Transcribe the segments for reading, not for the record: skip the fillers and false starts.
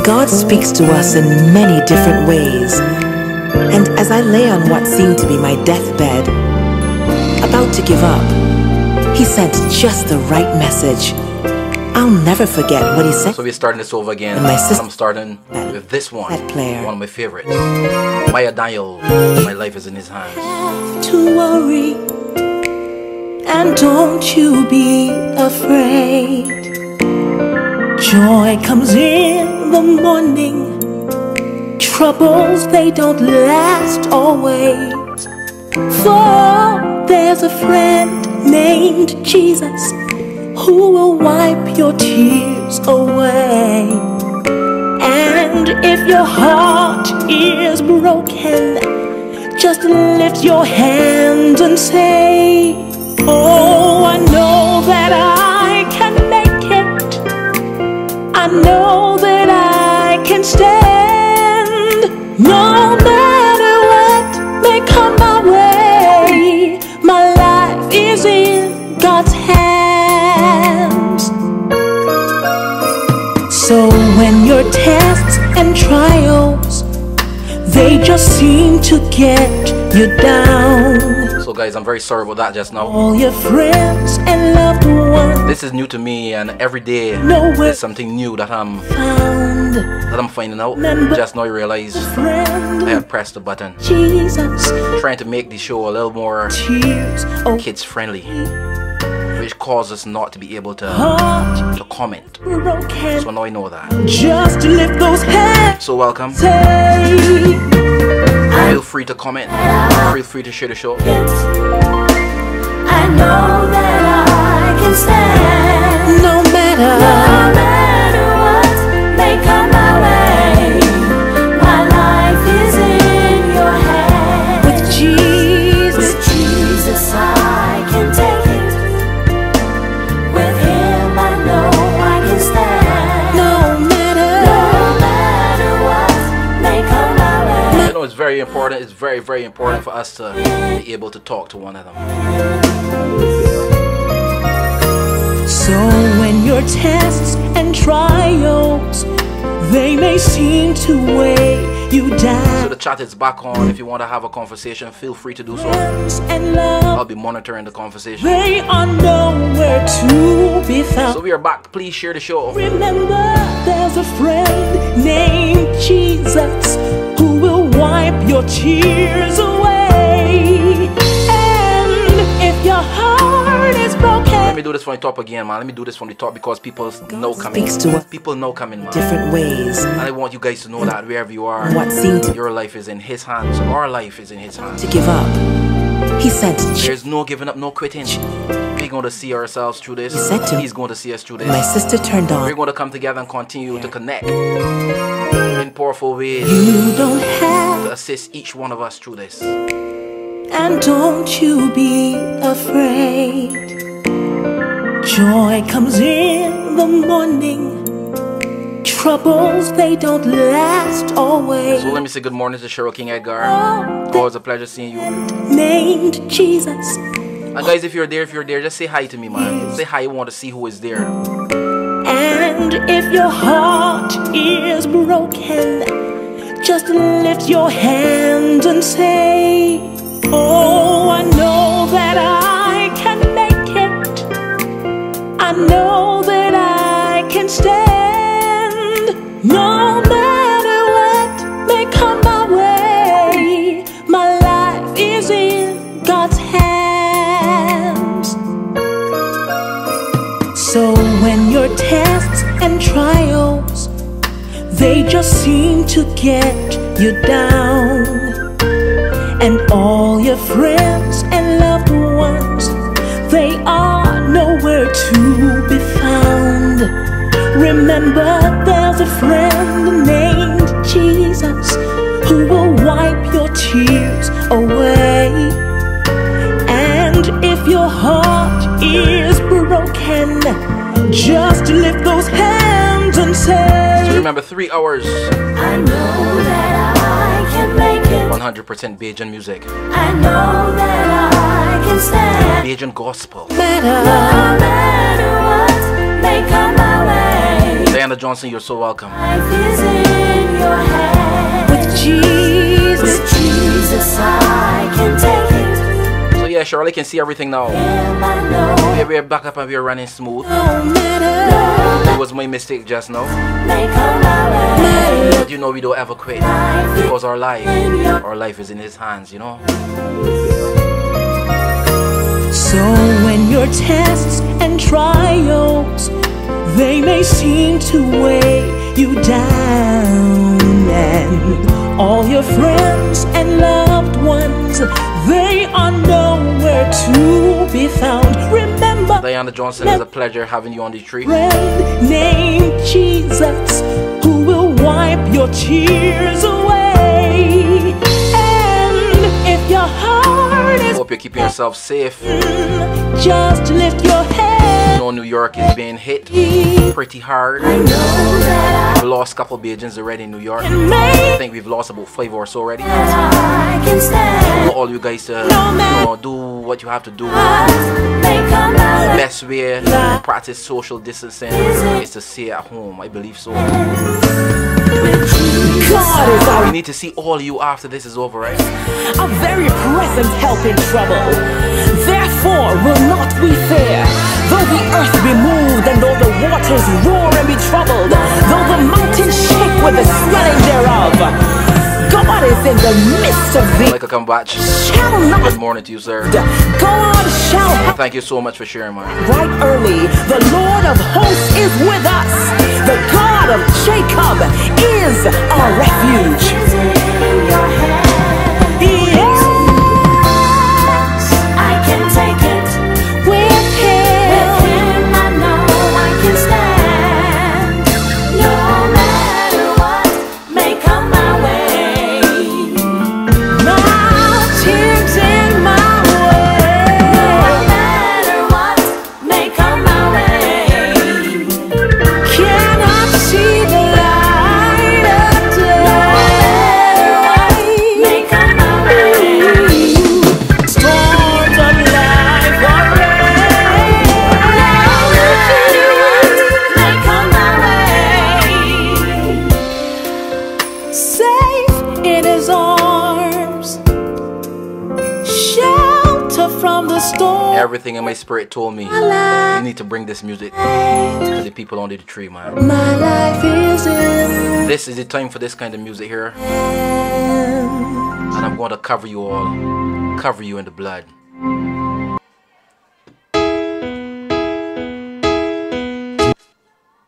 God speaks to us in many different ways, and as I lay on what seemed to be my deathbed, about to give up, he sent just the right message. I'll never forget what he said. So we're starting this over again. My sister, I'm starting with this one. One of my favorites. Maya Daniel, My Life is in His Hands. To worry, and don't you be afraid. Joy comes in the morning. Troubles, they don't last always. For there's a friend named Jesus who will wipe your tears away. And if your heart is broken, just lift your hands and say, oh, I know that I can make it. I know that I can stand. No matter what may come my way, my life is in God's hands. So when your tests and trials, they just seem to get you down. So guys, I'm very sorry about that just now. All your friends and loved ones, this is new to me, and every day there's something new that I'm finding out. Just now I realize I have pressed the button. Jesus, trying to make the show a little more kids friendly, which causes us not to be able to comment. So now I know that. Just lift those hands. So welcome. Feel free to comment. Feel free to share the show. I know that I can stand. No matter what may come my way, my life is in your hands. With Jesus, I can take it. With Him I know I can stand. No matter what may come my way. You know, it's very important. It's very, very important for us to be able to talk to one another. So when your tests and trials, they may seem to weigh you down. So the chat is back on. If you want to have a conversation, feel free to do so. And love, I'll be monitoring the conversation. they are nowhere to be found. So we are back. Please share the show. Remember, there's a friend named Jesus who will wipe your tears away. And if your heart is broken, let me do this from the top again, man. Let me do this from the top because people know coming. People know coming, man. Different ways. And I want you guys to know that wherever you are, what seemed to your life is in His hands. Our life is in His hands. to give up, he sent. There's no giving up, no quitting. We're going to see ourselves through this. He said to He's going to see us through this. My sister turned on. We're going to come together and continue to connect in powerful ways You don't have, to assist each one of us through this. and don't you be afraid. Joy comes in the morning. Troubles, they don't last always. So let me say good morning to Cheryl King Edgar. Always a pleasure seeing you. Named Jesus. And guys, if you're there, just say hi to me, man. Say hi. I want to see who is there. And if your heart is broken, just lift your hands and say, oh, I know that I can make it. I know that I can stand. No matter what may come my way, my life is in God's hands. So when your tests and trials, they just seem to get you down, and all your friends and loved ones, they are nowhere to be found. Remember, there's a friend named Jesus who will wipe your tears away. And if your heart is broken, just lift those hands and say, So remember, 3 hours. I know that I can make it. 100% Bajan music. I know that I can stand. Bajan Gospel. No matter what may come my way. Diana Johnson, you're so welcome. Life is in your hands. With Jesus. With Jesus, I can take it. So yeah, Shirley can see everything now. Him I know. We're back up and we're running smooth. No matter. It was my mistake just now. May come my way. But you know we don't ever quit. Because our life is in his hands, you know. So when your tests and trials, they may seem to weigh you down, and all your friends and loved ones, they are nowhere to be found. Remember, Diana Johnson, it's a pleasure having you on the tree. friend named Jesus, who will wipe your tears away. And if your heart is Hope you're keeping yourself safe. just lift your head. You know New York is being hit pretty hard. I know that We lost a couple Bajans already in New York. I Make think we've lost about 5 or so already. I can stand. All you guys to do what you have to do. May come my way. Best way to practice social distancing is to stay at home. I believe so. God is We need to see all you after this is over, right? a very present help in trouble. Therefore will not we fear, though the earth be moved and though the waters roar and be troubled, though the mountains shake with the swelling thereof. God is in the midst of thee. Like a come back. Shall not Good morning to you, sir. God shall Thank you so much for sharing, man. right early. The Lord of hosts is with us. The God of Jacob is our refuge. Is in your hands. Yes, I can take it. with him. With him I know I can stand. No matter what may come my way. Mountains in my No way. matter what may come my way. Cannot see the light of day. May come my way. Storms of life are May come my way. safe in his arms, shelter from the storm. Everything in my spirit told me you need to bring this music to the people under the tree, man. My life is in This is the time for this kind of music here. hands. And I'm going to cover you all. Cover you in the blood.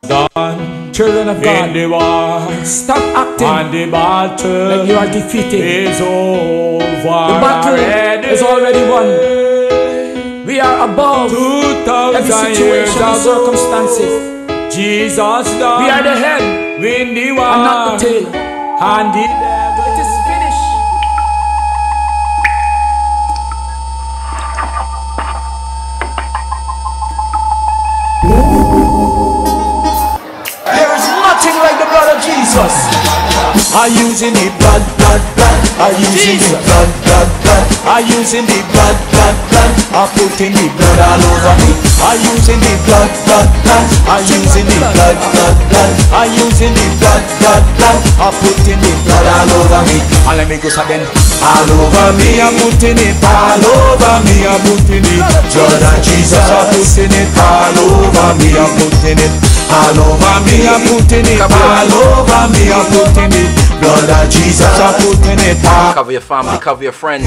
Done, children of God, in the war, Stop acting and the battle like you are defeated. is over. The battle is already won. We are above 2,000 every years situation and ago, circumstances. Jesus done. We are the head Win the war and not the tail. and the devil. It is finished. There is nothing like the blood of Jesus. I using the blood. I using the blood. I using the blood. I putting the blood all over me. I using the blood. I using the blood. I using the blood. I putting the blood all over me. And let me go again. All over me, I'm putting it. All over me, I'm putting it. Blood of Jesus, I'm putting it. All over me, I'm putting it. All over me, I'm putting it. All over me, I'm putting it. Blood of Jesus, I'm putting it. Cover your family, cover your friends.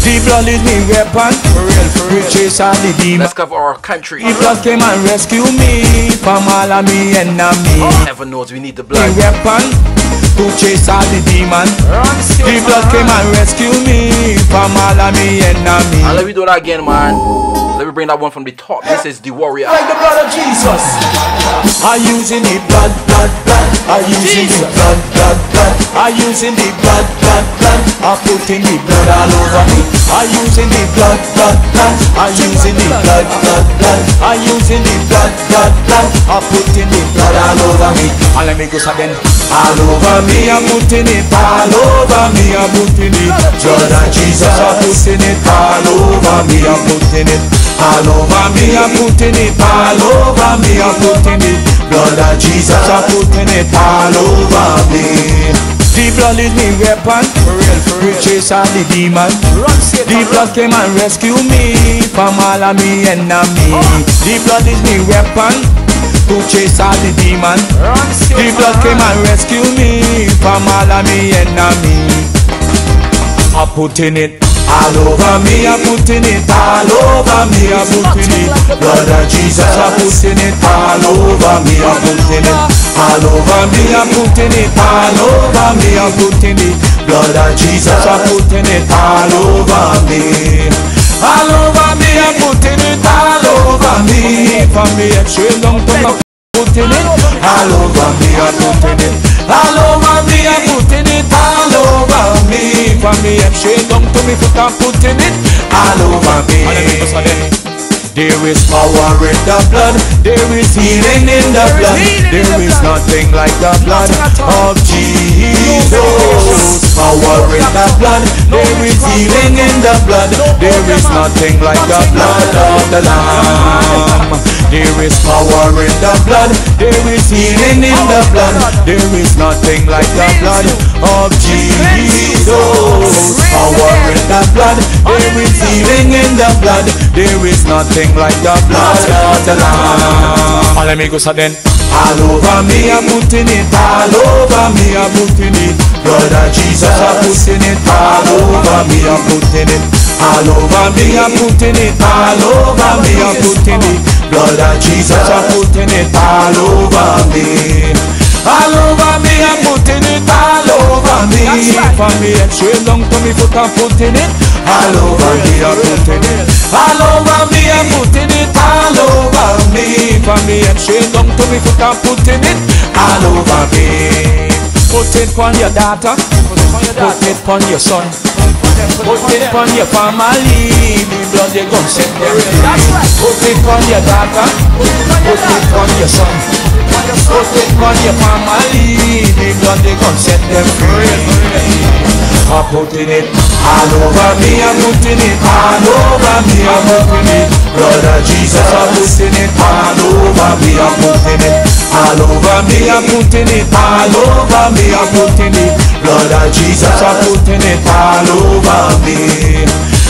The blood is me weapon. For real. Chase all the demons. Let's cover our country. The blood came and rescue me from all of me enemies. Heaven knows we need the The blood. weapon to chase all the demons. The blood came and rescue me from all of me enemies. And let me do that again, man. Let me bring that one from the top. This is the warrior. Like the blood of Jesus. I using the blood. I using the blood. I I using the blood, blood, blood. I putting the blood all over me. I using the blood, blood, blood. I using the blood, blood, blood. I using the blood, blood, blood. I putting the blood all over me. And let me go again. All over me, I'm putting it all over me. I'm putting it. Blood of Jesus, I'm putting it all over me. I'm putting it all over me. I'm putting it all over me. I'm putting it. Blood of Jesus, I'm putting it all over me. The blood is me weapon, for real, we chase all the demon. The blood came and rescue me from all of me enemy. The blood is me weapon to chase all the demon. The blood came and rescue me from all of me enemy. I'm putting it all over me, I'm putting it all over me, I'm putting it. Blood of Jesus, I'm putting it all over me, I'm putting it all over me, I'm putting it all over me, I'm putting it. Blood of Jesus, I'm putting it all over me. All over me, I'm putting it all over me. From me head straight down to my putting it all over me, I'm putting it all over me, I'm putting it all over me. From me head straight down to me foot, I'm putting it all over me. There is power in the blood, there is healing in the blood. There is nothing like the blood of Jesus. Power in the blood, there is healing in the blood. There is nothing like the blood of the Lamb. There is power in the blood, there is healing in the blood. There is nothing like the blood of Jesus. Power in the blood, there is healing in the blood. There is nothing like the blood of the Lamb. Let me go so then. All over me, I'm putting it all over me, I'm putting it. Blood of Jesus, I'm putting it all over me, I'm putting it all over me, I'm putting it all over me, I'm putting it. Blood of Jesus, I'm putting it all over me. All over me, I'm putting it all over me. From me head straight down to me foot, I'm putting it all over me, I'm putting it all over me, I'm putting it all over me. From me head straight down to me foot, I'm putting it all over me. Put it on your daughter, put it on your son, put it on your family. The blood they gon' set them free. Put it on your daughter, put it on your son, put it on your family. The blood they gon' set them free. I'm putting it all over me, I'm putting it all over me, I'm putting it. Blood of Jesus, I'm putting it all over me, I'm putting it all over me, I'm putting it all over me, I'm putting it. Blood of Jesus, I'm putting it all over me.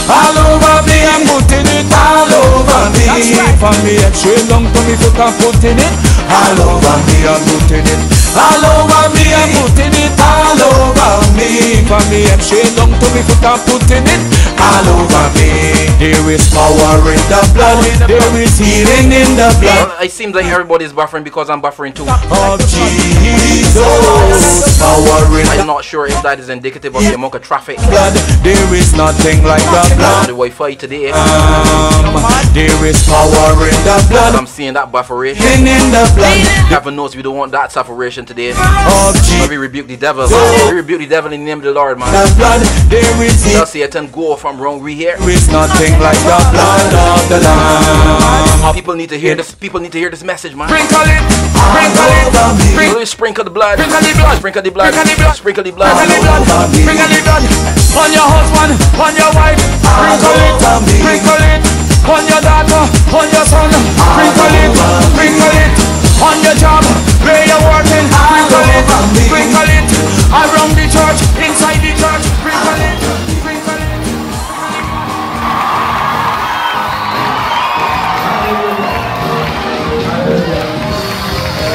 All over me, I'm putting it all over me. From me head straight down to me foot, I'm putting it all over me, I'm putting it all over me, I'm putting it all over me. From me head straight down to me foot, I'm putting it all over me. There is power in the blood, there is healing in the blood. Well, it seems like everybody's buffering because I'm buffering too. Of Jesus, power in I'm not sure if that is indicative of the amount of traffic blood. There is nothing like the on blood. the Wi-Fi today. There is power in the blood, I'm seeing that bufferation. in the blood Heaven knows we don't want that sufferation today. of Jesus. We rebuke the devil. We rebuke the devil in the name of the Lord, man. The blood, there is Tell Satan, go from wrong we here. There is nothing like the blood of the Lamb. People need to hear this. People need to hear this message, man. Sprinkle it, sprinkle it, Always sprinkle the blood. Sprinkle the blood. Sprinkle the blood. Sprinkle the blood. Sprinkle the blood. sprinkle the blood, sprinkle the blood on your husband, on your wife, sprinkle it, sprinkle it on your daughter, on your son, sprinkle it on your job, where you're working, sprinkle it around the church, inside the church, sprinkle it, sprinkle it.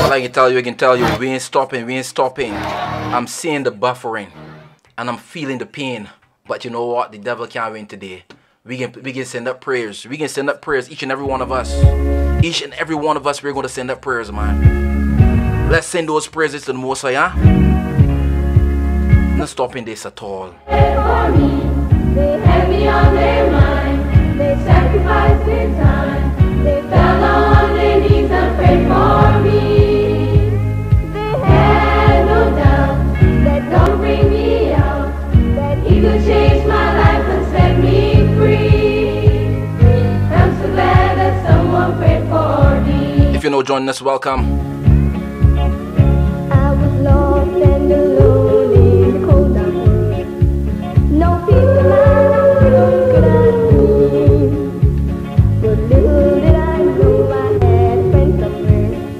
All I can tell you, we ain't stopping, we ain't stopping. I'm seeing the buffering, and I'm feeling the pain. But you know what? The devil can't win today. We can send up prayers. We can send up prayers, each and every one of us. Each and every one of us, we're going to send up prayers, man. Let's send those prayers to the Most High, huh? Not stopping this at all. For me, they had me on their mind. They sacrificed their time. They fell on their knees and prayed for me. They had no doubt that God will joining us, welcome. I was lost and alone in the cold dark world. No peace of mind, no good could I see. But little did I know I had a friend somewhere.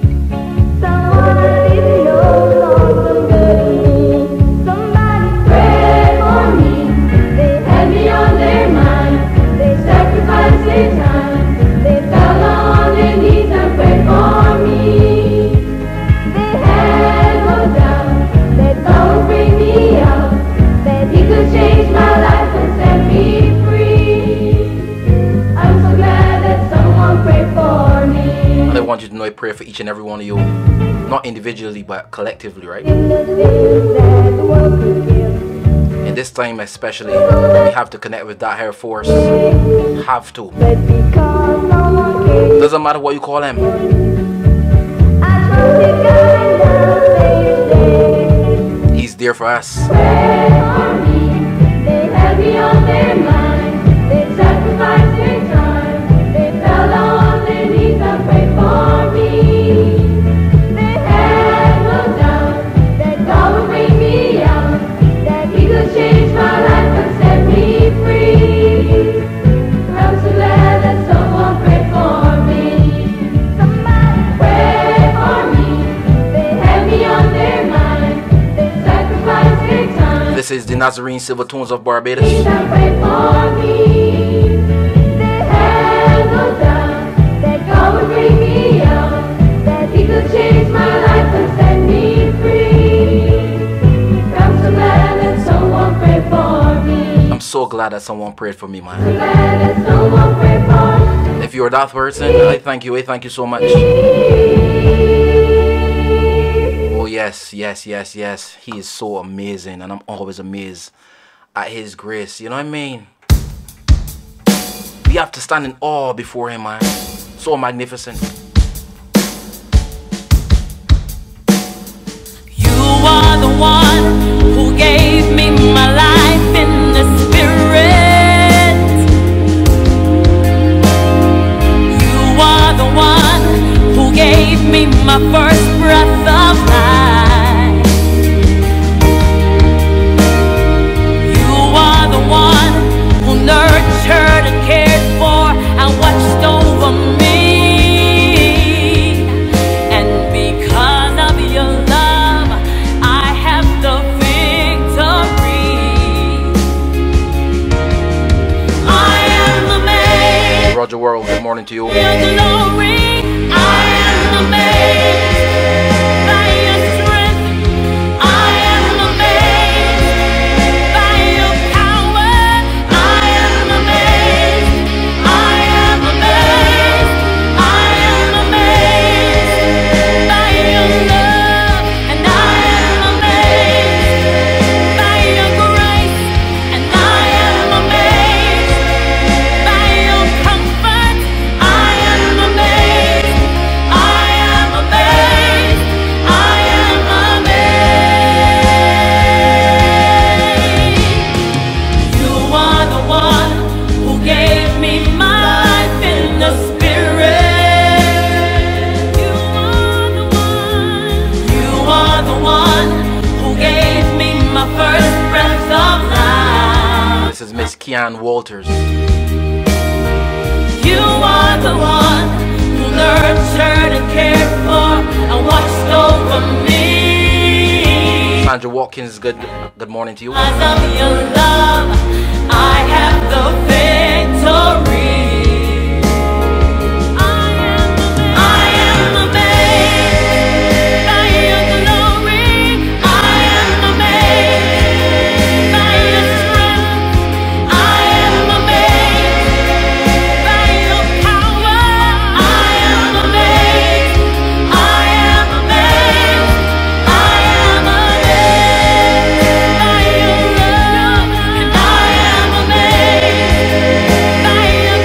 Someone I didn't know thought some good in me. Somebody prayed for me. They had me on their mind. They sacrificed their time. They fell on their knees and prayed for me. They had no doubt that God would bring me out, that He could change my life and set me free. I'm so glad that someone prayed for me. I want you to know I pray for each and every one of you. Not individually, but collectively, right? In the days that the world could give, In this time especially, we have to connect with that higher force. Have to. but because someone came, Doesn't matter what you call him. I trusted God and now they He's there for us. prayed for me. They had me on their mind. They sacrificed their time. They fell on their knees and prayed for me. They had no doubt that God would bring me out, that He could change my life and set me free. I'm so glad that someone prayed for me. Somebody prayed for me. They had me on their mind. They sacrificed their time. This is the Nazarene Silver Tones of Barbados. That prayed for me. They had no doubt that God would bring me out, that He could change my life and set me free. I'm so glad that someone prayed for me. I'm so glad that someone prayed for me, man. Glad that someone prayed for me. If you're that person, I thank you. I thank you so much. Oh, yes, yes, yes, yes. He is so amazing, and I'm always amazed at His grace. You know what I mean? We have to stand in awe before Him, man. So magnificent. You are the one who gave me my life in the Spirit. You are the one who gave me my first breath of life. You are the one who nurtured and cared for and watched over me. And because of your love, I have the victory. I am amazed. Roger World, good morning to you. Your glory. I am amazed by your strength. I am amazed by your power. I am amazed. I am amazed. I am amazed by your love, and I am amazed by your grace, and I am amazed by your comfort. I am amazed. I am amazed. I am amazed. You are the one who gave me my life in the Spirit. You are the one. You are the one who gave me my first breath of life. This is Miss Kean Walters. You are the one who nurtured and cared for and watched over me. Sandra Watkins, good morning to you. Because of your love, I have the victory. I am amazed by your glory. I am amazed by your strength. I am amazed by your power. I am amazed. I am amazed. I am amazed by your love, and I am amazed by your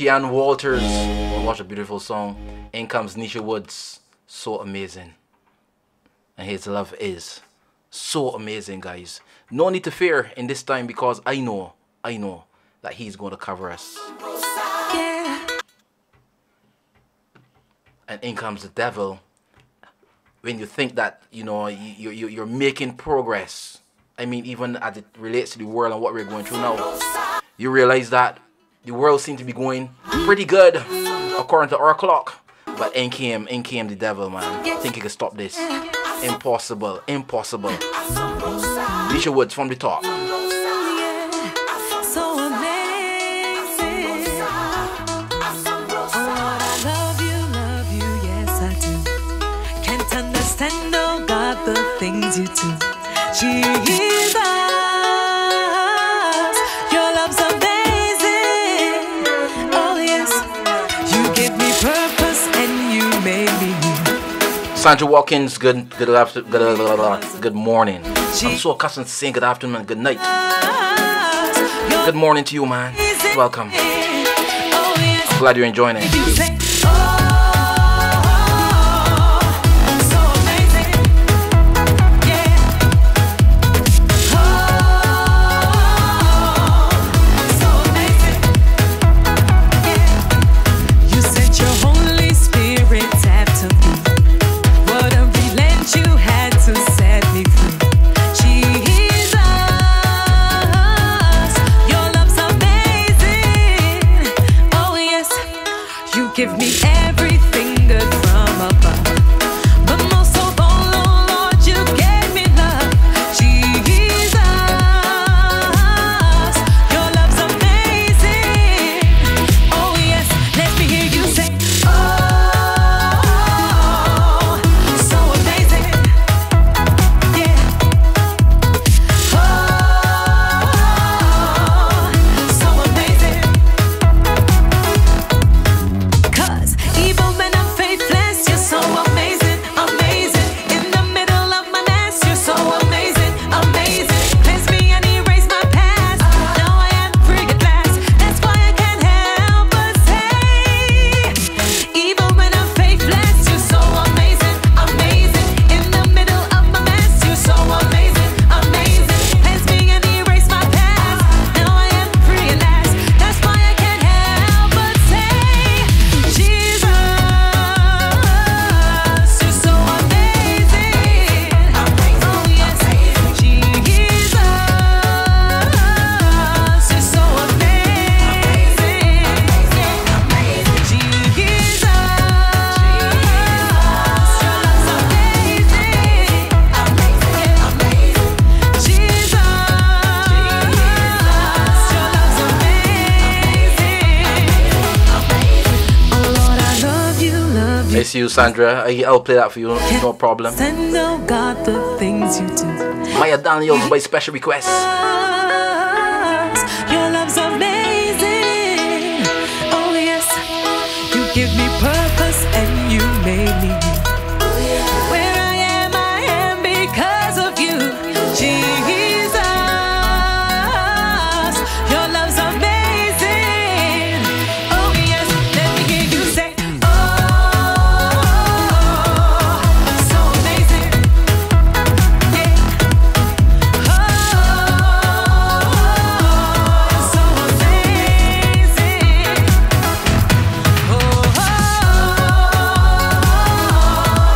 Kean Walters. Oh, what a beautiful song. In comes Nisha Woods. So amazing. And his love is so amazing, guys. No need to fear in this time because I know that he's going to cover us. Yeah. And in comes the devil. When you think that, you know, you're making progress, I mean, even as it relates to the world and what we're going through now, you realize that the world seems to be going pretty good according to our clock. But in came the devil, man. Think he could stop this? Impossible, impossible. Nisha Woods from the top. So amazing. Oh, I love you, yes I do. Can't understand, oh God, the things you do. Jesus, your love's amazing. Oh yes, you give me purpose and you made me new. Sandra Watkins, good morning. I'm so accustomed to saying good afternoon and good night. Good morning to you, man. Welcome. I'm glad you're enjoying it. Give me everything good from above. But most of all, oh Lord, you gave me love. Jesus, your love's amazing. Oh yes, let me hear you say, oh, so amazing. Yeah. Oh, so amazing. Even when I'm faithless, you're so amazing, amazing. In the middle of my mess, you're so amazing, amazing. Cleanse me and erase my past. Now I am free at last. That's why I can't help but say, even when I'm faithless, you're so amazing, amazing. In the middle of my mess, you're so amazing, amazing. Cleanse me and erase my past. Now I am free at last. That's why I can't help but say, Jesus, you're so amazing. Oh yes, Jesus, you're so It's you, Sandra. I'll play that for you, no problem. Send, oh God, the things you do. Maya Daniels by special request. Your love's amazing. Oh yes, you give me purpose and you made me new. Where I am because of you, Jesus. Your love's amazing. Oh yes, let me hear you say, oh, so amazing. Yeah. Oh, so amazing. Oh,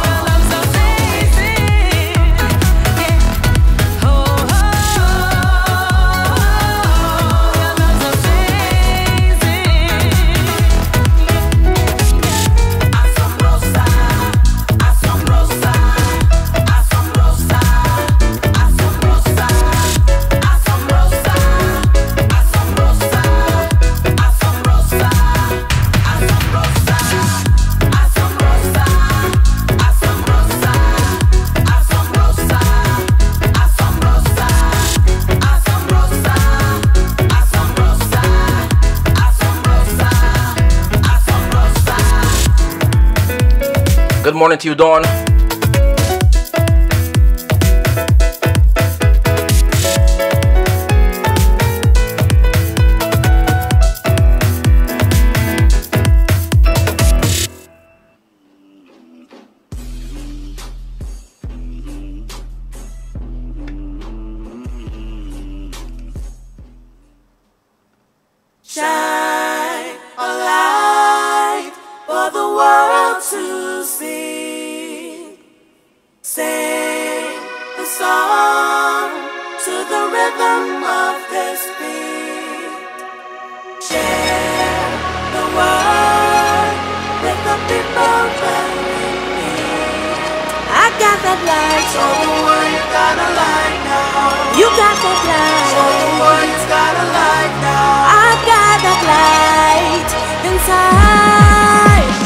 your love's amazing. Yeah. Oh, your love's Good morning to you, Dawn. world to see. Sing a song to the rhythm of this beat. Share the word with the people that we need. I got that light. Show the world you got a light now. You got that light. Show the world you got a light now. I got that light inside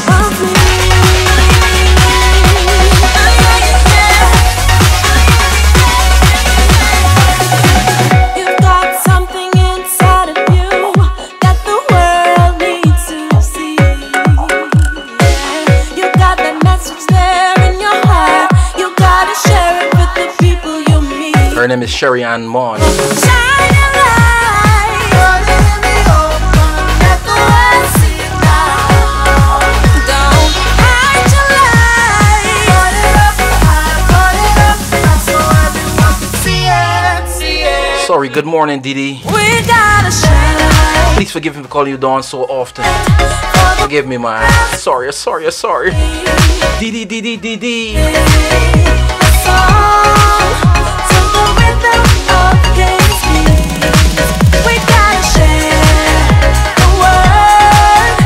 of me. You've got something inside of you that the world needs to see. You got that message there in your heart. You gotta share it with the people you meet. Her name is Sherry Ann Mon. Shine your light. Put it in the open. Let the world see it now. Don't hide your light. Put it up high. Put it up high so everyone can see it. See it. Sorry, good morning, Didi. We gotta shine. Please forgive me for calling you Dawn so often. Forgive me, man. Sorry. Didi, Didi, Didi. Song to the rhythm of his beat. We gotta share the word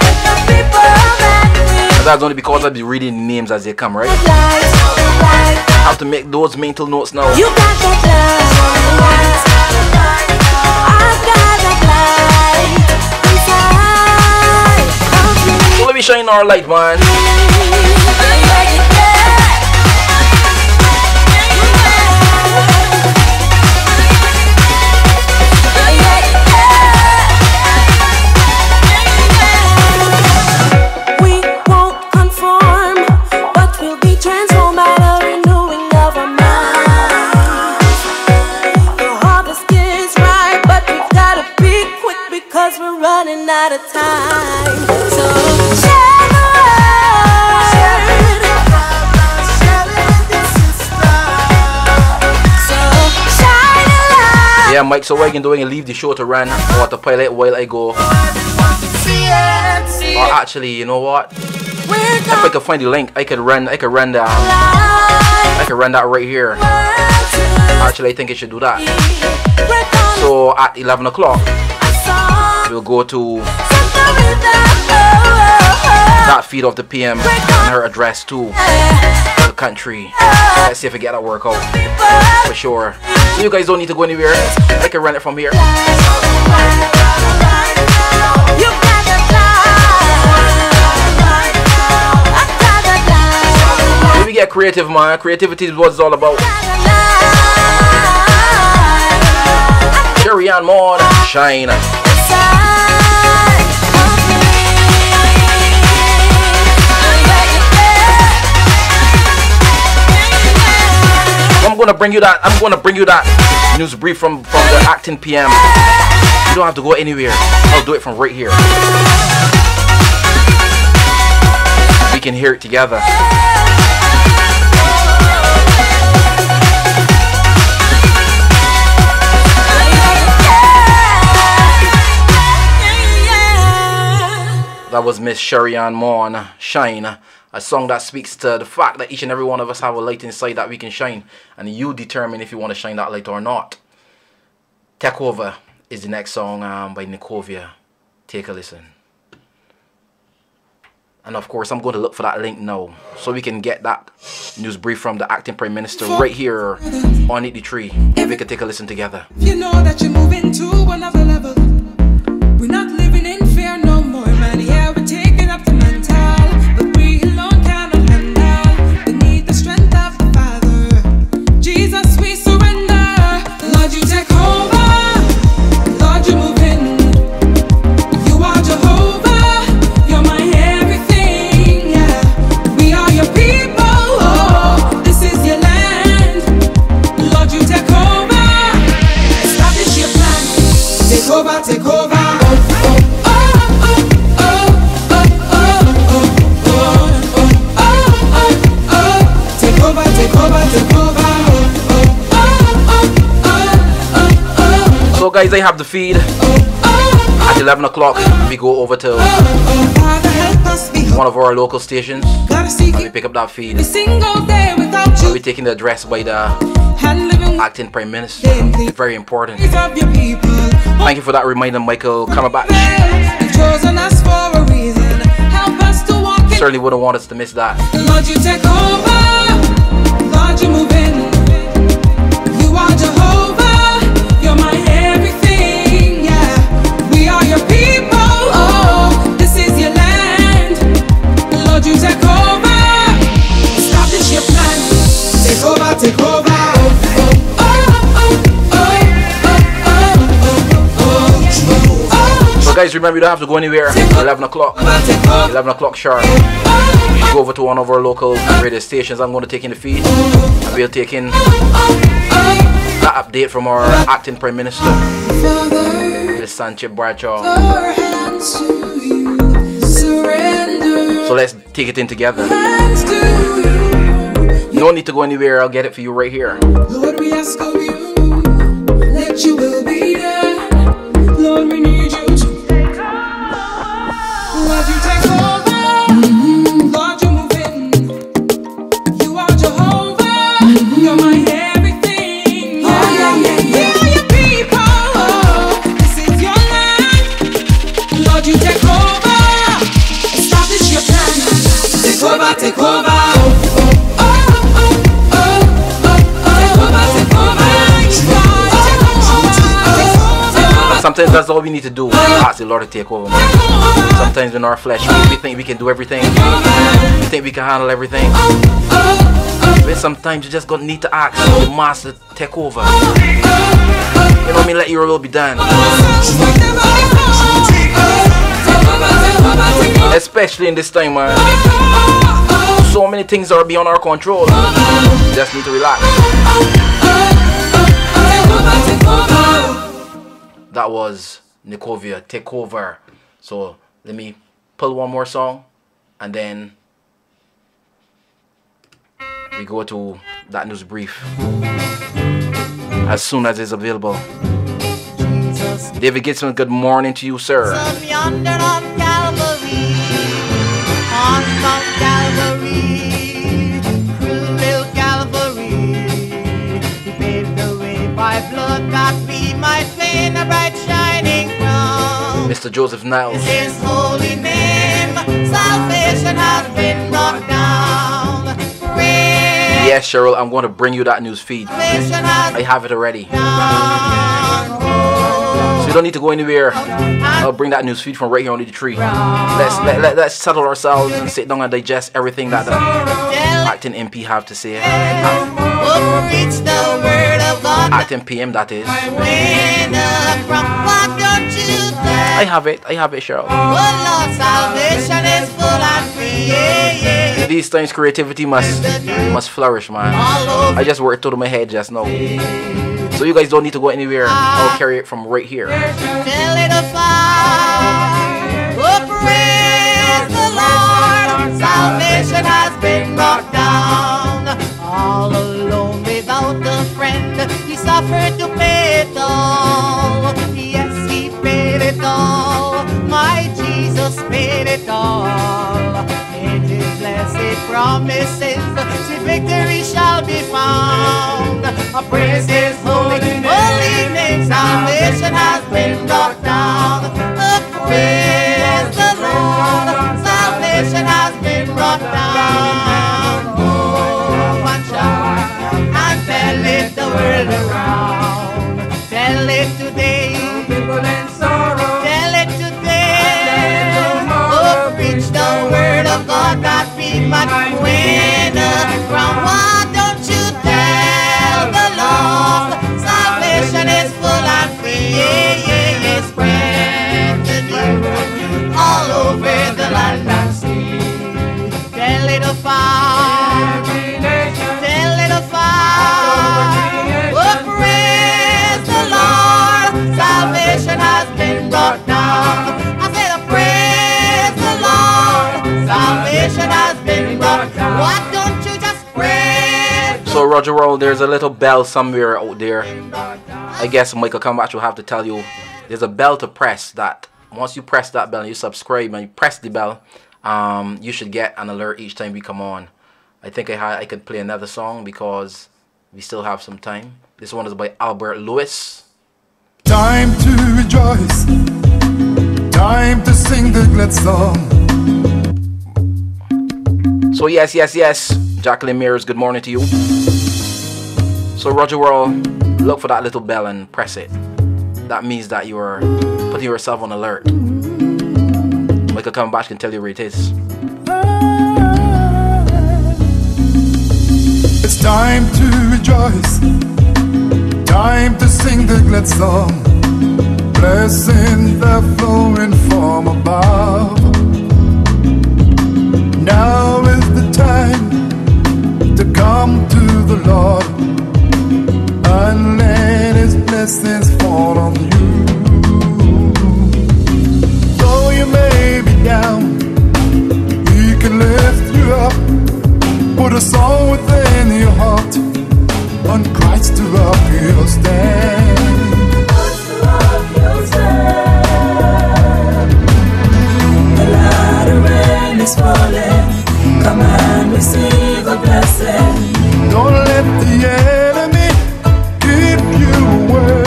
with the people that we That's only because I'll be reading names as they come, right? light. I have to make those mental notes now. You got that light. I got that light inside of me. So let me shine our light, man. We won't conform, but we'll be transformed by the renewing of our minds. The harvest is ripe, but we gotta be quick because we're running out of time. So share the word. So shine a light. Yeah, Mike, so what you can do when you leave the show to run or to pilot while I go? Or actually, you know what? If I could find the link, I could run that right here. Actually, I think I should do that. So at 11 o'clock, we'll go to that feed of the PM and her address to the country. Let's see if I get that work out for sure. So you guys don't need to go anywhere. I can run it from here. We get creative, man. Creativity is what it's all about. Sherry Ann Mon, shine. I'm gonna bring you that news brief from the acting PM. You don't have to go anywhere. I'll do it from right here. We can hear it together. That was Miss Sherry Ann Mon, Shine. A song that speaks to the fact that each and every one of us have a light inside that we can shine. And you determine if you want to shine that light or not. Take Over is the next song by Nikovia. Take a listen. And of course, I'm going to look for that link now, so we can get that news brief from the acting Prime Minister right here on 83. If we can take a listen together. You know that you're moving to another level. We're not living in fear no more, man. Yeah, we're taking up the mental, but we alone cannot handle. We need the strength of the Father. Jesus, we surrender. Lord, you take over. Lord, you move in. You are Jehovah. You're my everything. Yeah, we are your people. Oh, this is your land. Lord, you take over. Establish your plan. Take over, take over. So guys, I have the feed. At 11 o'clock, we go over to Father, help us be one of our local stations. Gotta seek And we it pick up that feed. every single day without And you. we're taking the address by the And living acting Prime Minister. Very important. with of your people. Thank you for that reminder, Michael Cumberbatch. You've chosen us for a reason. Help us to walk in. Certainly wouldn't want us to miss that. Lord, you take over. Lord, you move in. You are Jehovah. You're my everything. Yeah, we are your people. Oh, this is your land. Lord, you take over. Establish your plan. Take over, take over. So guys, remember you don't have to go anywhere. 11 o'clock. 11 o'clock sharp. Go over to one of our local radio stations. I'm going to take in the feed. And we'll take in that update from our acting Prime Minister, Miss Sanchez Bradshaw. Our hands to you. Surrender. So let's take it in together. Hands to you. No need to go anywhere. I'll get it for you right here. Lord, we ask of you, let your will be done. Lord, we need you to take over. Lord, you take over. Lord, you move in. You are Jehovah. You're my everything. Oh, yeah, yeah, yeah. We are your people. This is your land. Lord, you take over. Establish your plan. Take over, take over. Sometimes that's all we need to do. Ask the Lord to take over. Sometimes in our flesh, we think we can do everything. We think we can handle everything. But sometimes you just gonna need to ask the Master to take over. You know what I mean? Let your will be done. Especially in this time, man. So many things are beyond our control. We just need to relax. That was Nikovia, Take Over. So let me pull one more song and then we go to that news brief as soon as it's available. David Gibson, good morning to you, sir. Yonder on Calvary, on Mount Calvary, cruel Calvary, he paved the way by blood that we might gain a bright shining crown. Mr. Joseph Niles. His holy name, salvation has been brought down. Praise Yes, Cheryl, I'm going to bring you that news feed. salvation has I have it already. been down. So you don't need to go anywhere. I'll bring that news feed from right here on the tree. Let's settle ourselves and sit down and digest everything that the acting MP have to say. Oh, preach the word of God. Acting PM, that is. When from what don't you I tell? have it, Cheryl. Oh Lord, salvation is full and free. Yeah, yeah. These times creativity must flourish, man. I just worked out of my head just now. So you guys don't need to go anywhere. I'll carry it from right here. Tell it afar. Oh, praise the Lord. Salvation has been brought down. All alone without a friend, he suffered to pay it all. Yes, he paid it all. My Jesus paid it all. In his blessed promises, see victory shall be found. Praise his holy name. Salvation has been brought down. Praise the Lord. Salvation has been brought down. Oh, one shout and tell it the world around. Tell it today. Tell it today. Oh, preach the word of God that we might win a crown. Why don't you tell the lost? Salvation is full and free. Yeah, yeah, yeah. Spread the news all over the land and sea. Tell it afar. Tell it afar. Oh, praise the Lord. Salvation has been brought down. I said, praise the Lord. Salvation has been brought down. Why don't you just praise? So Roger Roll, there's a little bell somewhere out there. I guess Michael Cumberbatch will have to tell you. There's a bell to press that. Once you press that bell and you subscribe and you press the bell, you should get an alert each time we come on. I think I could play another song because we still have some time. This one is by Albert Lewis. Time to rejoice, time to sing the glad song. So yes, Jacqueline Mears, good morning to you. So Roger World, look for that little bell and press it. That means that you are putting yourself on alert. Michael come back and tell you where it is. It's time to rejoice, time to sing the glad song. Blessings that flowing from above. Now is the time to come to the Lord and let His blessings fall on you. Though you may be down, He can lift you up. Put a song within your heart, on Christ to rock you'll stand. The latter rain is falling. Come and receive a blessing. Don't let the enemy keep you away.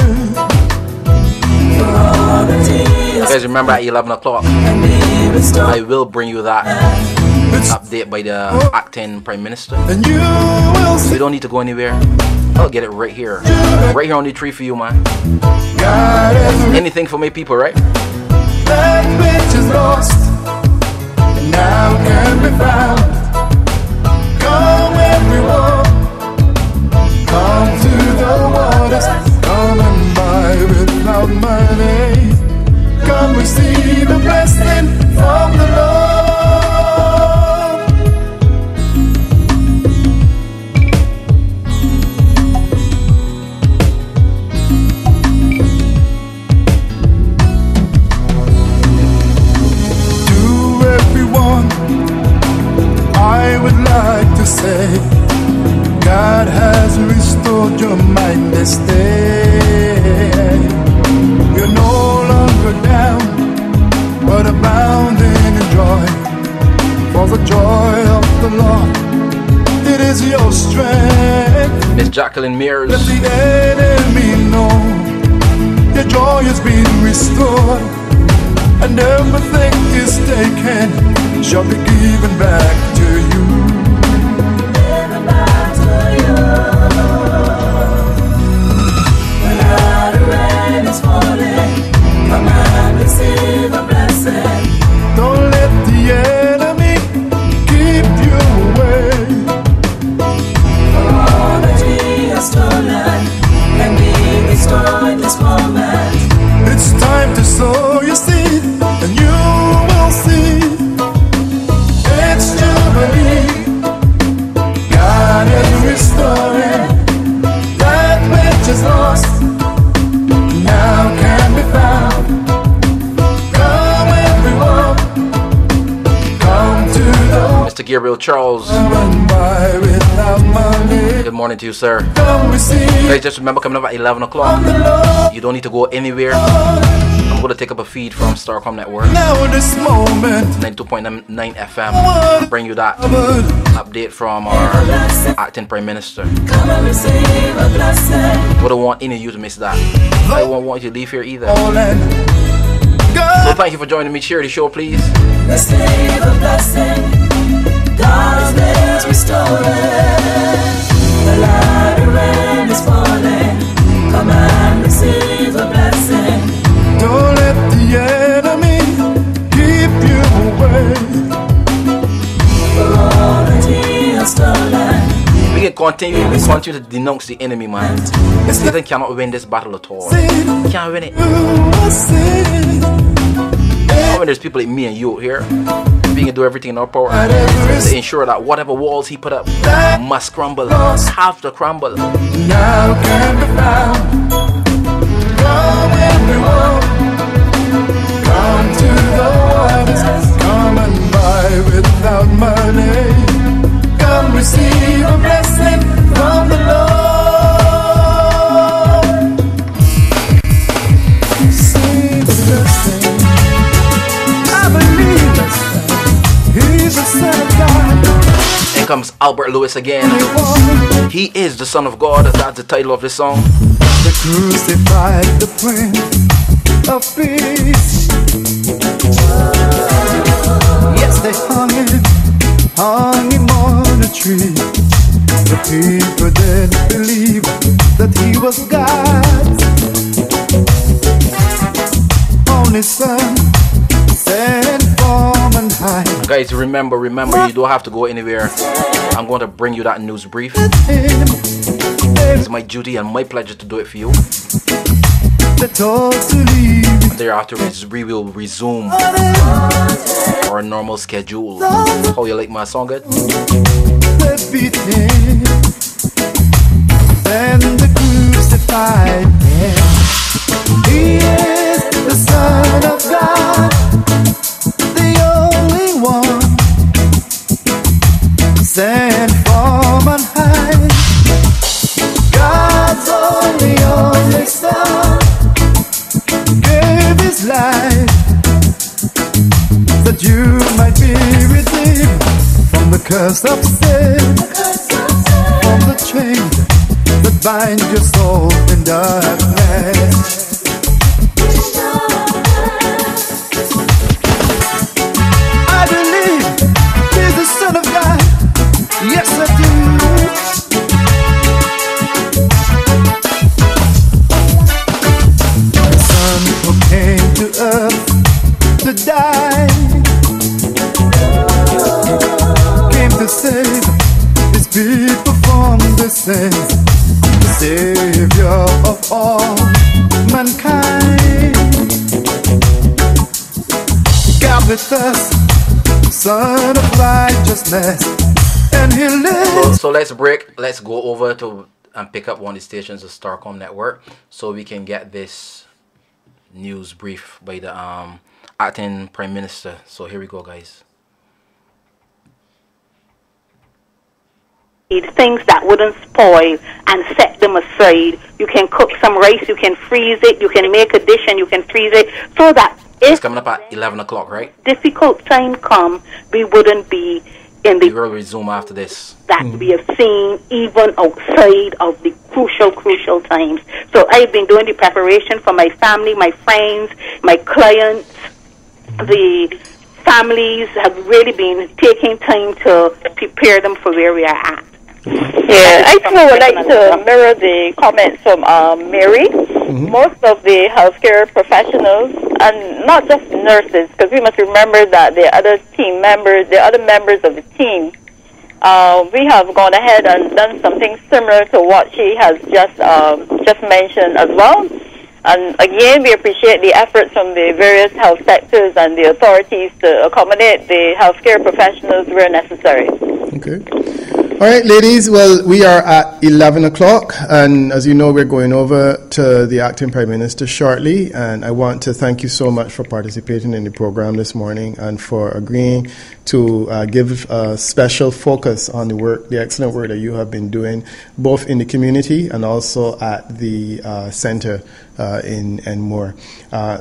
For all the tears Guys, remember at 11 o'clock, can be restored. I will bring you that update by the acting Prime Minister. And you will So see you don't need to go anywhere. I'll get it right here. Right here on the tree for you, man. God has Anything for my people, right? that which is lost, and now can be found. Come everyone, come to the waters, come and buy without money. Come receive a blessing from the Lord. I would like to say, God has restored your mind this day. You're no longer down, but abounding in joy. For the joy of the Lord, it is your strength. Miss Jacqueline Mears. Let the enemy know your joy has been restored, and everything is taken shall be given back to you. Given back to you. The latter rain is falling. Come and receive a blessing. Don't let the enemy keep you away. For all that He has stolen can be restored this moment. It's time to sow your seed, and you will see. It's Jubilee. God is restoring that which is lost, now can be found. Come everyone, come to the Mr. Gabriel Charles. and buy without money. Good morning to you, sir. Come receive Guys, just remember coming up at 11 o'clock. the Lord. You don't need to go anywhere. I'm going to take up a feed from Starcom Network. Now in this moment, 92.9 FM. Bring you that update from our acting Prime Minister. Come and receive a blessing. We don't want any of you to miss that. I won't want you to leave here either. all and So God thank you for joining me. Share the show, please. Receive a blessing. God is restoring. The latter rain is falling. Come and receive a blessing. don't let the enemy keep you away. For all that He has stolen. We can continue to denounce the enemy, man. Satan cannot win this battle at all. Can't win it. You will see. When there's people like me and you out here, we can do everything in our power to ensure that whatever walls he put up must crumble, have to crumble. Now can be found. Come everyone, come to the waters, come and buy without money. Come receive a blessing from the Lord. See the blessing. I believe comes Albert Lewis again. He is the Son of God. That's the title of the song. The crucified, the Prince of Peace. Yes, they hung him on a tree. The people didn't believe that he was God's only son, sent from on high. Guys, remember, you don't have to go anywhere. I'm going to bring you that news brief. It's my duty and my pleasure to do it for you. Thereafter, we will resume our normal schedule. How you like my song, good? Then the crucified man. He is the Son of God, the only one sent from on high. God's only Son gave his life that you might be redeemed from the curse of sin, from the chains that bind your soul in darkness. I believe he's the Son of God. Yes, I do. The Son who came to earth to die, came to save his people from the sins, the Savior of all mankind. God with us, Son of righteousness, and he lives. So let's go over to and pick up one of the stations of Starcom Network so we can get this news brief by the acting Prime Minister. So here we go, guys. Things that wouldn't spoil and set them aside. You can cook some rice, you can freeze it, you can make a dish and you can freeze it, so that if it's coming up at 11 o'clock, right? Difficult time come, we wouldn't be in the... We will resume after this. That we have seen even outside of the crucial times. So I've been doing the preparation for my family, my friends, my clients. The families have really been taking time to prepare them for where we are at. Yeah, I too would like to mirror the comments from Mary. Most of the healthcare professionals, and not just nurses, because we must remember that the other team members, the other members of the team, we have gone ahead and done something similar to what she has just mentioned as well. And again, we appreciate the efforts from the various health sectors and the authorities to accommodate the healthcare professionals where necessary. Okay. All right, ladies. Well, we are at 11 o'clock, and as you know, we're going over to the acting Prime Minister shortly. And I want to thank you so much for participating in the program this morning and for agreeing to give a special focus on the excellent work that you have been doing, both in the community and also at the center in Enmore.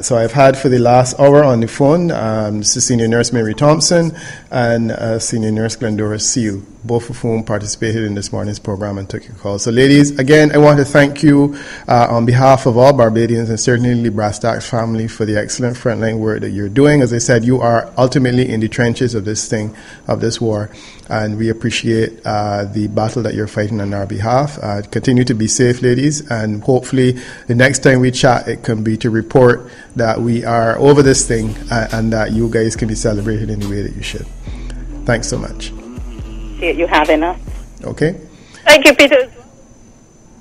So I've had for the last hour on the phone Senior Nurse Mary Thompson and Senior Nurse Glendora Seal, both of whom participated in this morning's program and took your call. So ladies, again, I want to thank you on behalf of all Barbadians and certainly the Brass Tacks family for the excellent frontline work that you're doing. As I said, you are ultimately in the trenches of this war, and we appreciate the battle that you're fighting on our behalf. Continue to be safe, ladies, and hopefully the next time we chat, it can be to report that we are over this thing and that you guys can be celebrated in the way that you should. Thanks so much. Appreciate you having us. Okay. Thank you, Peter.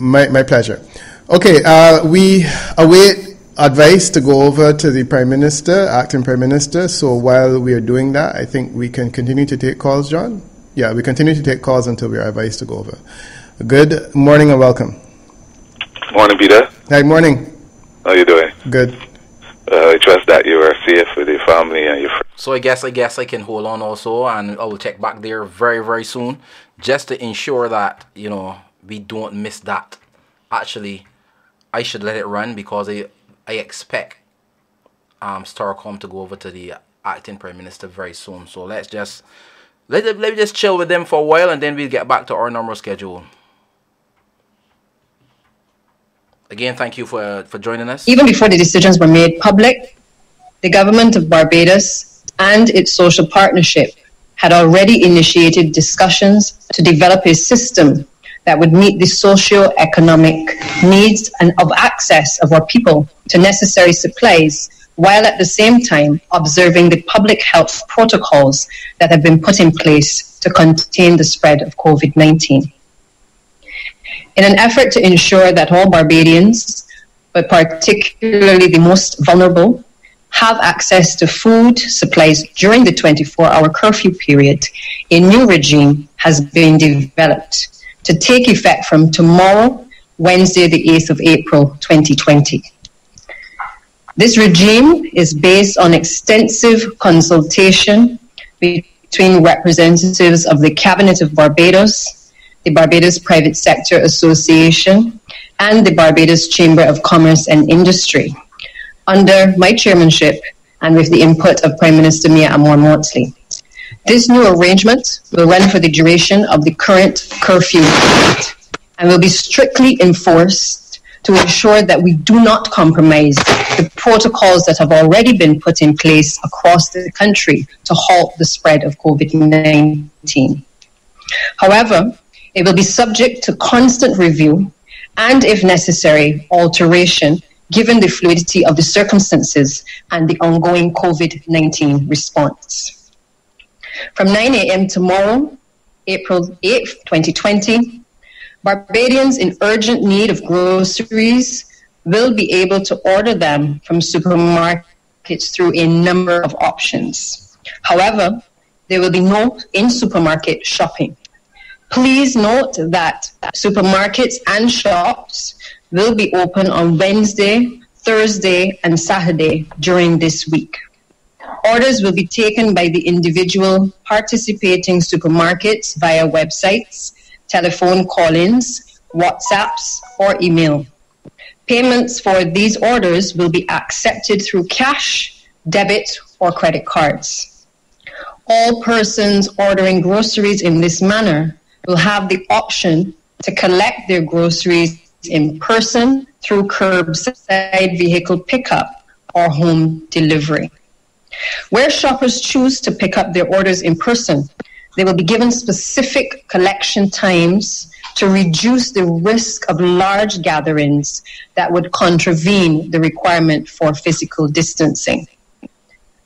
My pleasure. Okay, we await advice to go over to the Prime Minister, acting Prime Minister. So while we are doing that, I think we can continue to take calls, John? Yeah, we continue to take calls until we are advised to go over. Good morning and welcome. Morning, Peter. Hi, morning. How you doing? Good. I trust that you are safe with your family and your friends. So I guess I can hold on also, and I will check back there very, very soon, just to ensure that, you know, we don't miss that. Actually, I should let it run because I expect Starcom to go over to the acting Prime Minister very soon. So let's just Let me just chill with them for a while, and then we'll get back to our normal schedule. Again, thank you for joining us. Even before the decisions were made public, the government of Barbados and its social partnership had already initiated discussions to develop a system that would meet the socio-economic needs and of access of our people to necessary supplies, while at the same time observing the public health protocols that have been put in place to contain the spread of COVID-19. In an effort to ensure that all Barbadians, but particularly the most vulnerable, have access to food supplies during the 24-hour curfew period, a new regime has been developed to take effect from tomorrow, Wednesday, the 8th of April, 2020. This regime is based on extensive consultation between representatives of the Cabinet of Barbados, the Barbados Private Sector Association, and the Barbados Chamber of Commerce and Industry, under my chairmanship and with the input of Prime Minister Mia Amor-Maudsley. This new arrangement will run for the duration of the current curfew period and will be strictly enforced to ensure that we do not compromise the protocols that have already been put in place across the country to halt the spread of COVID-19. However, it will be subject to constant review and, if necessary, alteration, given the fluidity of the circumstances and the ongoing COVID-19 response. From 9 a.m. tomorrow, April 8th, 2020, Barbadians in urgent need of groceries will be able to order them from supermarkets through a number of options. However, there will be no in-supermarket shopping. Please note that supermarkets and shops will be open on Wednesday, Thursday, and Saturday during this week. Orders will be taken by the individual participating supermarkets via websites, telephone call-ins, WhatsApps, or email. Payments for these orders will be accepted through cash, debit, or credit cards. All persons ordering groceries in this manner will have the option to collect their groceries in person through curbside vehicle pickup or home delivery. Where shoppers choose to pick up their orders in person, they will be given specific collection times to reduce the risk of large gatherings that would contravene the requirement for physical distancing.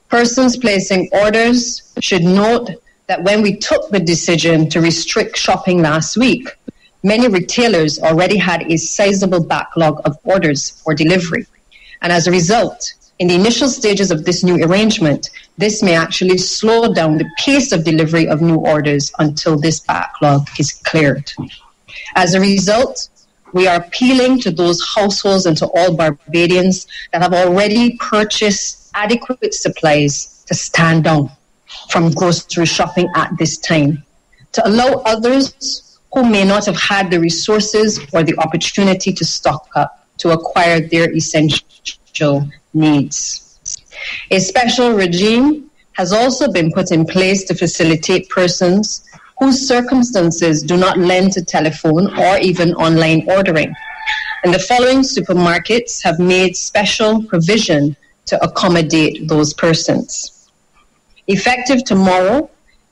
Persons placing orders should note that when we took the decision to restrict shopping last week, many retailers already had a sizable backlog of orders for delivery. And as a result, in the initial stages of this new arrangement, this may actually slow down the pace of delivery of new orders until this backlog is cleared. As a result, we are appealing to those households and to all Barbadians that have already purchased adequate supplies to stand down from grocery shopping at this time, to allow others who may not have had the resources or the opportunity to stock up to acquire their essential needs. A special regime has also been put in place to facilitate persons whose circumstances do not lend to telephone or even online ordering. And the following supermarkets have made special provision to accommodate those persons. Effective tomorrow,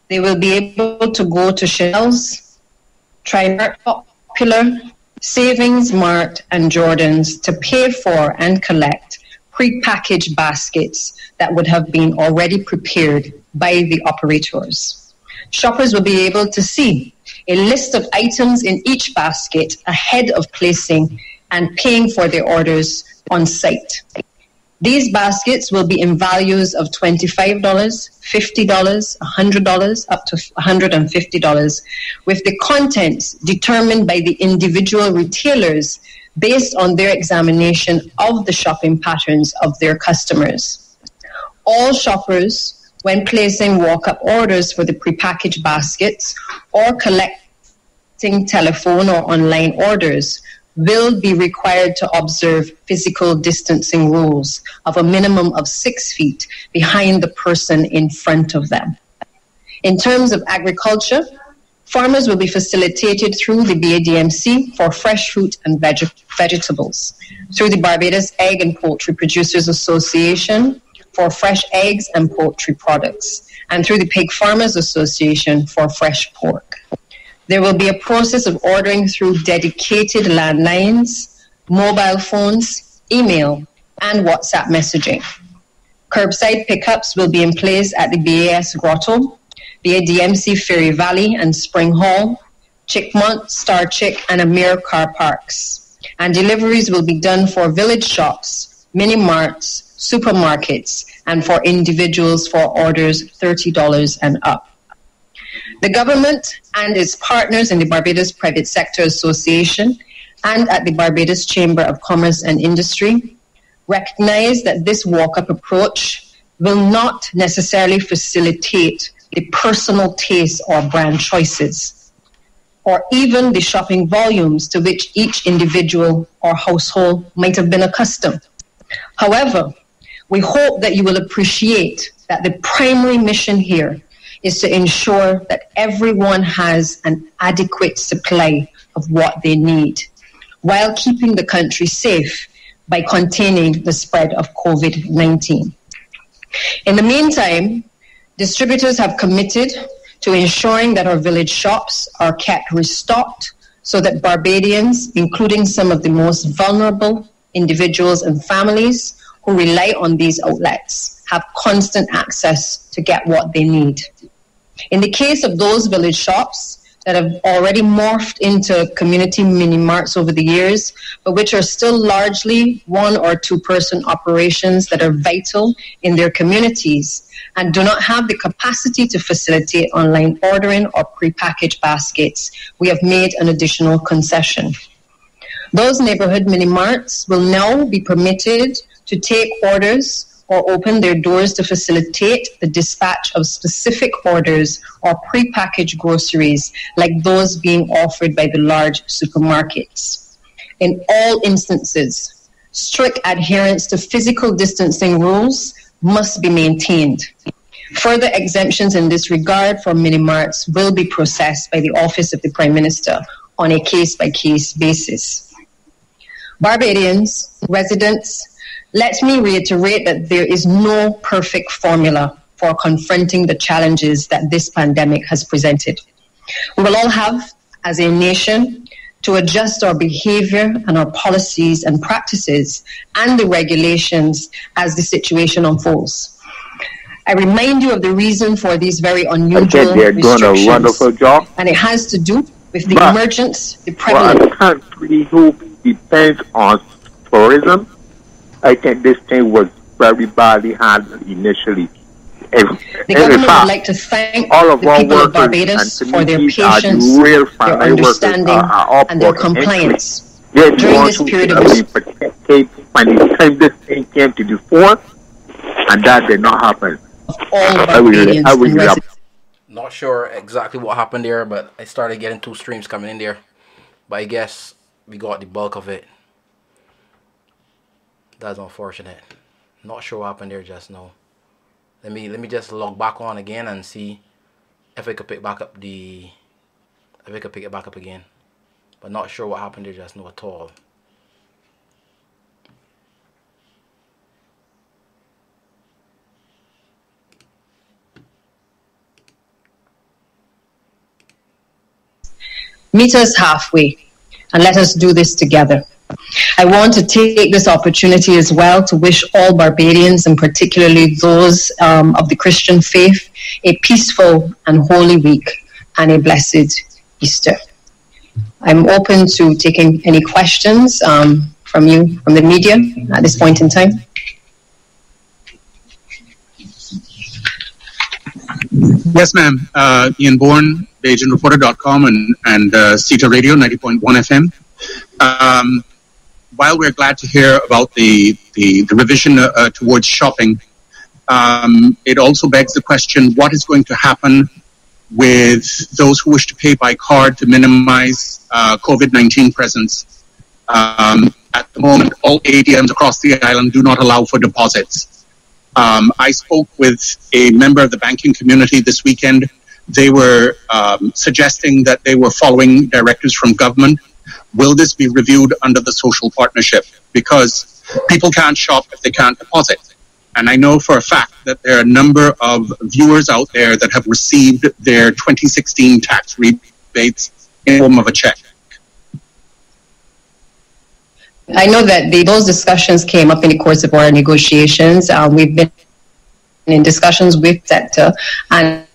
they will be able to go to Shell's, Trimart Popular, Savings Mart, and Jordan's to pay for and collect pre-packaged baskets that would have been already prepared by the operators. Shoppers will be able to see a list of items in each basket ahead of placing and paying for their orders on site. These baskets will be in values of $25, $50, $100, up to $150, with the contents determined by the individual retailers based on their examination of the shopping patterns of their customers. All shoppers, when placing walk-up orders for the prepackaged baskets or collecting telephone or online orders, will be required to observe physical distancing rules of a minimum of 6 feet behind the person in front of them. In terms of agriculture, farmers will be facilitated through the BADMC for fresh fruit and vegetables, through the Barbados Egg and Poultry Producers Association for fresh eggs and poultry products, and through the Pig Farmers Association for fresh pork. There will be a process of ordering through dedicated landlines, mobile phones, email, and WhatsApp messaging. Curbside pickups will be in place at the BAS Grotto, BADMC Ferry Valley and Spring Hall, Chickmont, Star Chick, and Amir car parks. And deliveries will be done for village shops, mini-marts, supermarkets, and for individuals for orders $30 and up. The government and its partners in the Barbados Private Sector Association and at the Barbados Chamber of Commerce and Industry recognize that this walk-up approach will not necessarily facilitate the personal taste or brand choices, or even the shopping volumes to which each individual or household might have been accustomed. However, we hope that you will appreciate that the primary mission here is to ensure that everyone has an adequate supply of what they need, while keeping the country safe by containing the spread of COVID-19. In the meantime, distributors have committed to ensuring that our village shops are kept restocked so that Barbadians, including some of the most vulnerable individuals and families who rely on these outlets, have constant access to get what they need. In the case of those village shops that have already morphed into community mini-marts over the years, but which are still largely one or two person operations that are vital in their communities and do not have the capacity to facilitate online ordering or prepackaged baskets, we have made an additional concession. Those neighborhood mini-marts will now be permitted to take orders or open their doors to facilitate the dispatch of specific orders or prepackaged groceries like those being offered by the large supermarkets. In all instances, strict adherence to physical distancing rules must be maintained. Further exemptions in this regard for mini-marts will be processed by the Office of the Prime Minister on a case-by-case basis. Barbadians, residents, let me reiterate that there is no perfect formula for confronting the challenges that this pandemic has presented. We will all have, as a nation, to adjust our behavior and our policies and practices and the regulations as the situation unfolds. I remind you of the reason for these very unusual they're doing a wonderful job, and it has to do with the emergence, the prevalence. For a country who depends on tourism, I think this thing was very badly handled initially. The government would like to thank all of the people of Barbados for their patience, their understanding, and their compliance during this period of when the time this thing came to the fore, and that did not happen. All Barbadians and residents. Not sure exactly what happened there, but I started getting two streams coming in there. But I guess we got the bulk of it. That's unfortunate. Not sure what happened there just now. Let me just log back on again and see if I could pick back up the if I could pick it back up again. But not sure what happened there just now at all. Meet us halfway and let us do this together. I want to take this opportunity as well to wish all Barbadians, and particularly those of the Christian faith, a peaceful and holy week and a blessed Easter. I'm open to taking any questions from you, from the media at this point in time. Yes, ma'am. Ian Bourne, BajanReporter.com and CETA Radio 90.1 FM. While we're glad to hear about the revision towards shopping, it also begs the question, what is going to happen with those who wish to pay by card to minimize COVID-19 presence? At the moment, all ATMs across the island do not allow for deposits. I spoke with a member of the banking community this weekend they were suggesting that they were following directives from government. Will this be reviewed under the social partnership? Because people can't shop if they can't deposit. And I know for a fact that there are a number of viewers out there that have received their 2016 tax rebates in the form of a check. I know that those discussions came up in the course of our negotiations. We've been in discussions with sector and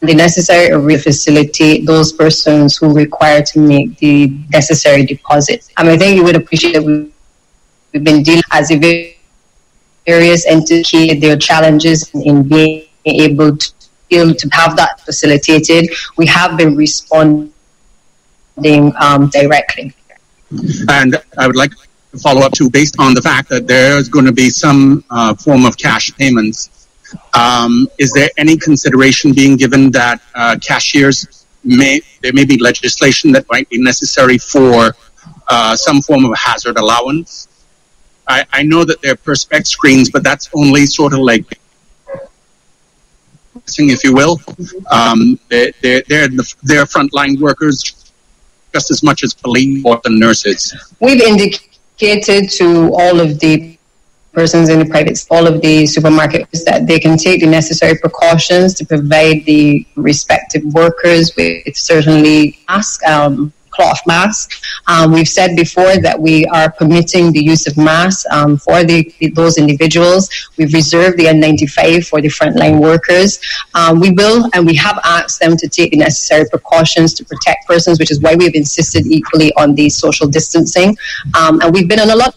the necessary to facilitate those persons who require to make the necessary deposits. I think you would appreciate that we've been dealing as a various entities, their challenges in being able to have that facilitated. We have been responding directly. And I would like to follow up too, based on the fact that there's going to be some form of cash payments. Is there any consideration being given that cashiers there may be legislation that might be necessary for some form of hazard allowance? I know that there are perspex screens, but that's only sort of like, if you will. They're frontline workers just as much as police or the nurses. We've indicated to all of the persons in the private, all of the supermarkets, that they can take the necessary precautions to provide the respective workers with certainly cloth masks. We've said before that we are permitting the use of masks for those individuals. We've reserved the N95 for the frontline workers. We will, and we have asked them to take the necessary precautions to protect persons, which is why we've insisted equally on the social distancing. And we've been on a lot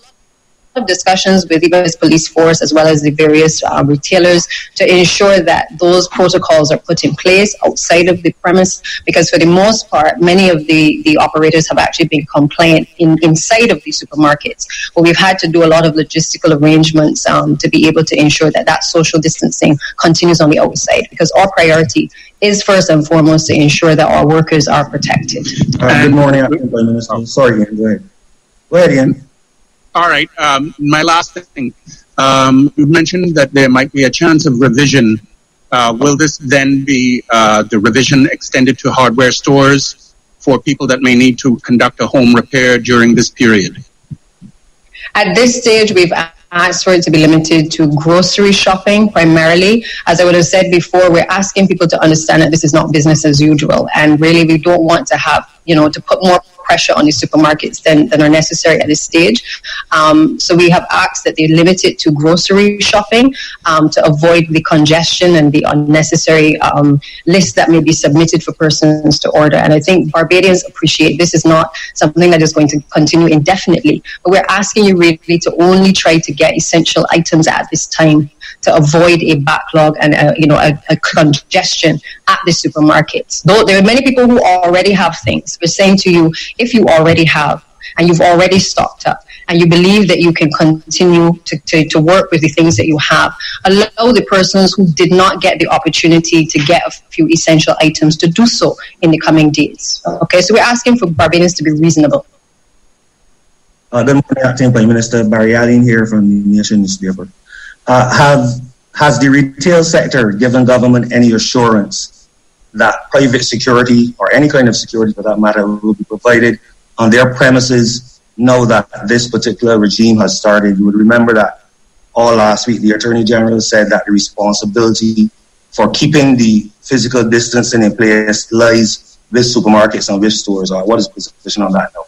of discussions with even the police force as well as the various retailers to ensure that those protocols are put in place outside of the premise, because for the most part many of the operators have actually been compliant inside of the supermarkets, but we've had to do a lot of logistical arrangements to be able to ensure that that social distancing continues on the outside, because our priority is first and foremost to ensure that our workers are protected. Good morning, Prime Minister. Sorry, Ian, go ahead. Go ahead, Ian. All right. My last thing, you mentioned that there might be a chance of revision. Will this then be the revision extended to hardware stores for people that may need to conduct a home repair during this period? At this stage, we've asked for it to be limited to grocery shopping primarily. As I would have said before, we're asking people to understand that this is not business as usual, and really we don't want to have, to put more pressure on the supermarkets than are necessary at this stage. So we have asked that they limit it to grocery shopping to avoid the congestion and the unnecessary list that may be submitted for persons to order. And I think Barbadians appreciate this is not something that is going to continue indefinitely, but we're asking you really to only try to get essential items at this time to avoid a backlog and a congestion at the supermarkets. Though there are many people who already have things, we're saying to you, if you already have and you've already stocked up and you believe that you can continue to work with the things that you have, allow the persons who did not get the opportunity to get a few essential items to do so in the coming days. Okay, so we're asking for Barbadians to be reasonable. Good morning, Acting Prime Minister. Barry Allen here from the Nation newspaper. Has the retail sector given government any assurance that private security, or any kind of security for that matter, will be provided on their premises now that this particular regime has started? You would remember that all last week the Attorney General said that the responsibility for keeping the physical distancing in place lies with supermarkets and with stores. What is the position on that now?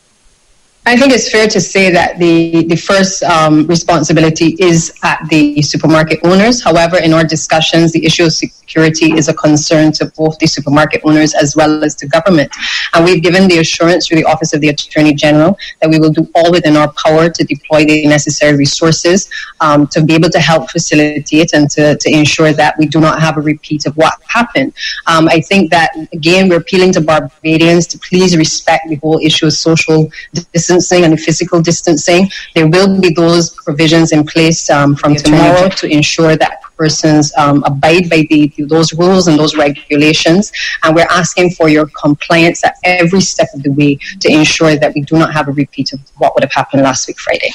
I think it's fair to say that the first responsibility is at the supermarket owners. However, in our discussions, the issue of security is a concern to both the supermarket owners as well as the government. And we've given the assurance through the Office of the Attorney General that we will do all within our power to deploy the necessary resources to be able to help facilitate and to ensure that we do not have a repeat of what happened. I think that, again, we're appealing to Barbadians to please respect the whole issue of social distancing and physical distancing. There will be those provisions in place from tomorrow to ensure that persons abide by those rules and those regulations. And we're asking for your compliance at every step of the way to ensure that we do not have a repeat of what would have happened last week Friday.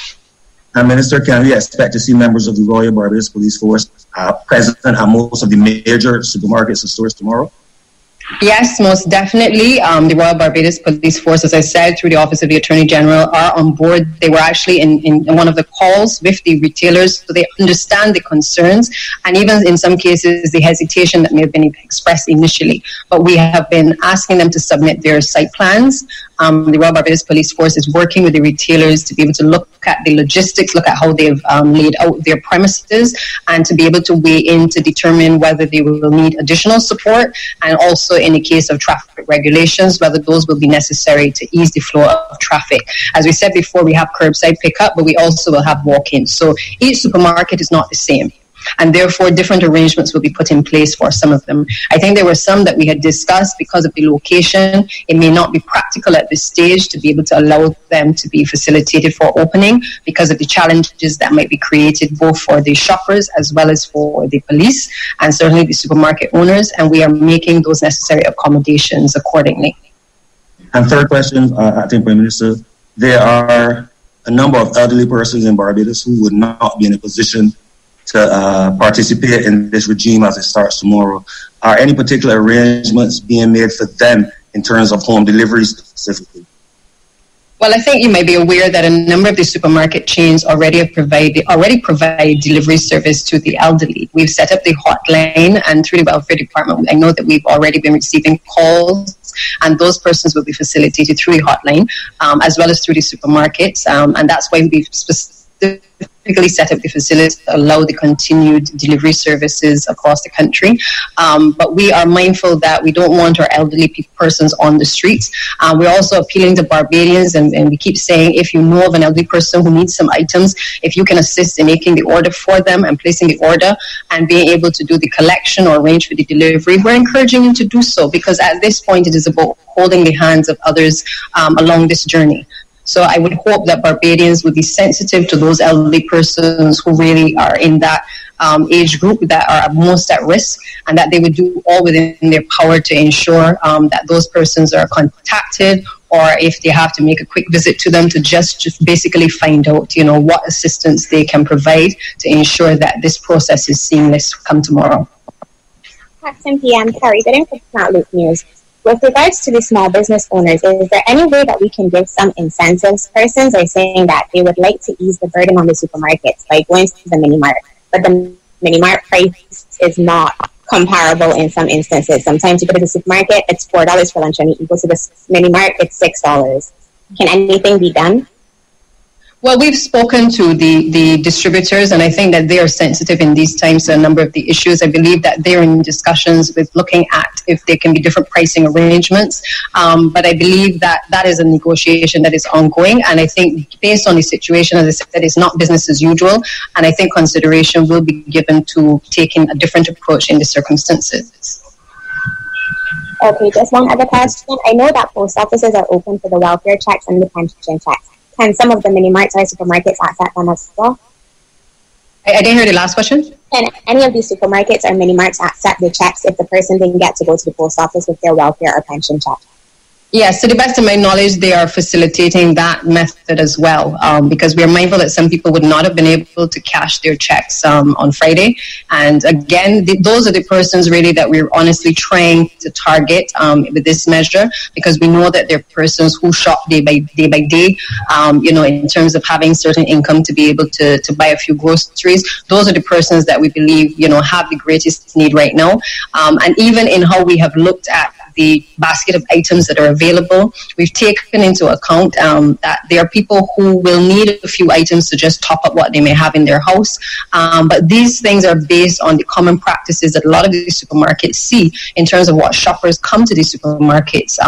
And Minister, can we expect to see members of the Royal Barbados Police Force present at most of the major supermarkets and stores tomorrow? Yes, most definitely. The Royal Barbados Police Force, as I said, through the Office of the Attorney General, are on board. They were actually in one of the calls with the retailers, so they understand the concerns and even in some cases the hesitation that may have been expressed initially. But we have been asking them to submit their site plans. The Royal Barbados Police Force is working with the retailers to be able to look at the logistics, look at how they've laid out their premises, and to be able to weigh in to determine whether they will need additional support, and also in the case of traffic regulations, whether those will be necessary to ease the flow of traffic. As we said before, we have curbside pickup, but we also will have walk-ins. So each supermarket is not the same, and therefore different arrangements will be put in place for some of them. I think there were some that we had discussed because of the location. It may not be practical at this stage to be able to allow them to be facilitated for opening because of the challenges that might be created both for the shoppers as well as for the police and certainly the supermarket owners, and we are making those necessary accommodations accordingly. And third question, Acting Prime Minister, there are a number of elderly persons in Barbados who would not be in a position to participate in this regime as it starts tomorrow. Are any particular arrangements being made for them in terms of home deliveries specifically? Well, I think you may be aware that a number of the supermarket chains already provide delivery service to the elderly. We've set up the hotline, and through the welfare department, I know that we've already been receiving calls, and those persons will be facilitated through the hotline, as well as through the supermarkets, and that's why we've specifically set up the facility to allow the continued delivery services across the country. But we are mindful that we don't want our elderly persons on the streets. We're also appealing to Barbadians, and we keep saying, if you know of an elderly person who needs some items, if you can assist in making the order for them and placing the order and being able to do the collection or arrange for the delivery, we're encouraging you to do so, because at this point it is about holding the hands of others along this journey. So I would hope that Barbadians would be sensitive to those elderly persons who really are in that age group that are most at risk, and that they would do all within their power to ensure that those persons are contacted, or if they have to make a quick visit to them, to just basically find out, what assistance they can provide to ensure that this process is seamless come tomorrow. Captain PM, Carrie Gooding from Smart Loop News. With regards to the small business owners, is there any way that we can give some incentives? Persons are saying that they would like to ease the burden on the supermarkets by going to the mini-mart, but the mini-mart price is not comparable in some instances. Sometimes you go to the supermarket, it's $4 for lunch, and you go to the mini-mart, it's $6. Can anything be done? Well, we've spoken to the distributors, and I think that they are sensitive in these times to a number of the issues. I believe that they're in discussions with looking at if there can be different pricing arrangements. But I believe that that is a negotiation that is ongoing. And I think based on the situation, as I said, it's not business as usual. And I think consideration will be given to taking a different approach in the circumstances. Okay, just one other question. I know that post offices are open for the welfare checks and the pension checks. Can some of the mini-marts or supermarkets accept them as well? I didn't hear the last question. Can any of these supermarkets or mini-marts accept the checks if the person didn't get to go to the post office with their welfare or pension check? Yes, to the best of my knowledge, they are facilitating that method as well, because we are mindful that some people would not have been able to cash their checks on Friday. And again, those are the persons really that we're honestly trying to target with this measure, because we know that they're persons who shop day by day, in terms of having certain income to be able to buy a few groceries. Those are the persons that we believe, have the greatest need right now. And even in how we have looked at the basket of items that are available, we've taken into account that there are people who will need a few items to just top up what they may have in their house. But these things are based on the common practices that a lot of these supermarkets see in terms of what shoppers come to these supermarkets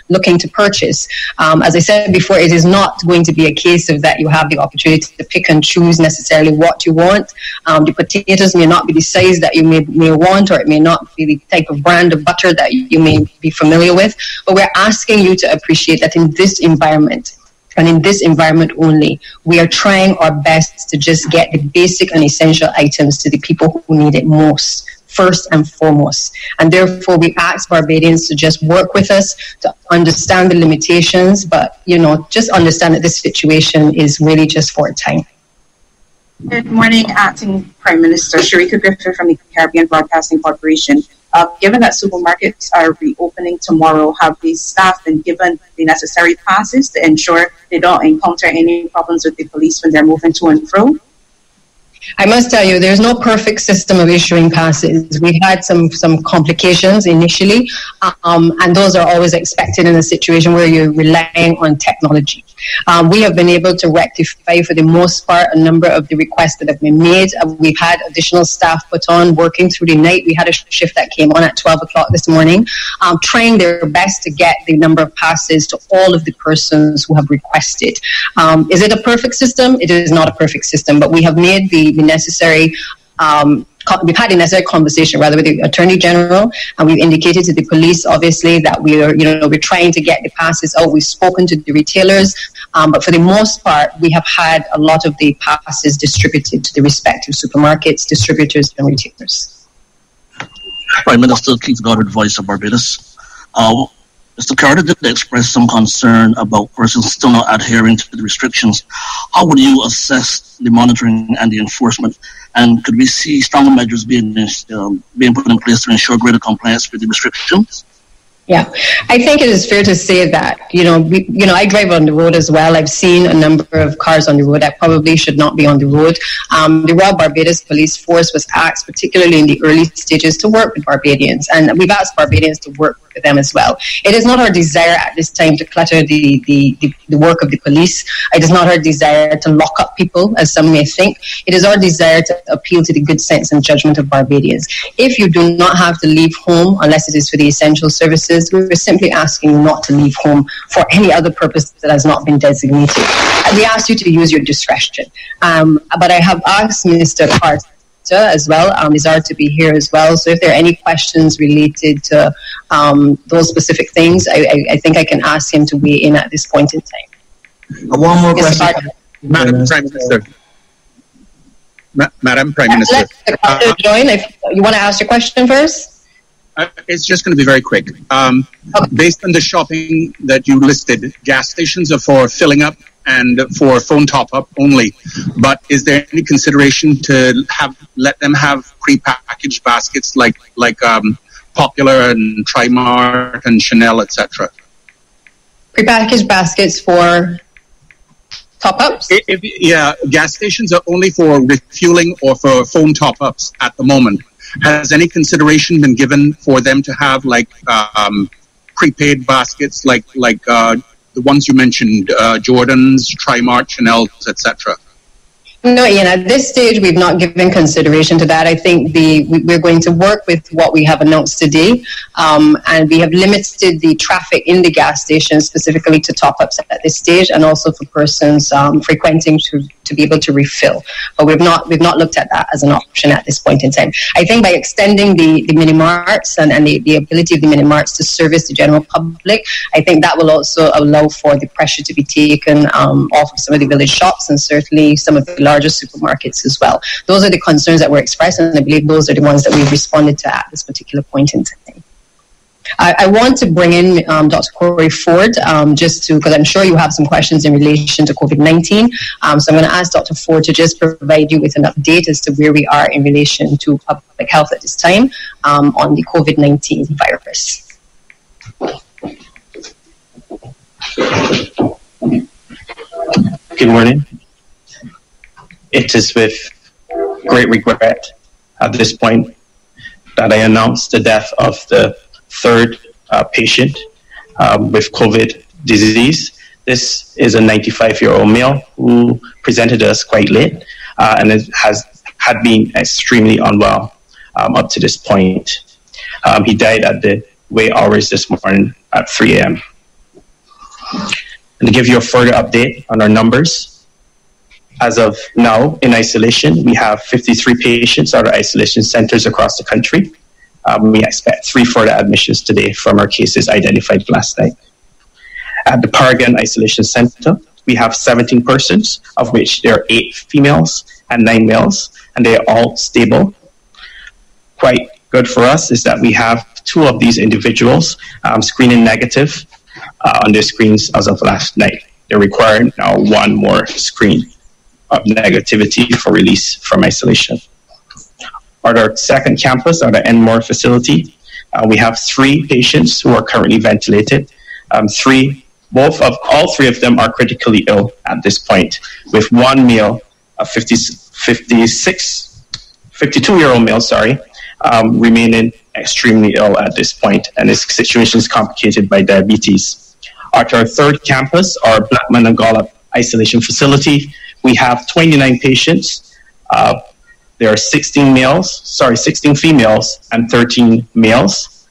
looking to purchase. As I said before, it is not going to be a case of that you have the opportunity to pick and choose necessarily what you want. The potatoes may not be the size that you may want, or it may not be the type of brand of butter that you may be familiar with, but we're asking you to appreciate that in this environment, and in this environment only, we are trying our best to just get the basic and essential items to the people who need it most, first and foremost. And therefore, we ask Barbadians to just work with us to understand the limitations, but, just understand that this situation is really just for a time. Good morning, Acting Prime Minister Sharika Griffith from the Caribbean Broadcasting Corporation. Given that supermarkets are reopening tomorrow, have the staff been given the necessary passes to ensure they don't encounter any problems with the police when they're moving to and fro? I must tell you, there's no perfect system of issuing passes. We've had some complications initially, and those are always expected in a situation where you're relying on technology. We have been able to rectify, for the most part, a number of the requests that have been made. We've had additional staff put on working through the night. We had a shift that came on at 12 o'clock this morning, trying their best to get the number of passes to all of the persons who have requested. Is it a perfect system? It is not a perfect system, but we have made the necessary we've had a necessary conversation rather with the Attorney General, and we've indicated to the police obviously that we're trying to get the passes out. We've spoken to the retailers, but for the most part we have had a lot of the passes distributed to the respective supermarkets, distributors and retailers. Prime Minister Keith Goddard, Voice of Barbados. Mr. Carter did express some concern about persons still not adhering to the restrictions. How would you assess the monitoring and the enforcement? And could we see stronger measures being put in place to ensure greater compliance with the restrictions? Yeah, I think it is fair to say that, I drive on the road as well. I've seen a number of cars on the road that probably should not be on the road. The Royal Barbados Police Force was asked, particularly in the early stages, to work with Barbadians, and we've asked Barbadians to work with them as well. It is not our desire at this time to clutter the work of the police. It is not our desire to lock up people, as some may think. It is our desire to appeal to the good sense and judgment of Barbadians. If you do not have to leave home, unless it is for the essential services, we're simply asking you not to leave home for any other purpose that has not been designated. And we ask you to use your discretion. But I have asked Minister Carter as well, desire to be here as well. So if there are any questions related to those specific things, I think I can ask him to weigh in at this point in time. One more question. Madam Prime Minister. Madam Prime Minister. Let Carter join. If you want to ask your question first. It's just going to be very quick. Based on the shopping that you listed, gas stations are for filling up and for phone top-up only. But is there any consideration to let them have pre-packaged baskets like Popular and Trimart and Chanel, etc.? Pre-packaged baskets for top-ups? Yeah, gas stations are only for refueling or for phone top-ups at the moment. Has any consideration been given for them to have prepaid baskets like the ones you mentioned, Jordans, Trimart, Chanel, etc.? No, Ian, at this stage, we've not given consideration to that. I think we're going to work with what we have announced today, and we have limited the traffic in the gas stations specifically to top-ups at this stage, and also for persons frequenting to be able to refill. But we've not looked at that as an option at this point in time. I think by extending the mini-marts and the ability of the mini-marts to service the general public, I think that will also allow for the pressure to be taken off of some of the village shops and certainly some of the larger supermarkets as well. Those are the concerns that were expressed, and I believe those are the ones that we've responded to at this particular point in time. I want to bring in Dr. Corey Ford, because I'm sure you have some questions in relation to COVID-19. So I'm going to ask Dr. Ford to just provide you with an update as to where we are in relation to public health at this time on the COVID-19 virus. Good morning. It is with great regret at this point that I announce the death of the third patient with COVID disease. This is a 95-year-old male who presented us quite late and had been extremely unwell up to this point. He died at the wee hours this morning at 3 a.m. And to give you a further update on our numbers, as of now, in isolation, we have 53 patients at our isolation centers across the country. We expect 3 further admissions today from our cases identified last night. At the Paragon Isolation Center, we have 17 persons, of which there are 8 females and 9 males, and they are all stable. Quite good for us is that we have 2 of these individuals screening negative on their screens as of last night. They require now 1 more screen of negativity for release from isolation. At our second campus, at our Enmore facility, We have 3 patients who are currently ventilated. All 3 of them are critically ill at this point, with one male, a 52-year-old male, remaining extremely ill at this point, and his situation is complicated by diabetes. At our 3rd campus, our Blackman and Gallup isolation facility, we have 29 patients. There are 16 females and 13 males.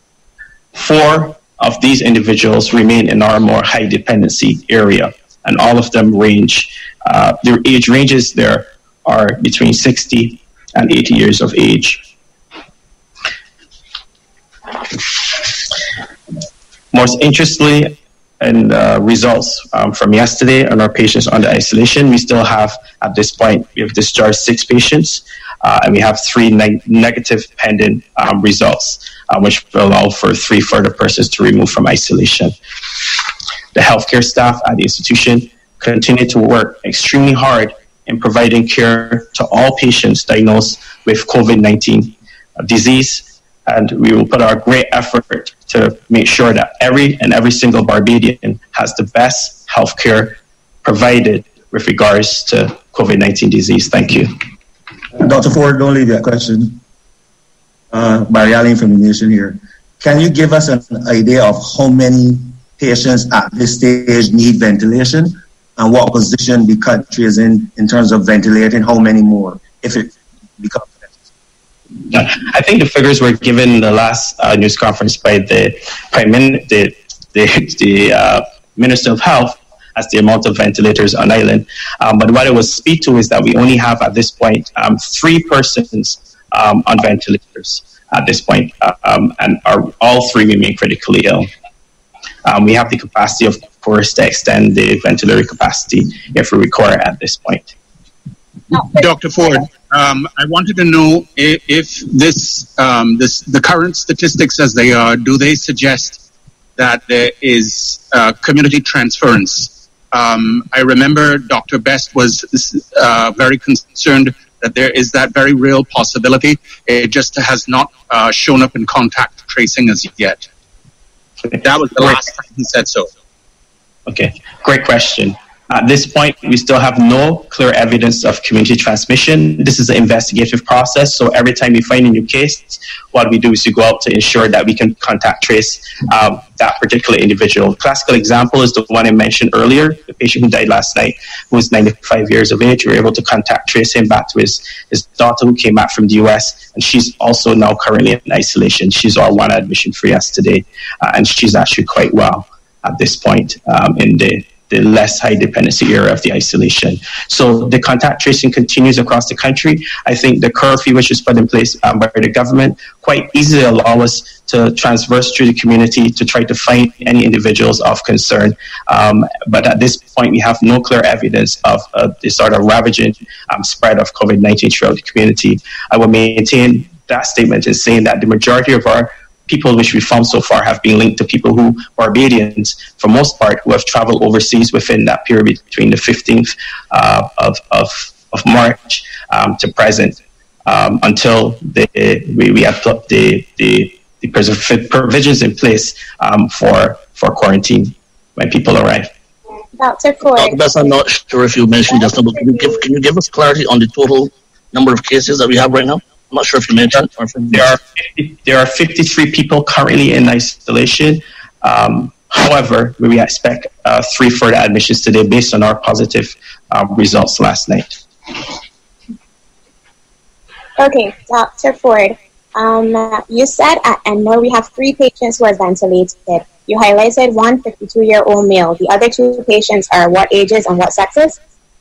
4 of these individuals remain in our more high dependency area, and all of them their age ranges there are between 60 and 80 years of age. Most interestingly, in results from yesterday on our patients under isolation, we still have, at this point, we have discharged 6 patients, and we have 3 negative pending results, which will allow for 3 further persons to remove from isolation. The healthcare staff at the institution continue to work extremely hard in providing care to all patients diagnosed with COVID-19 disease, and we will put our great effort to make sure that every single Barbadian has the best healthcare provided with regards to COVID-19 disease. Thank you. Dr. Ford, don't leave that question. Barry Allen from the Nation here. Can you give us an idea of how many patients at this stage need ventilation and what position the country is in terms of ventilating? How many more, if it becomes necessary? I think the figures were given in the last news conference by the Minister of Health as the amount of ventilators on island. But what I will speak to is that we only have at this point 3 persons on ventilators at this point, and all 3 remain critically ill. We have the capacity, of course, to extend the ventilator capacity if we require at this point. Dr. Ford, I wanted to know if the current statistics as they are, do they suggest that there is community transference? I remember Dr. Best was very concerned that there is that very real possibility. It just has not shown up in contact tracing as yet. That was the last time he said so. Okay, great question. At this point, we still have no clear evidence of community transmission. This is an investigative process, so every time we find a new case, what we do is we go out to ensure that we can contact trace that particular individual. Classical example is the one I mentioned earlier, the patient who died last night, who was 95 years of age. We were able to contact trace him back to his daughter who came back from the US, and she's also now currently in isolation. She's our one admission free yesterday, and she's actually quite well at this point in the less high dependency area of the isolation. So the contact tracing continues across the country. I think the curfew which was put in place by the government quite easily allow us to transverse through the community to try to find any individuals of concern. But at this point, we have no clear evidence of the sort of ravaging spread of COVID-19 throughout the community. I will maintain that statement in saying that the majority of our people which we found so far have been linked to people who, Barbadians, for most part, who have traveled overseas within that period between the 15th of March to present, until we have put the provisions in place for quarantine when people arrive. Dr. Ford. Dr. Best, I'm not sure if you mentioned just now, but can you give us clarity on the total number of cases that we have right now? I'm not sure if you mentioned. There are 53 people currently in isolation. However, we expect 3 further admissions today based on our positive results last night. Okay, Dr. Ford. You said at Enmore we have 3 patients who are ventilated. You highlighted one 52-year-old male. The other 2 patients are what ages and what sexes?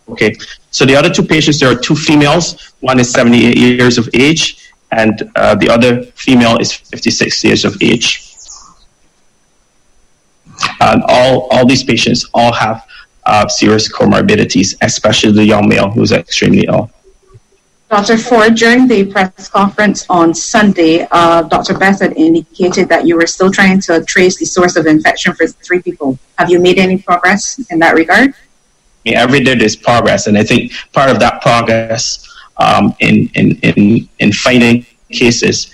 Okay, so the other 2 patients, there are 2 females. One is 78 years of age, and the other female is 56 years of age. And all these patients all have serious comorbidities, especially the young male who's extremely ill. Dr. Ford, during the press conference on Sunday, Dr. Beth had indicated that you were still trying to trace the source of infection for 3 people. Have you made any progress in that regard? Every day there's progress, and I think part of that progress in finding cases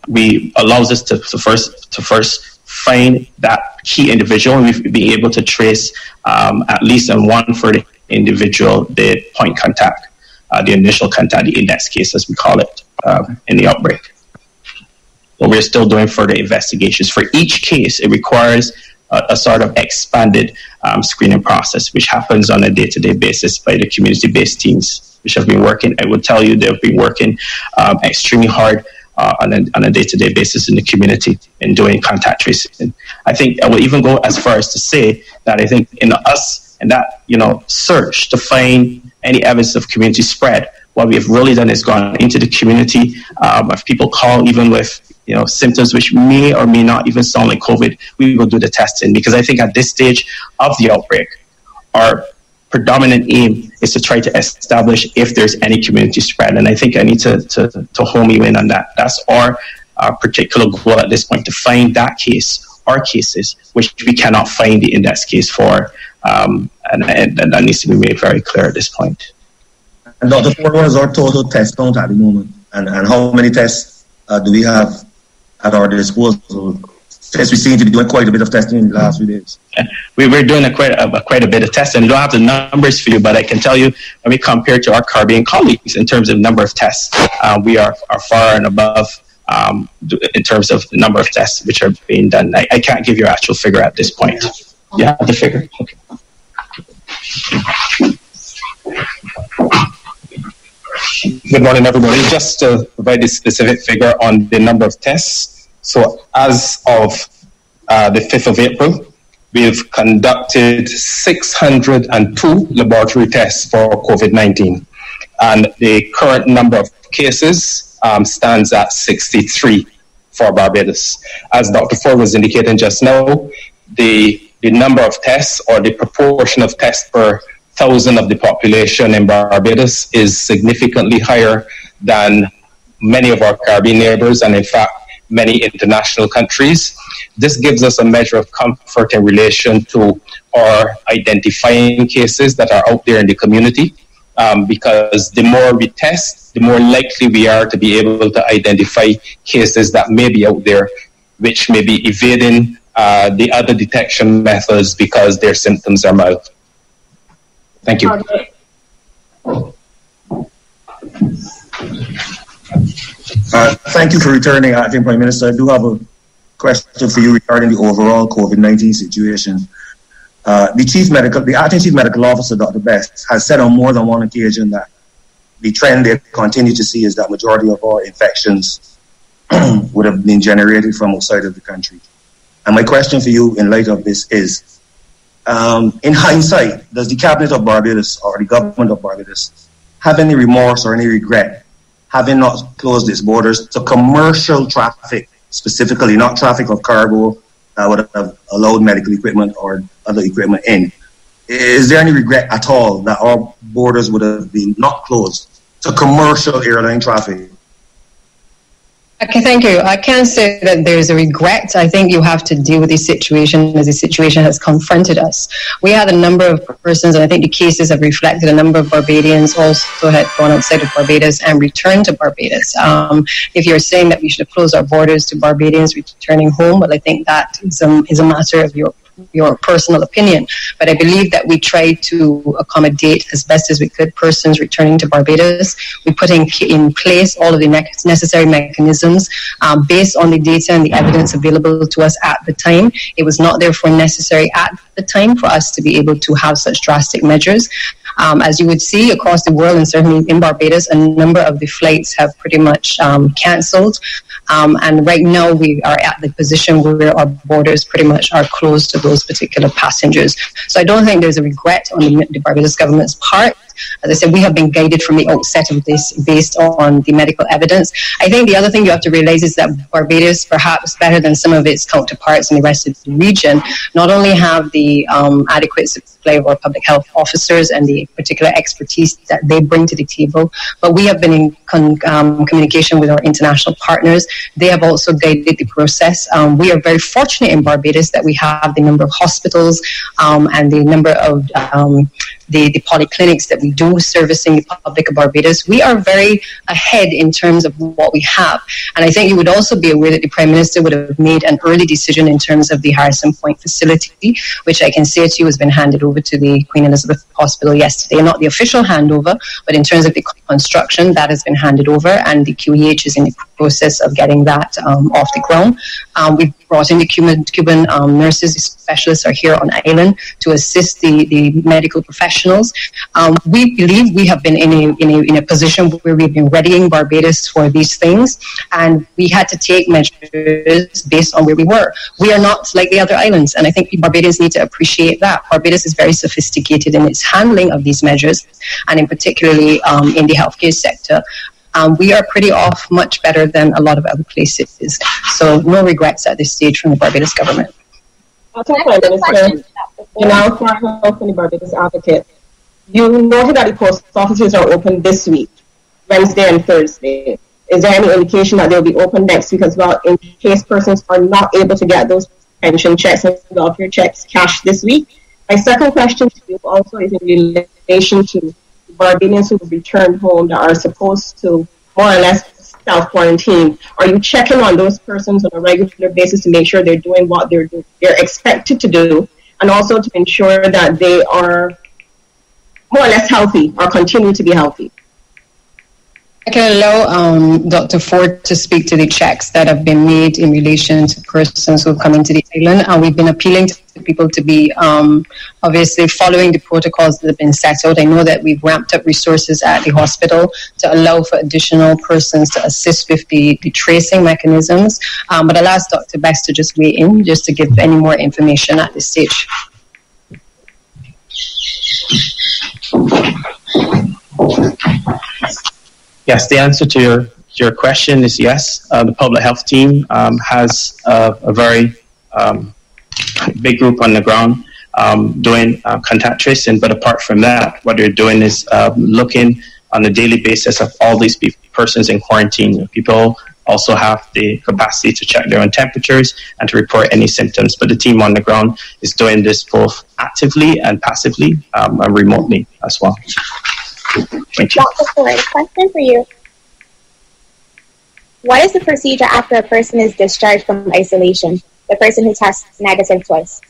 we allows us to first find that key individual, and we've been able to trace at least in one for the individual the point contact, the initial contact, the index case as we call it in the outbreak. But we're still doing further investigations. For each case, it requires a sort of expanded screening process, which happens on a day-to-day basis by the community-based teams, which have been working. I would tell you they've been working extremely hard on a day-to-day basis in the community in doing contact tracing. I think I will even go as far as to say that I think in us and that search to find any evidence of community spread, what we have really done is gone into the community. If people call even with symptoms which may or may not even sound like COVID, we will do the testing, because I think at this stage of the outbreak, our predominant aim is to try to establish if there's any community spread. And I think I need to home you in on that. That's our particular goal at this point, to find that case or cases which we cannot find the index case for. And that needs to be made very clear at this point. And Dr. Ford, what is our total test count at the moment? And how many tests do we have at our disposal? Since we seem to be doing quite a bit of testing in the last few days. We're doing quite a bit of testing. I don't have the numbers for you, but I can tell you when we compare to our Caribbean colleagues in terms of number of tests, we are far and above in terms of the number of tests which are being done. I can't give you an actual figure at this point. Yeah, the figure. Okay. Good morning, everybody. Just to provide a specific figure on the number of tests. So as of the 5th of April, we've conducted 602 laboratory tests for COVID-19. And the current number of cases stands at 63 for Barbados. As Dr. Ford was indicating just now, the number of tests, or the proportion of tests per 1,000 of the population in Barbados, is significantly higher than many of our Caribbean neighbors, and in fact, many international countries. This gives us a measure of comfort in relation to our identifying cases that are out there in the community, because the more we test, the more likely we are to be able to identify cases that may be out there, which may be evading the other detection methods because their symptoms are mild. Thank you. Thank you for returning, Acting Prime Minister. I do have a question for you regarding the overall COVID-19 situation. The Acting Chief Medical Officer, Dr. Best, has said on more than one occasion that the trend they continue to see is that majority of our infections would have been generated from outside of the country. And my question for you in light of this is, in hindsight, does the Cabinet of Barbados or the government of Barbados have any remorse or any regret having not closed its borders to commercial traffic, specifically not traffic of cargo that would have allowed medical equipment or other equipment in? Is there any regret at all that our borders would have been not closed to commercial airline traffic? Okay, thank you. I can't say that there's a regret. I think you have to deal with the situation as the situation has confronted us. We had a number of persons, and I think the cases have reflected a number of Barbadians also had gone outside of Barbados and returned to Barbados. If you're saying that we should have closed our borders to Barbadians returning home, well, I think that is a matter of your personal opinion. But I believe that we tried to accommodate as best as we could persons returning to Barbados. We put in place all of the necessary mechanisms based on the data and the evidence available to us at the time. It was not therefore necessary at the time for us to be able to have such drastic measures. As you would see across the world, and certainly in Barbados, a number of the flights have pretty much cancelled. And right now we are at the position where our borders pretty much are closed to those particular passengers. So I don't think there's a regret on the Barbados government's part. As I said, we have been guided from the outset of this based on the medical evidence. I think the other thing you have to realize is that Barbados, perhaps better than some of its counterparts in the rest of the region, not only have the adequate supply supply of our public health officers and the particular expertise that they bring to the table. But we have been in communication with our international partners. They have also guided the process. We are very fortunate in Barbados that we have the number of hospitals and the number of the polyclinics that we do servicing the public of Barbados. We are very ahead in terms of what we have. And I think you would also be aware that the Prime Minister would have made an early decision in terms of the Harrison Point facility, which I can say to you has been handed over to the Queen Elizabeth Hospital yesterday. Not the official handover, but in terms of the construction, that has been handed over, and the QEH is in the process of getting that off the ground. We've brought in the Cuban nurses, the specialists are here on island to assist the medical professionals. We believe we have been in a position where we've been readying Barbados for these things, and we had to take measures based on where we were. We are not like the other islands, and I think Barbadians need to appreciate that. Barbados is very sophisticated in its handling of these measures, and in particularly in the healthcare sector. We are pretty off much better than a lot of other places. So no regrets at this stage from the Barbados government. I'll talk about Minister. And now for Health and the Barbados Advocate. You noted that the post offices are open this week, Wednesday and Thursday. Is there any indication that they'll be open next week as well, in case persons are not able to get those pension checks and welfare checks cashed this week? My second question to you also is in relation to Barbadians who have returned home that are supposed to more or less self-quarantine. Are you checking on those persons on a regular basis to make sure they're doing what they're expected to do, and also to ensure that they are more or less healthy or continue to be healthy? I can allow Dr. Ford to speak to the checks that have been made in relation to persons who have come into the island, and we've been appealing to people to be obviously following the protocols that have been set out. I know that we've ramped up resources at the hospital to allow for additional persons to assist with the tracing mechanisms, but I'll ask Dr. Best to just weigh in, just to give any more information at this stage. Yes, the answer to your question is yes. The public health team has a very big group on the ground doing contact tracing. But apart from that, what they're doing is looking on a daily basis of all these persons in quarantine. People also have the capacity to check their own temperatures and to report any symptoms. But the team on the ground is doing this both actively and passively and remotely as well. Thank you. Dr. Ford, question for you. What is the procedure after a person is discharged from isolation? The person who tests negative twice.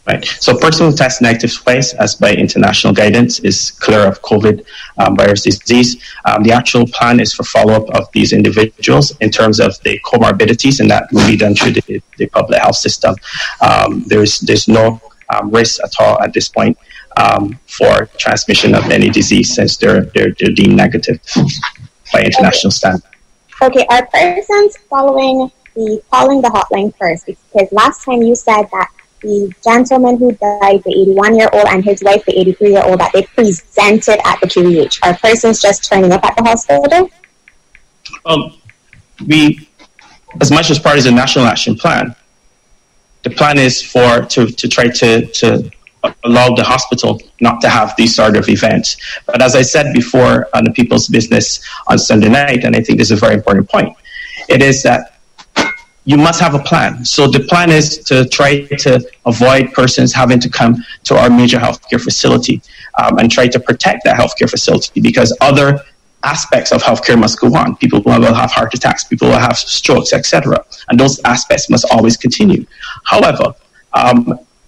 Right. So, person who tests negative twice, as by international guidance, is clear of COVID virus disease. The actual plan is for follow-up of these individuals in terms of the comorbidities, and that will be done through the public health system. There's no risk at all at this point for transmission of any disease, since they're deemed negative by international standards. Okay, are persons calling the hotline first? Because last time you said that the gentleman who died, the 81-year-old, and his wife, the 83-year-old, that they presented at the QEH. Are persons just turning up at the hospital? We, as much as part of the National Action Plan, the plan is to try to allow the hospital not to have these sort of events. But as I said before on the People's Business on Sunday night, and I think this is a very important point, it is that you must have a plan. So the plan is to try to avoid persons having to come to our major healthcare facility and try to protect that healthcare facility, because other aspects of healthcare must go on. People will have heart attacks, people will have strokes, etc. And those aspects must always continue. However,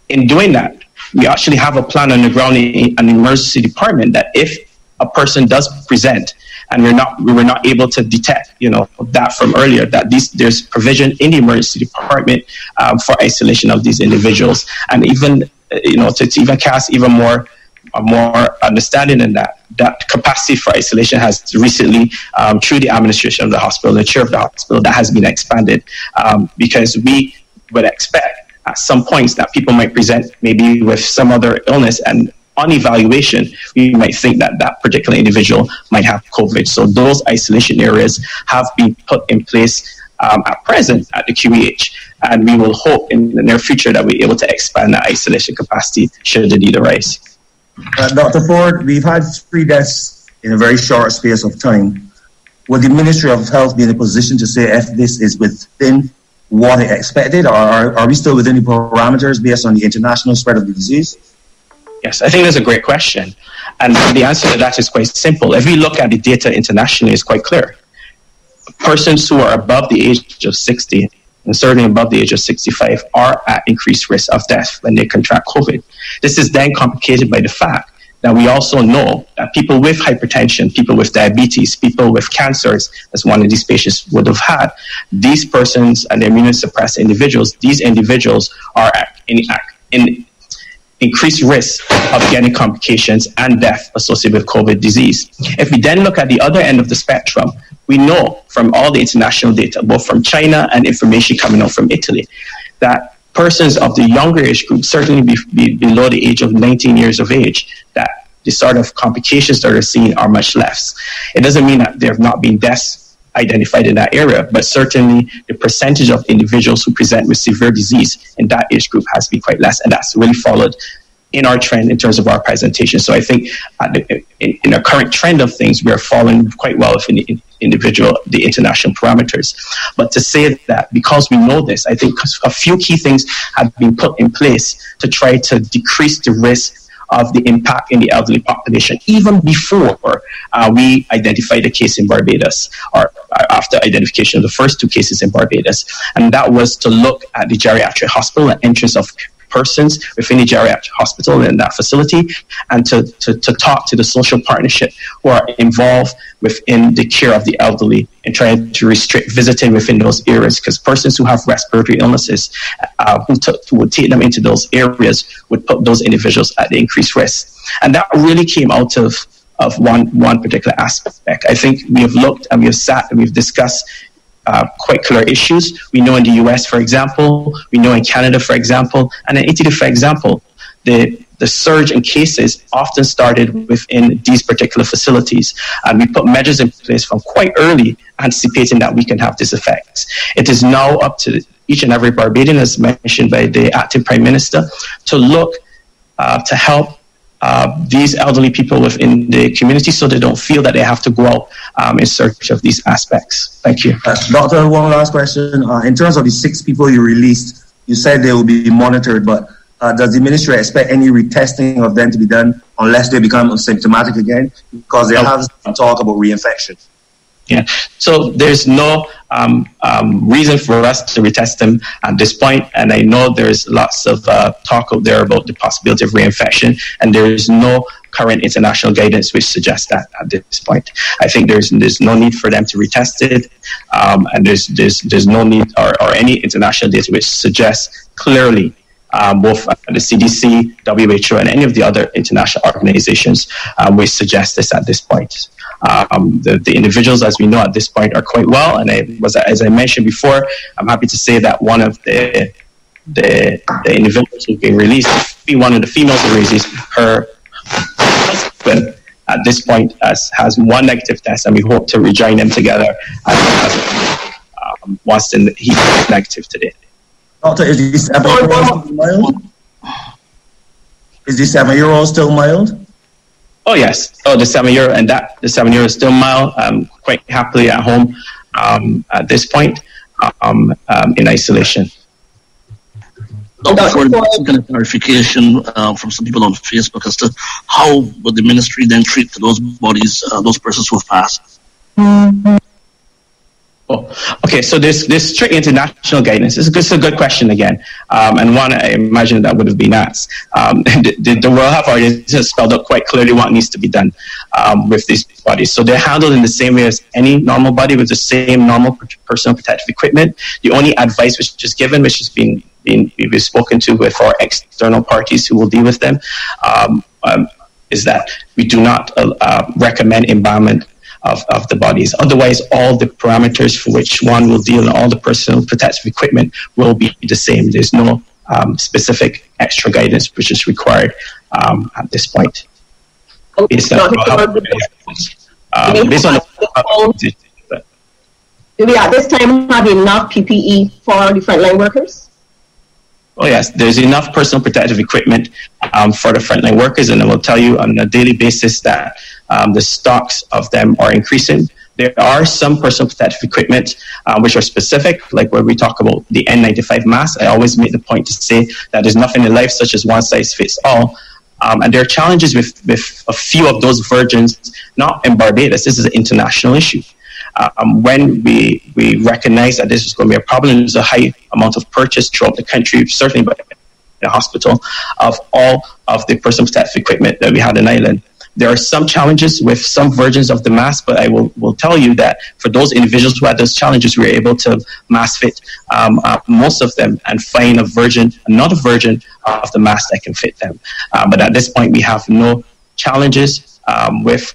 in doing that, we actually have a plan on the ground in an emergency department that if a person does present and we were not able to detect, that from earlier, that there's provision in the emergency department for isolation of these individuals, and even to even cast even more understanding in that capacity for isolation has recently, through the administration of the hospital, the chair of the hospital, that has been expanded, because we would expect at some points that people might present maybe with some other illness, and on evaluation, we might think that that particular individual might have COVID. So those isolation areas have been put in place at present at the QEH. And we will hope in the near future that we're able to expand that isolation capacity should the need arise. Dr. Ford, we've had 3 deaths in a very short space of time. Will the Ministry of Health be in a position to say if this is within what it expected, or are we still within the parameters based on the international spread of the disease? Yes, I think that's a great question. And the answer to that is quite simple. If we look at the data internationally, it's quite clear. Persons who are above the age of 60 and certainly above the age of 65 are at increased risk of death when they contract COVID. This is then complicated by the fact that we also know that people with hypertension, people with diabetes, people with cancers, as one of these patients would have had, these persons and the immunosuppressed individuals, these individuals are in increased risk of getting complications and death associated with COVID disease. If we then look at the other end of the spectrum, we know from all the international data, both from China and information coming out from Italy, that persons of the younger age group, certainly below the age of 19 years of age, that the sort of complications that are seen are much less. It doesn't mean that there have not been deaths identified in that area, but certainly the percentage of individuals who present with severe disease in that age group has been quite less, and that's really followed in our trend in terms of our presentation. So I think in the current trend of things, we are following quite well within the international parameters. But to say that because we know this, I think a few key things have been put in place to try to decrease the risk of the impact in the elderly population, even before we identified the case in Barbados, or after identification of the first 2 cases in Barbados. And that was to look at the geriatric hospital and entrance of persons within the geriatric hospital in that facility, and to talk to the social partnership who are involved within the care of the elderly and trying to restrict visiting within those areas, because persons who have respiratory illnesses who would take them into those areas would put those individuals at the increased risk. And that really came out of one particular aspect. I think we have looked and we have sat and we've discussed quite clear issues. We know in the US, for example, we know in Canada, for example, and in Italy, for example, the surge in cases often started within these particular facilities. And we put measures in place from quite early, anticipating that we can have these effects. It is now up to each and every Barbadian, as mentioned by the acting Prime Minister, to look to help these elderly people within the community so they don't feel that they have to go out in search of these aspects. Thank you. Doctor, one last question. In terms of the 6 people you released, you said they will be monitored, but does the ministry expect any retesting of them to be done unless they become symptomatic again? Because they have some talk about reinfection. Yeah, so there's no reason for us to retest them at this point, and I know there's lots of talk out there about the possibility of reinfection, and there is no current international guidance which suggests that at this point. I think there's no need for them to retest it, and there's no need or any international data which suggests clearly both the CDC, WHO, and any of the other international organizations which suggest this at this point. The individuals, as we know at this point, are quite well, and as I mentioned before, I'm happy to say that one of the individuals who've been released, one of the females releases, her husband at this point has 1 negative test, and we hope to rejoin them together once he's negative today. Doctor, is the 7-year-old still mild? Is the 7-year-old still mild? Oh yes. Oh, the 7-year is still mild. Quite happily at home at this point in isolation. Before some kind of clarification from some people on Facebook as to how would the ministry then treat those bodies, those persons who have passed? Oh, okay, so there's strict international guidance. It's a good question again, and one I imagine that would have been asked. The World Health Organization has spelled out quite clearly what needs to be done with these bodies. So they're handled in the same way as any normal body with the same normal personal protective equipment. The only advice which is given, which has been we've spoken to with our external parties who will deal with them, is that we do not recommend embalmment of the bodies. Otherwise, all the parameters for which one will deal and all the personal protective equipment will be the same. There's no specific extra guidance which is required at this point. Do we at this time have enough PPE for the frontline workers? Oh yes, there's enough personal protective equipment for the frontline workers, and I will tell you on a daily basis that the stocks of them are increasing. There are some personal protective equipment which are specific, like where we talk about the N95 mask. I always make the point to say that there's nothing in life such as one size fits all. And there are challenges with a few of those versions, not in Barbados. This is an international issue. When we recognize that this is going to be a problem, there's a high amount of purchase throughout the country, certainly by the hospital, of all of the personal protective equipment that we had in Ireland. There are some challenges with some versions of the mask, but I will tell you that for those individuals who had those challenges, we were able to mask fit most of them and find another version of the mask that can fit them. But at this point, we have no challenges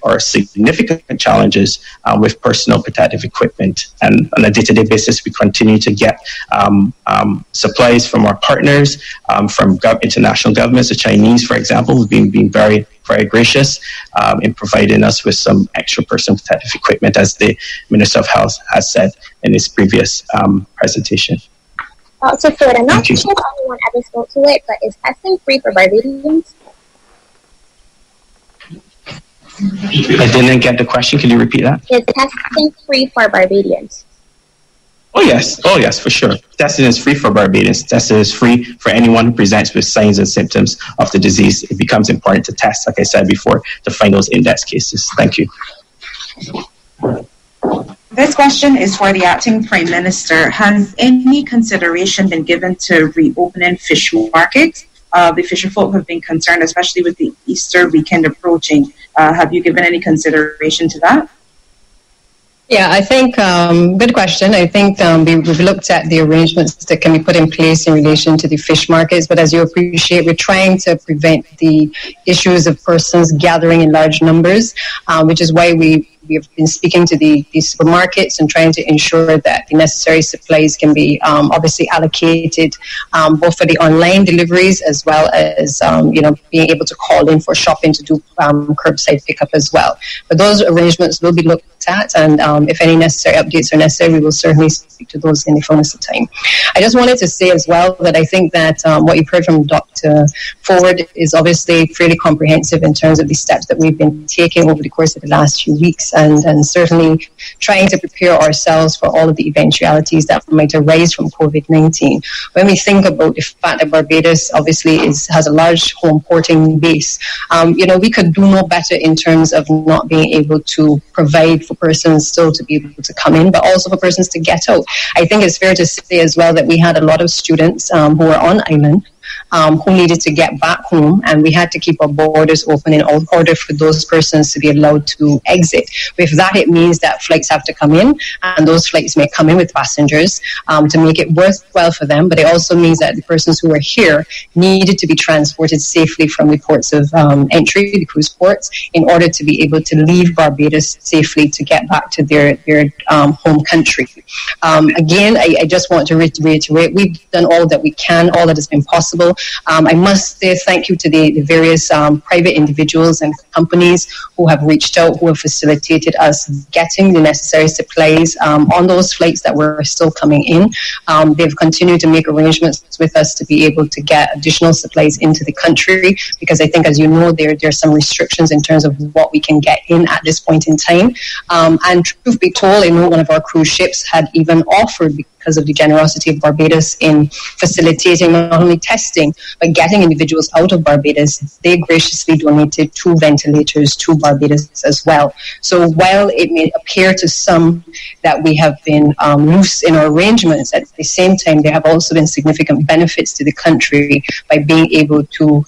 or significant challenges with personal protective equipment. And on a day-to-day basis, we continue to get supplies from our partners, from international governments. The Chinese, for example, have been very, very gracious in providing us with some extra personal protective equipment, as the Minister of Health has said in his previous presentation. So, Ford, I'm not sure if anyone ever spoke to it, but is testing free for Barbadians? I didn't get the question. Can you repeat that? Is testing free for Barbadians? Oh yes, for sure. Testing is free for Barbadians. Testing is free for anyone who presents with signs and symptoms of the disease. It becomes important to test, like I said before, to find those index cases. Thank you. This question is for the acting Prime Minister. Has any consideration been given to reopening fish markets? The fisher folk have been concerned, especially with the Easter weekend approaching. Have you given any consideration to that? Yeah, I think, good question. I think we've looked at the arrangements that can be put in place in relation to the fish markets, but as you appreciate, we're trying to prevent the issues of persons gathering in large numbers, which is why we have been speaking to the supermarkets and trying to ensure that the necessary supplies can be obviously allocated both for the online deliveries as well as being able to call in for shopping to do curbside pickup as well. But those arrangements will be looked at, and if any necessary updates are necessary, we will certainly speak to those in the fullness of time. I just wanted to say as well that I think that what you've heard from Dr. Ford is obviously fairly comprehensive in terms of the steps that we've been taking over the course of the last few weeks, and certainly trying to prepare ourselves for all of the eventualities that might arise from COVID-19. When we think about the fact that Barbados obviously has a large home porting base, we could do no better in terms of not being able to provide for persons still to be able to come in, but also for persons to get out. I think it's fair to say as well that we had a lot of students who were on island who needed to get back home, and we had to keep our borders open in order for those persons to be allowed to exit. With that, it means that flights have to come in, and those flights may come in with passengers to make it worthwhile for them, but it also means that the persons who were here needed to be transported safely from the ports of entry, the cruise ports, in order to be able to leave Barbados safely to get back to their home country. Again, I just want to reiterate, we've done all that we can, all that has been possible. I must say thank you to the various private individuals and companies who have reached out, who have facilitated us getting the necessary supplies on those flights that were still coming in. They've continued to make arrangements with us to be able to get additional supplies into the country, because I think, as you know, there are some restrictions in terms of what we can get in at this point in time. And truth be told, I know one of our cruise ships had even offered, because of the generosity of Barbados in facilitating not only testing, but getting individuals out of Barbados, they graciously donated 2 ventilators to Barbados as well. So while it may appear to some that we have been loose in our arrangements, at the same time, there have also been significant benefits to the country by being able to,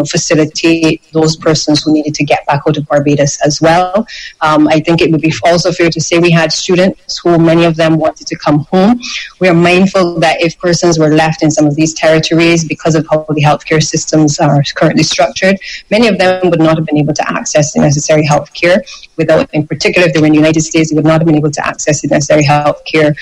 facilitate those persons who needed to get back out of Barbados as well. I think it would be also fair to say we had students who, many of them, wanted to come home. We are mindful that if persons were left in some of these territories because of how the healthcare systems are currently structured, many of them would not have been able to access the necessary healthcare without, in particular, if they were in the United States, they would not have been able to access the necessary healthcare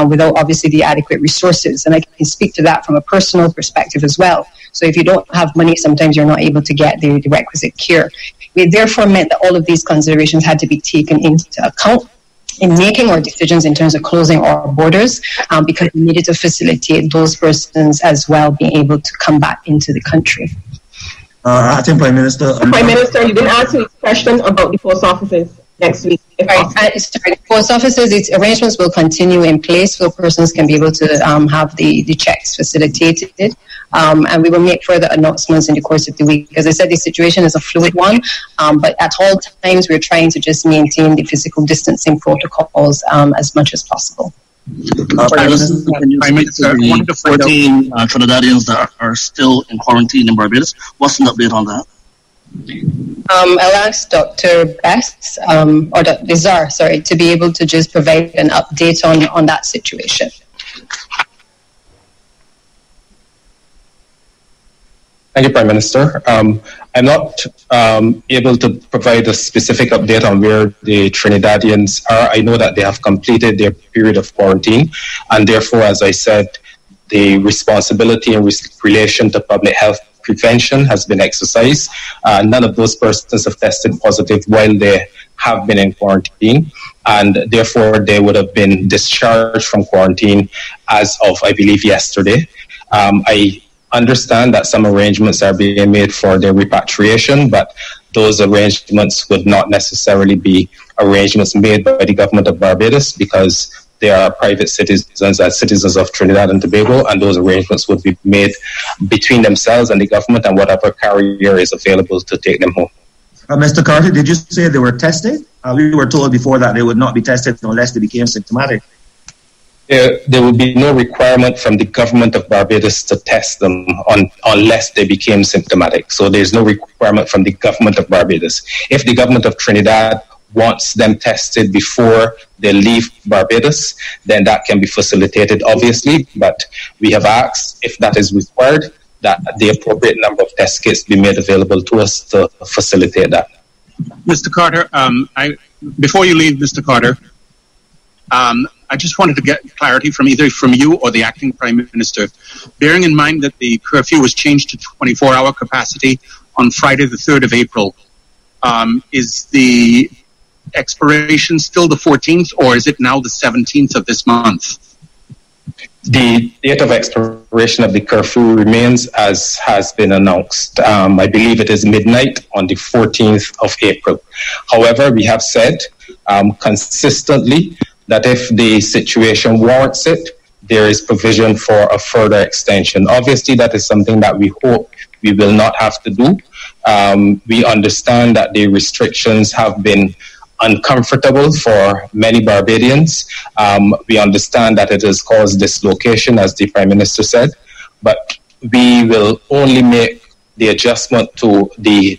without obviously the adequate resources. And I can speak to that from a personal perspective as well. So if you don't have money, sometimes you're not able to get the requisite care. It therefore meant that all of these considerations had to be taken into account. in making our decisions in terms of closing our borders, because we needed to facilitate those persons as well being able to come back into the country. Acting Prime Minister. Prime Minister, you didn't answer his question about the post offices next week. Sorry, post offices, its arrangements will continue in place so persons can be able to have the checks facilitated. And we will make further announcements in the course of the week. As I said, the situation is a fluid one, but at all times we're trying to just maintain the physical distancing protocols as much as possible. Prime Minister, one of the 14 Trinidadians that are still in quarantine in Barbados. What's an update on that? I'll ask Dr. Best, or Dr. Zar, sorry, to be able to just provide an update on that situation. Thank you, Prime Minister. I'm not able to provide a specific update on where the Trinidadians are. I know that they have completed their period of quarantine, and therefore, as I said, the responsibility in relation to public health prevention has been exercised. None of those persons have tested positive while they have been in quarantine, and therefore they would have been discharged from quarantine as of, I believe, yesterday. I understand that some arrangements are being made for their repatriation, but those arrangements would not necessarily be arrangements made by the government of Barbados, because they are private citizens as citizens of Trinidad and Tobago, and those arrangements would be made between themselves and the government and whatever carrier is available to take them home. Mr. Carter, did you say they were tested? We were told before that they would not be tested unless they became symptomatic. There would be no requirement from the government of Barbados to test them unless they became symptomatic. So there's no requirement from the government of Barbados. If the government of Trinidad wants them tested before they leave Barbados, then that can be facilitated, obviously. But we have asked, if that is required, that the appropriate number of test kits be made available to us to facilitate that. Mr. Carter, before you leave, Mr. Carter, I just wanted to get clarity from either from you or the acting Prime Minister, bearing in mind that the curfew was changed to 24-hour capacity on Friday the 3rd of April. Is the expiration still the 14th, or is it now the 17th of this month? The date of expiration of the curfew remains as has been announced. I believe it is midnight on the 14th of April. However, we have said consistently that if the situation warrants it, there is provision for a further extension. Obviously, that is something that we hope we will not have to do. We understand that the restrictions have been uncomfortable for many Barbadians. We understand that it has caused dislocation, as the Prime Minister said, but we will only make the adjustment to the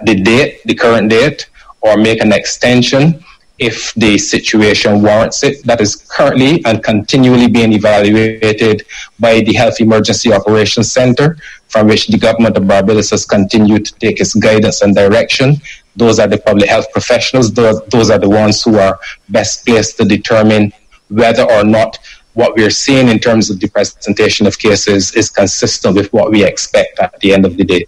date, the current date, or make an extension if the situation warrants it. That is currently and continually being evaluated by the Health Emergency Operations Center, from which the government of Barbados has continued to take its guidance and direction. Those are the public health professionals. Those are the ones who are best placed to determine whether or not what we're seeing in terms of the presentation of cases is consistent with what we expect at the end of the day.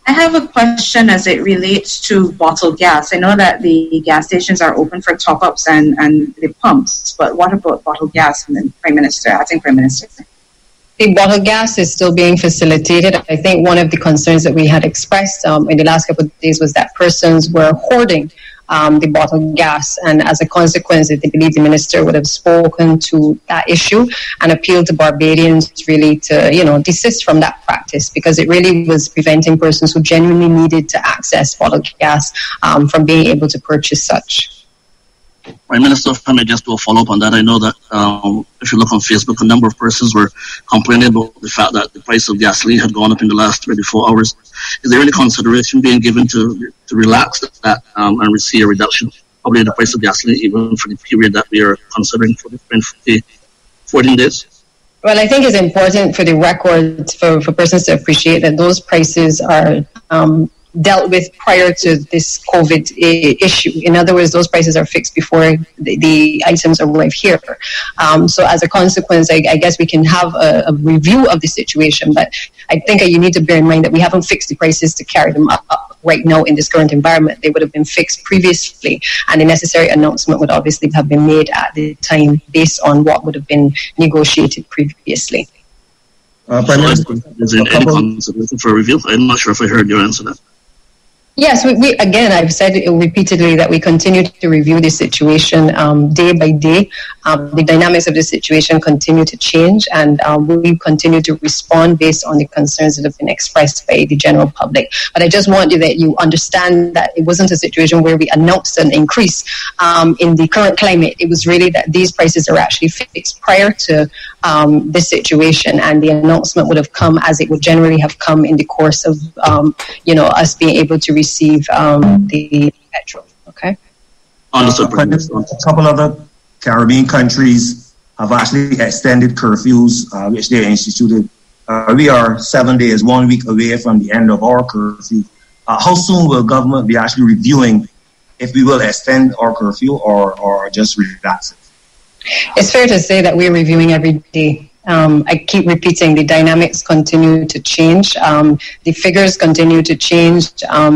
I have a question as it relates to bottled gas. I know that the gas stations are open for top-ups and the pumps, but what about bottled gas? And then Prime Minister, acting Prime Minister. The bottled gas is still being facilitated. I think one of the concerns that we had expressed in the last couple of days was that persons were hoarding the bottled gas, and as a consequence, I believe the minister would have spoken to that issue and appealed to Barbadians really to, desist from that practice, because it really was preventing persons who genuinely needed to access bottled gas from being able to purchase such. Prime Minister, if I may just do a follow-up on that. I know that if you look on Facebook, a number of persons were complaining about the fact that the price of gasoline had gone up in the last 24 hours. Is there any consideration being given to relax that and receive a reduction, probably in the price of gasoline, even for the period that we are considering for the 14 days? Well, I think it's important for the record for persons to appreciate that those prices are dealt with prior to this COVID issue. In other words, those prices are fixed before the items arrive here. So as a consequence, I guess we can have a review of the situation, but I think you need to bear in mind that we haven't fixed the prices to carry them up. right now in this current environment. They would have been fixed previously, and the necessary announcement would obviously have been made at the time based on what would have been negotiated previously. Prime Minister, is there any consideration for review? I'm not sure if I heard your answer to that. Yes, we again, I've said it repeatedly that we continue to review the situation day by day. The dynamics of the situation continue to change, and we continue to respond based on the concerns that have been expressed by the general public. But I just want you that you understand that it wasn't a situation where we announced an increase in the current climate. It was really that these prices are actually fixed prior to this situation, and the announcement would have come as it would generally have come in the course of us being able to receive the petrol. Okay. A couple other Caribbean countries have actually extended curfews, which they instituted. We are 7 days, 1 week away from the end of our curfew. How soon will government be actually reviewing if we will extend our curfew or just relax it? It's fair to say that we're reviewing every day. I keep repeating, the dynamics continue to change. The figures continue to change.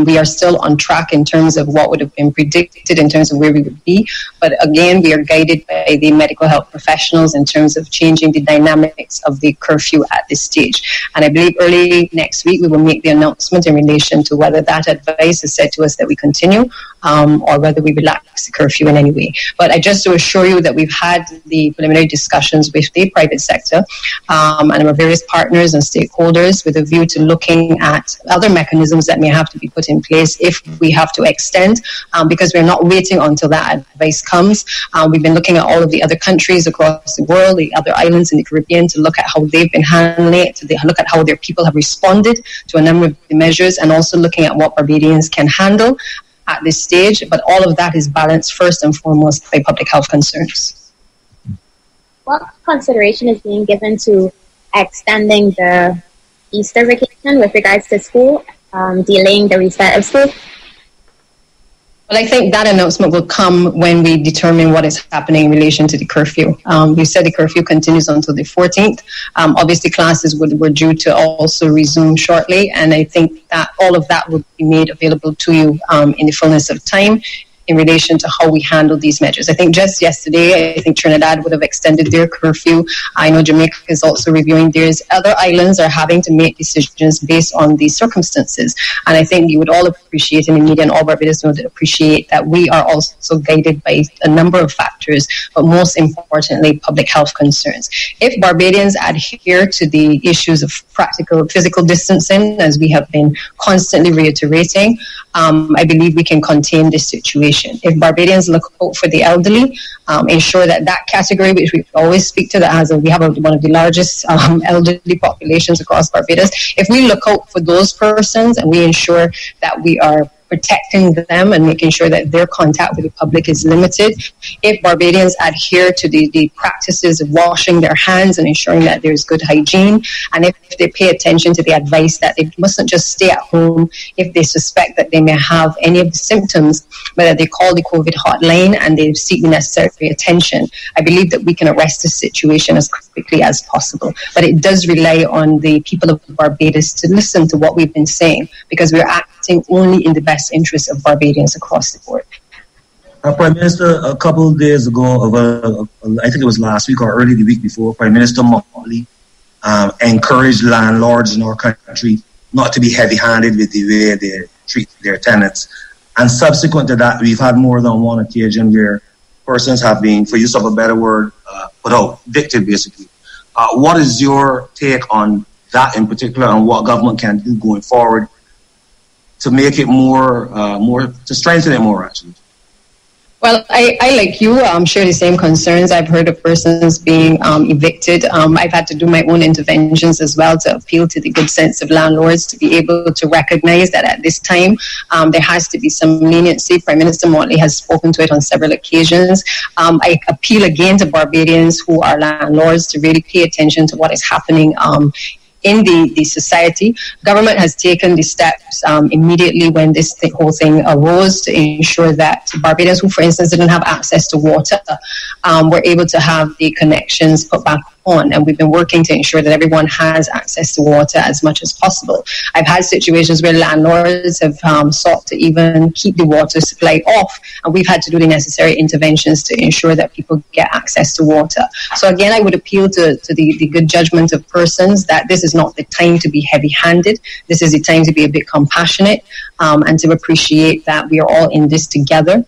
We are still on track in terms of what would have been predicted in terms of where we would be. But again, we are guided by the medical health professionals in terms of changing the dynamics of the curfew at this stage. And I believe early next week, we will make the announcement in relation to whether that advice is said to us that we continue or whether we relax the curfew in any way. But I just to assure you that we've had the preliminary discussions with the private sector and our various partners and stakeholders with a view to looking at other mechanisms that may have to be put in place if we have to extend, because we're not waiting until that advice comes. We've been looking at all of the other countries across the world, the other islands in the Caribbean, to look at how they've been handling it, to look at how their people have responded to a number of the measures, and also looking at what Barbadians can handle at this stage. But all of that is balanced first and foremost by public health concerns. What consideration is being given to extending the Easter vacation with regards to school, delaying the restart of school? Well, I think that announcement will come when we determine what is happening in relation to the curfew. We said the curfew continues until the 14th. Obviously, classes were due to also resume shortly, and I think that all of that will be made available to you in the fullness of time in relation to how we handle these measures. I think just yesterday, I think Trinidad would have extended their curfew. I know Jamaica is also reviewing theirs. Other islands are having to make decisions based on these circumstances. And I think you would all appreciate, in the media and all Barbadians would appreciate, that we are also guided by a number of factors, but most importantly, public health concerns. If Barbadians adhere to the issues of practical physical distancing, as we have been constantly reiterating, I believe we can contain this situation. If Barbadians look out for the elderly, ensure that category, which we always speak to, we have one of the largest elderly populations across Barbados. If we look out for those persons and we ensure that we are protecting them and making sure that their contact with the public is limited. If Barbadians adhere to the practices of washing their hands and ensuring that there's good hygiene, and if they pay attention to the advice that they mustn't just stay at home if they suspect that they may have any of the symptoms, but that they call the COVID hotline and they seek the necessary attention, I believe that we can arrest this situation as quickly as possible. But it does rely on the people of Barbados to listen to what we've been saying, because we're acting only in the best interests of Barbadians across the board. Prime Minister, a couple of days ago, I think it was last week or early the week before, Prime Minister Motley encouraged landlords in our country not to be heavy-handed with the way they treat their tenants. And subsequent to that, we've had more than one occasion where persons have been, for use of a better word, put out, evicted basically. What is your take on that in particular, and what government can do going forward to make it more, to strengthen it more, actually? Well, I like you, share the same concerns. I've heard of persons being evicted. I've had to do my own interventions as well to appeal to the good sense of landlords to be able to recognize that at this time there has to be some leniency. Prime Minister Motley has spoken to it on several occasions. I appeal again to Barbadians who are landlords to really pay attention to what is happening in the society. Government has taken the steps immediately when this whole thing arose to ensure that Barbadians who, for instance, didn't have access to water were able to have the connections put back on, and we've been working to ensure that everyone has access to water as much as possible. I've had situations where landlords have sought to even keep the water supply off, and we've had to do the necessary interventions to ensure that people get access to water. So again, I would appeal to the good judgment of persons that this is not the time to be heavy-handed. This is the time to be a bit compassionate and to appreciate that we are all in this together.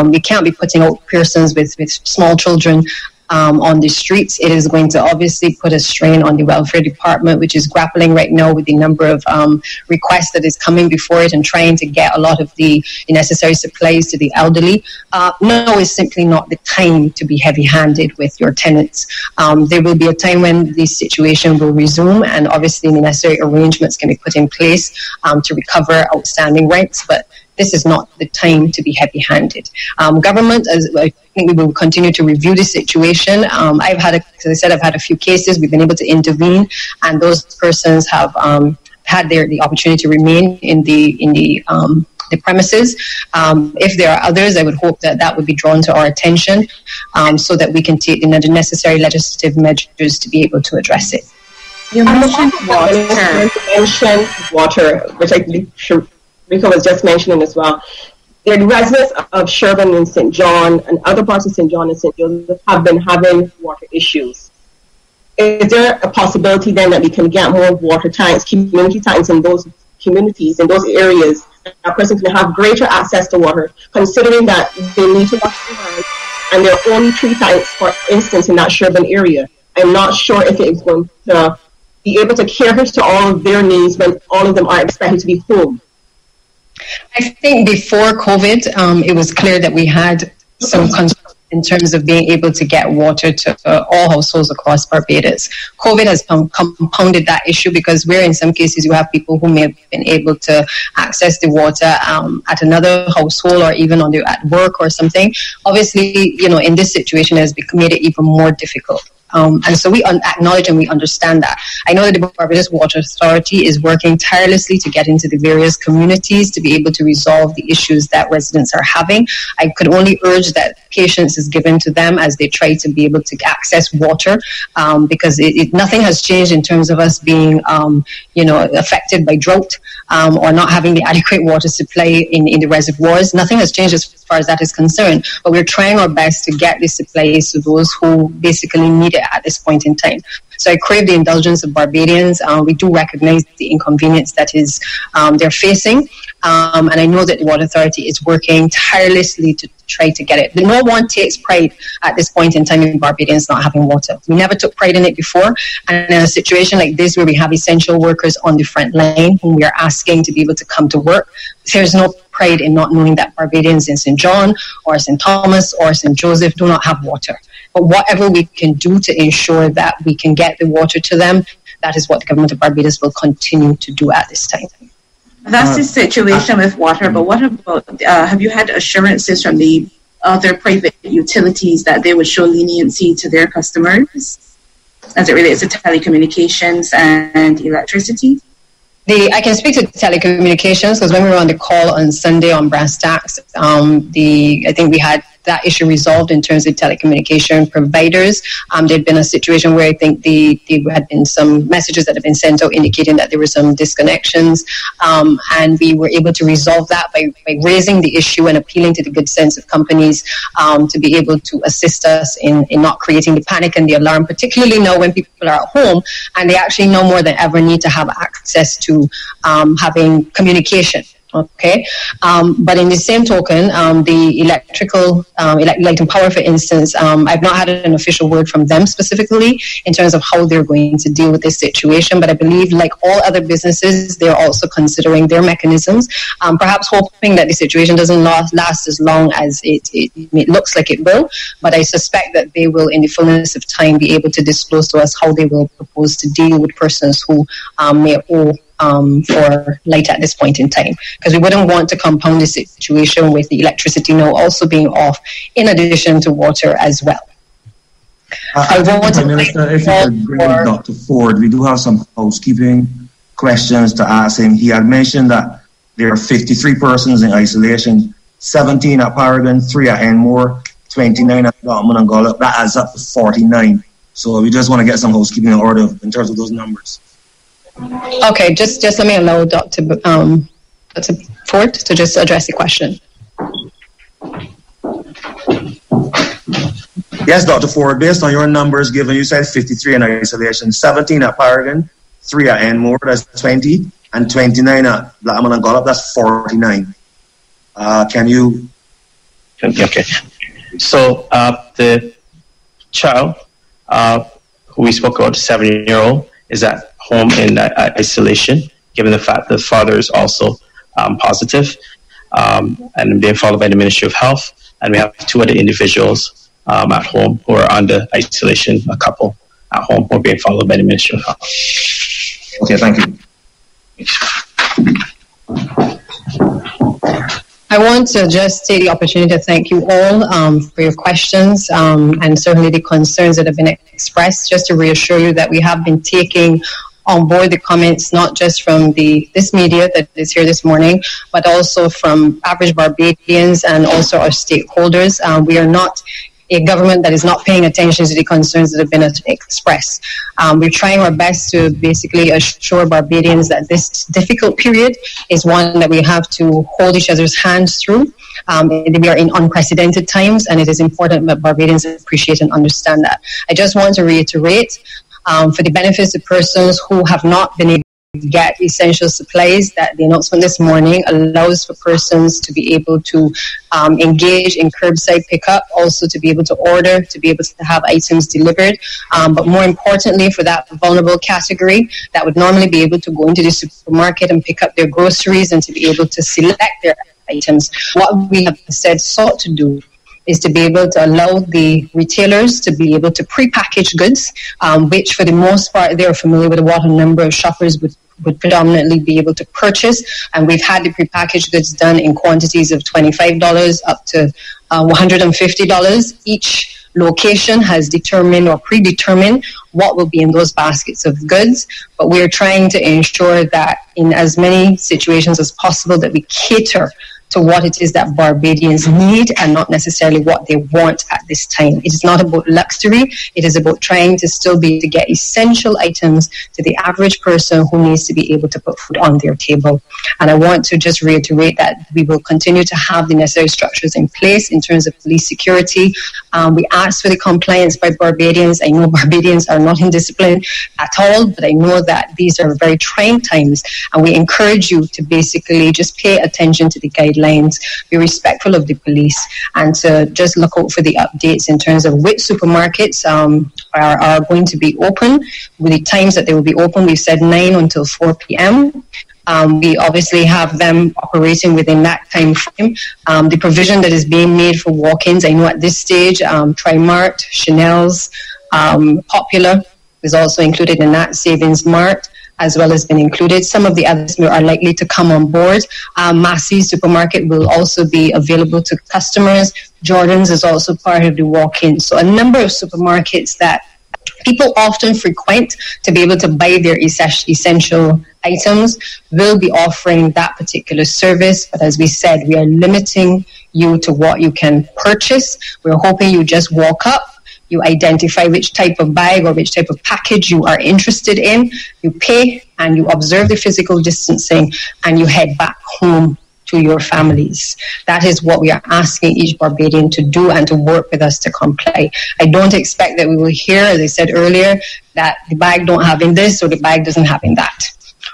We can't be putting out persons with small children on the streets. It is going to obviously put a strain on the welfare department, which is grappling right now with the number of requests that is coming before it and trying to get a lot of the necessary supplies to the elderly. No, it's simply not the time to be heavy-handed with your tenants. There will be a time when the situation will resume, and obviously the necessary arrangements can be put in place to recover outstanding rents, but this is not the time to be heavy-handed. Government, as I think we will continue to review the situation. As I said, I've had a few cases. We've been able to intervene, and those persons have had the opportunity to remain in the premises. If there are others, I would hope that would be drawn to our attention so that we can take the necessary legislative measures to be able to address it. You mentioned water, which I think Rika was just mentioning as well. The residents of Sherburne and St. John and other parts of St. John and St. Joseph have been having water issues. Is there a possibility then that we can get more water tanks, community tanks in those communities, in those areas, and a person can have greater access to water, considering that they need to wash their hands and there are only 3 tanks, for instance, in that Sherburne area? I'm not sure if it is going to be able to cater to all of their needs when all of them are expected to be home. I think before COVID, it was clear that we had some concerns in terms of being able to get water to all households across Barbados. COVID has compounded that issue because where in some cases you have people who may have been able to access the water at another household or even at work or something. Obviously, in this situation it has made it even more difficult. And so we acknowledge and we understand that. I know that the Barbados Water Authority is working tirelessly to get into the various communities to be able to resolve the issues that residents are having. I could only urge that patience is given to them as they try to be able to access water, because nothing has changed in terms of us being, affected by drought or not having the adequate water supply in the reservoirs. Nothing has changed as far as that is concerned, but we're trying our best to get the supplies to those who basically need it at this point in time. So I crave the indulgence of Barbadians. We do recognize the inconvenience that is they're facing, and I know that the Water Authority is working tirelessly to try to get it. But no one takes pride at this point in time in Barbadians not having water. We never took pride in it before, and in a situation like this where we have essential workers on the front line whom we are asking to be able to come to work, there's no pride in not knowing that Barbadians in St. John or St. Thomas or St. Joseph do not have water. But whatever we can do to ensure that we can get the water to them, that is what the government of Barbados will continue to do at this time. That's the situation with water, but what about, have you had assurances from the other private utilities that they would show leniency to their customers as it relates to telecommunications and electricity? I can speak to telecommunications because when we were on the call on Sunday on Brass Tacks, I think we had that issue resolved in terms of telecommunication providers. There'd been a situation where I think there had been some messages that had been sent out indicating that there were some disconnections, and we were able to resolve that by raising the issue and appealing to the good sense of companies to be able to assist us in not creating the panic and the alarm, particularly now when people are at home and they actually now more than ever need to have access to having communication. Okay, but in the same token, the electrical, light and power, for instance, I've not had an official word from them specifically in terms of how they're going to deal with this situation. But I believe, like all other businesses, they're also considering their mechanisms, perhaps hoping that the situation doesn't last as long as it looks like it will. But I suspect that they will, in the fullness of time, be able to disclose to us how they will propose to deal with persons who may owe for light at this point in time, because we wouldn't want to compound the situation with the electricity now also being off in addition to water as well. I want to Minister, if you could bring Dr. Ford, we do have some housekeeping questions to ask him. He had mentioned that there are 53 persons in isolation, 17 at Paragon, 3 at Enmore, 29 at Dortmund and Gollop. That adds up to 49. So we just want to get some housekeeping in order in terms of those numbers. Okay, just let me allow Dr. Ford to just address the question. Yes, Dr. Ford, based on your numbers given, you said 53 in isolation, 17 at Paragon, 3 at Enmore, that's 20, and 29 at Blackman and Gollop, that's 49. Can you... Okay. So the child who we spoke about, the 7-year-old, is at home in isolation, given the fact the father is also positive and being followed by the Ministry of Health. And we have 2 other individuals at home who are under isolation, a couple at home who are being followed by the Ministry of Health. Okay, thank you. I want to just take the opportunity to thank you all for your questions and certainly the concerns that have been expressed. Just to reassure you that we have been taking on board the comments, not just from this media that is here this morning, but also from average Barbadians and also our stakeholders. We are not a government that is not paying attention to the concerns that have been expressed. We're trying our best to basically assure Barbadians that this difficult period is one that we have to hold each other's hands through. We are in unprecedented times, and it is important that Barbadians appreciate and understand that. I just want to reiterate, for the benefits of persons who have not been able to get essential supplies, that the announcement this morning allows for persons to be able to engage in curbside pickup, also to be able to order, to be able to have items delivered. But more importantly, for that vulnerable category that would normally be able to go into the supermarket and pick up their groceries and to be able to select their items, what we have instead sought to do is to be able to allow the retailers to be able to pre-package goods, which for the most part, they're familiar with what a number of shoppers would predominantly be able to purchase. And we've had the pre-packaged goods done in quantities of $25 up to $150. Each location has determined or predetermined what will be in those baskets of goods. But we're trying to ensure that in as many situations as possible that we cater to what it is that Barbadians need and not necessarily what they want at this time. It is not about luxury. It is about trying to still be able to get essential items to the average person who needs to be able to put food on their table. And I want to just reiterate that we will continue to have the necessary structures in place in terms of police security. We ask for the compliance by Barbadians. I know Barbadians are not in discipline at all, but I know that these are very trying times, and we encourage you to basically just pay attention to the guidelines, be respectful of the police, and to just look out for the updates in terms of which supermarkets are going to be open, with the times that they will be open. We've said 9 until 4 p.m. We obviously have them operating within that time frame. The provision that is being made for walk-ins, I know at this stage, Trimart, Chanel's, Popular is also included in that, Savings Mart as well as been included. Some of the others are likely to come on board. Massey's supermarket will also be available to customers. Jordan's is also part of the walk-in. So a number of supermarkets that people often frequent to be able to buy their essential items will be offering that particular service. But as we said, we are limiting you to what you can purchase. We're hoping you just walk up, you identify which type of bag or which type of package you are interested in, you pay, and you observe the physical distancing, and you head back home to your families. That is what we are asking each Barbadian to do and to work with us to comply. I don't expect that we will hear, as I said earlier, that the bag don't have in this or the bag doesn't have in that.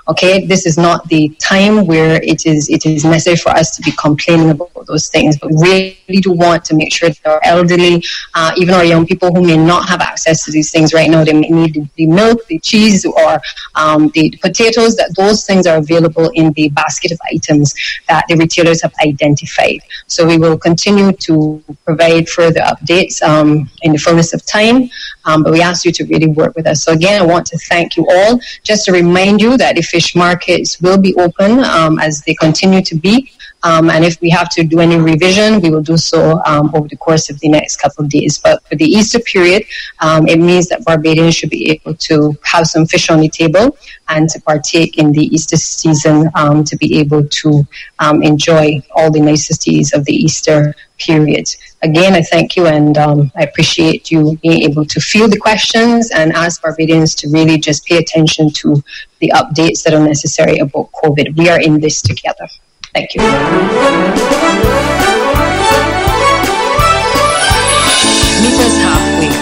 Okay, this is not the time where it is necessary for us to be complaining about those things, but we really do want to make sure that our elderly, even our young people who may not have access to these things right now, they may need the milk, the cheese, or the potatoes, that those things are available in the basket of items that the retailers have identified. So we will continue to provide further updates in the fullness of time, but we ask you to really work with us. So again, I want to thank you all. Just to remind you that the fish markets will be open as they continue to be. And if we have to do any revision, we will do so over the course of the next couple of days. But for the Easter period, it means that Barbadians should be able to have some fish on the table and to partake in the Easter season, to be able to enjoy all the niceties of the Easter period. Again, I thank you, and I appreciate you being able to field the questions and ask Barbadians to really just pay attention to the updates that are necessary about COVID. We are in this together. Thank you. Meet us halfway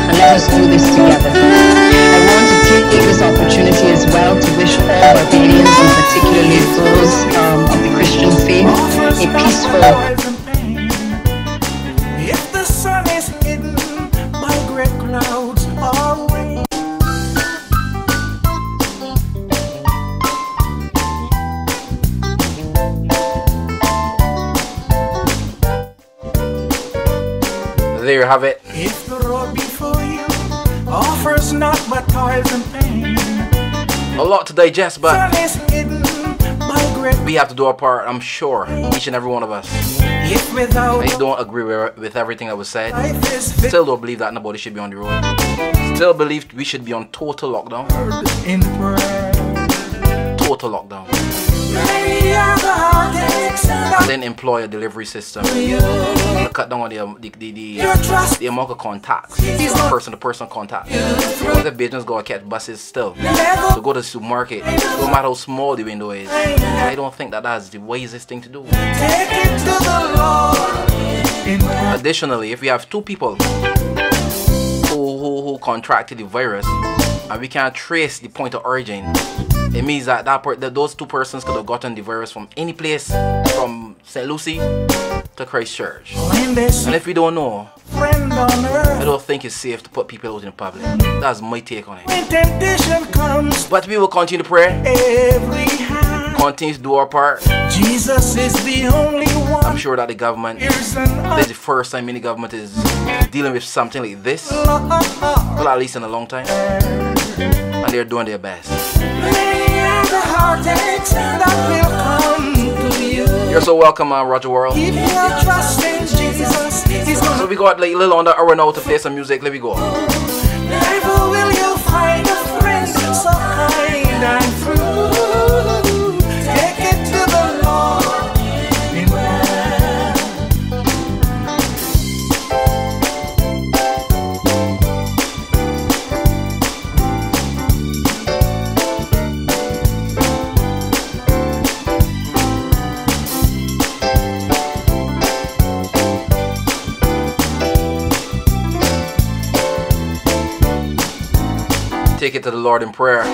and let us do this together. I want to take this opportunity as well to wish all Barbadians, and particularly those of the Christian faith, a peaceful. If the sun is hidden by gray clouds or rain, there you have it. if the road before you offers not but toils and pain, A lot to digest, but sun is hidden by gray. we have to do our part, I'm sure, each and every one of us. If without I don't agree with everything that was said. Still don't believe that nobody should be on the road. Still believe we should be on total lockdown. in prayer, Total lockdown. many are the heartaches that Then employ a delivery system. Cut down on the amount of contacts. Person to person contact. Because if Bajans go catch buses still. To go to the supermarket, no matter how small the window is. I don't think that's the wisest thing to do. take it to the Lord in prayer. Additionally, if we have two people who contracted the virus and we can't trace the point of origin, it means that those two persons could have gotten the virus from any place, from St. Lucie to Christchurch. And if we don't know, Friend on earth, I don't think it's safe to put people out in the public. That's my take on it. when temptation comes, But we will continue to pray, every hand, continue to do our part. Jesus is the only one. I'm sure that the government, this is the first time any government is dealing with something like this, well, at least in a long time, and they're doing their best. Many are the heartaches that will come to you. You're so welcome, Roger World. If you trust in Jesus, He's gonna. So we got like a little under hour now to play some music. Let me go. Never will you find a friend so kind and true. Take it to the Lord in prayer. Take it to the Lord in prayer.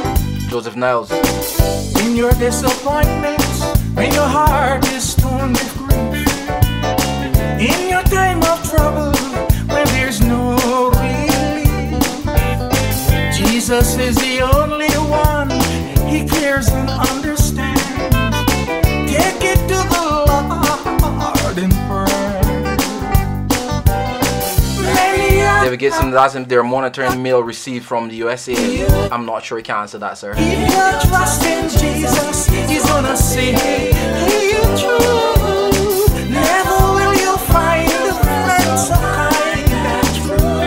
Joseph Niles. In your disappointments, when your heart is torn with grief, in your time of trouble, when there's no relief, Jesus is the only one. He cares and understands. Take it to the Lord in prayer. Many are David Gibson asked him they're monitoring mail received from the USA. I'm not sure he can answer that, sir. if you trust in Jesus, He's gonna see you true. Never will you find a friend so kind and true.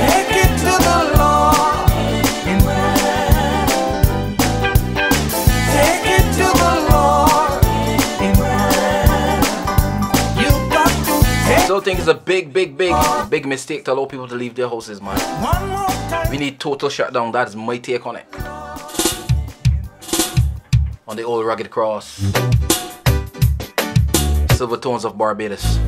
Take it to the Lord in prayer. Take it to the Lord in prayer. You got to take Still think it's a big mistake to allow people to leave their houses, man. one more time. We need total shutdown. That is my take on it. On the old rugged cross. Silver tones of Barbados.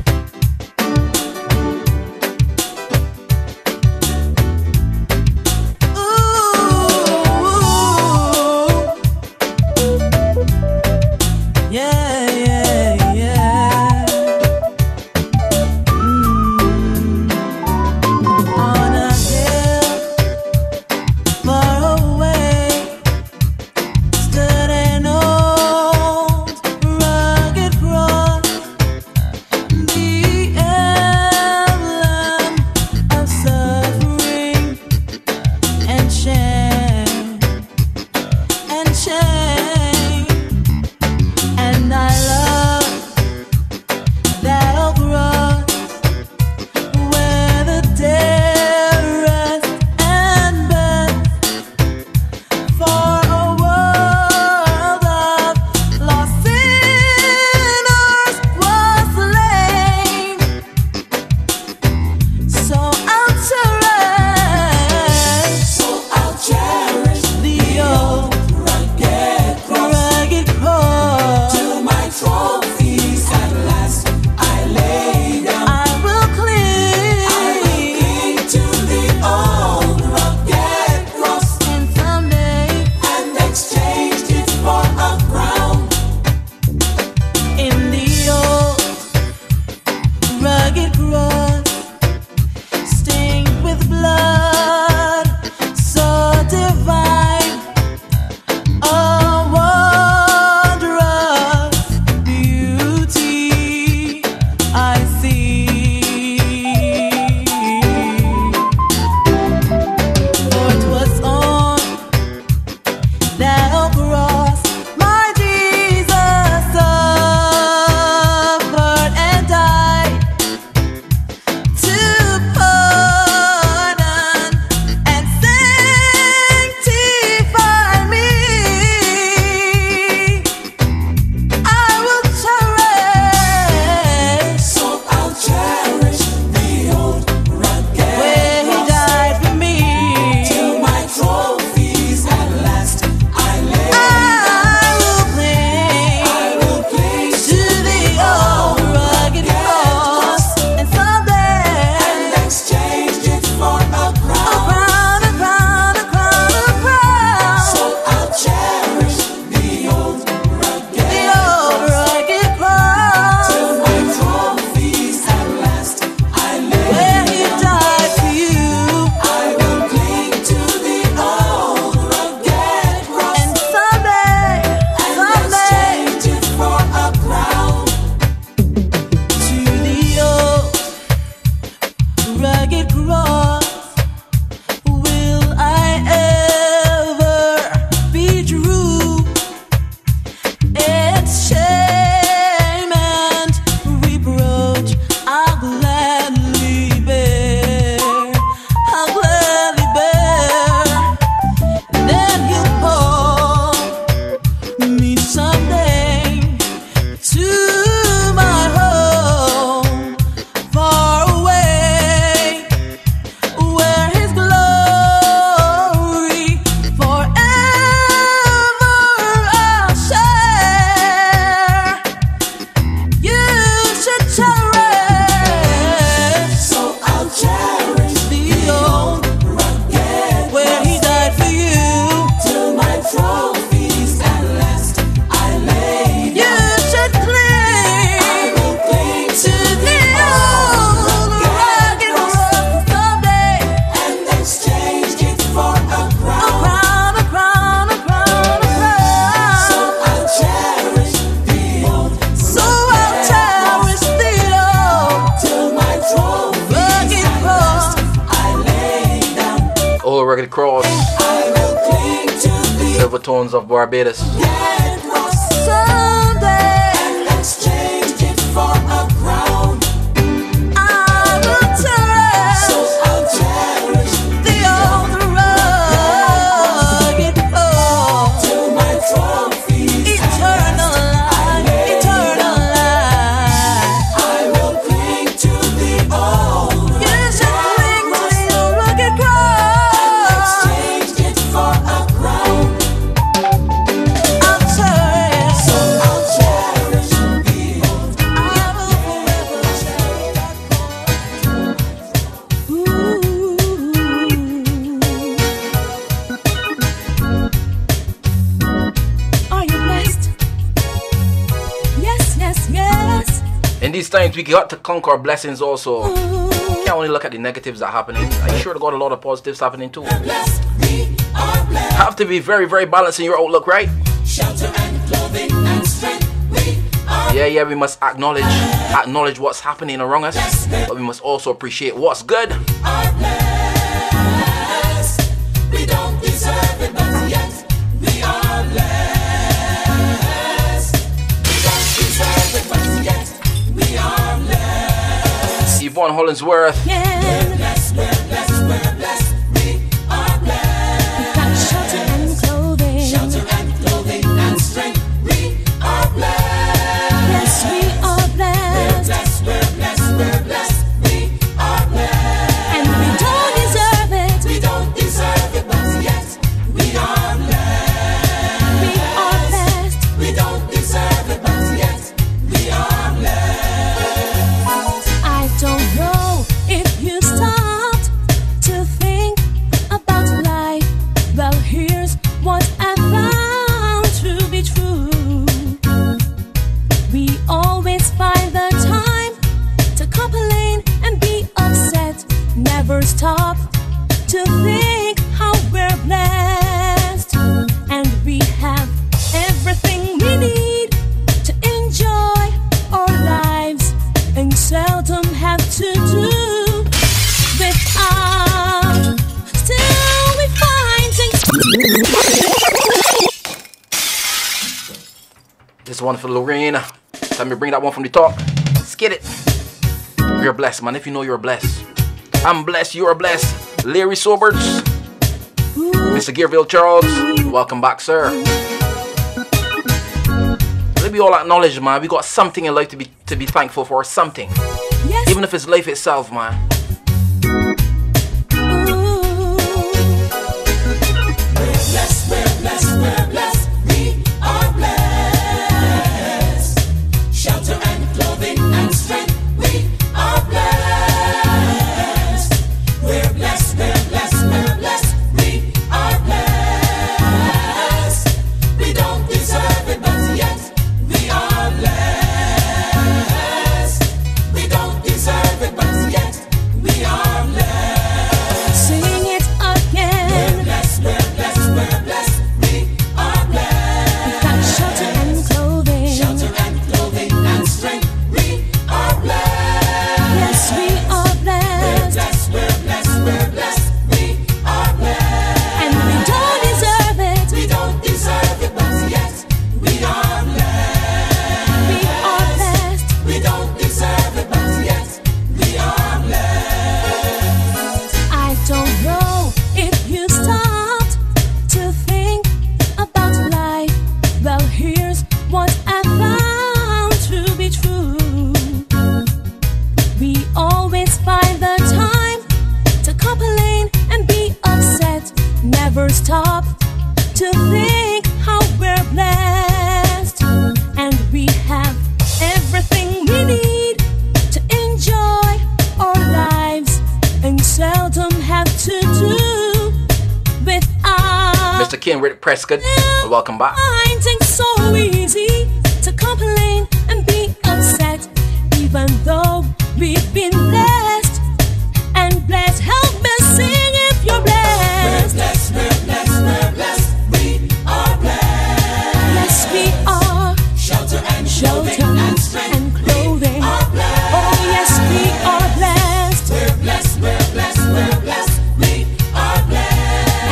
Yeah, yeah, yeah. On a hill far away stood an old rugged cross. rugged cross, silver tones of Barbados. Someday, exchange it for a crown. I will cherish, so I'll cherish the old rugged cross. To my trophies, eternal life, eternal life. I will cling to the old. Yes, I cling to the rugged cross. Exchange it for a crown. I'll cherish, so I'll cherish the old. I will forever cherish that cross. Are you blessed? Yes, yes, yes. In these times, we got to conquer blessings also. Can't only look at the negatives that are happening. I sure got a lot of positives happening too. Have to be very, very balanced in your outlook, right? Shelter and clothing and strength. We are Yeah, we must acknowledge what's happening around us, but we must also appreciate what's good. blessed. We don't deserve it, but yet we are blessed. We don't deserve it, but yet we are blessed. Yvonne Hollingsworth. We're blessed, we're blessed, we're blessed. We are blessed. We've got shelter and clothing and strength. We are blessed. Yes, we are blessed. We're blessed, we're blessed, we are blessed. And we don't deserve it. We don't deserve it, but yet we are blessed. We are blessed. We don't deserve it, but yet we are blessed. I don't know if you stopped to think about life. Well, here's what I found to be true. We always find the time to complain and be upset. Never stop to think how we're blessed. And we have everything we need to enjoy our lives, and seldom have to do without. Still we find things. This one for Lorraine. Let me bring that one from the top. Let's get it. You're blessed, man. If you know you're blessed. I'm blessed, you're blessed. Larry Soberts. Mr. Gearville Charles. Welcome back, sir. Let me all acknowledge, man. We got something in life to be thankful for. Something. Yes. Even if it's life itself, man. We're blessed, we're blessed, we're blessed. We are blessed. Shelter and clothing and strength. We are blessed. We're blessed, we're blessed, we're blessed. We are blessed. We don't deserve it, but yet we are blessed. We don't deserve it, but yet we are blessed. Sing it again. We're blessed, we're blessed, we're blessed. We are blessed. We've got shelter and clothing and strength. We are blessed. Yes, we are blessed. We're blessed, we're blessed, we are blessed. And we don't deserve it. We don't deserve it, but yet we are blessed. We are blessed. We don't deserve it, but yet we are blessed. I don't know if you stopped to think about life. Well, here's what I found to be true. We always find the time to complain and be upset. Never stop to think how we're blessed. And we have everything we need to enjoy our lives, and seldom have to do without. Mr. Ken Rick Prescott. Welcome back. Finding so easy to complain and be upset, even though we've been blessed and blessed. Help me sing if you're blessed. We're blessed, we're blessed, we're blessed. We are blessed. Yes, we are. Shelter and clothing. Oh, yes, we are blessed. We're blessed, we're blessed, we're blessed. We are blessed.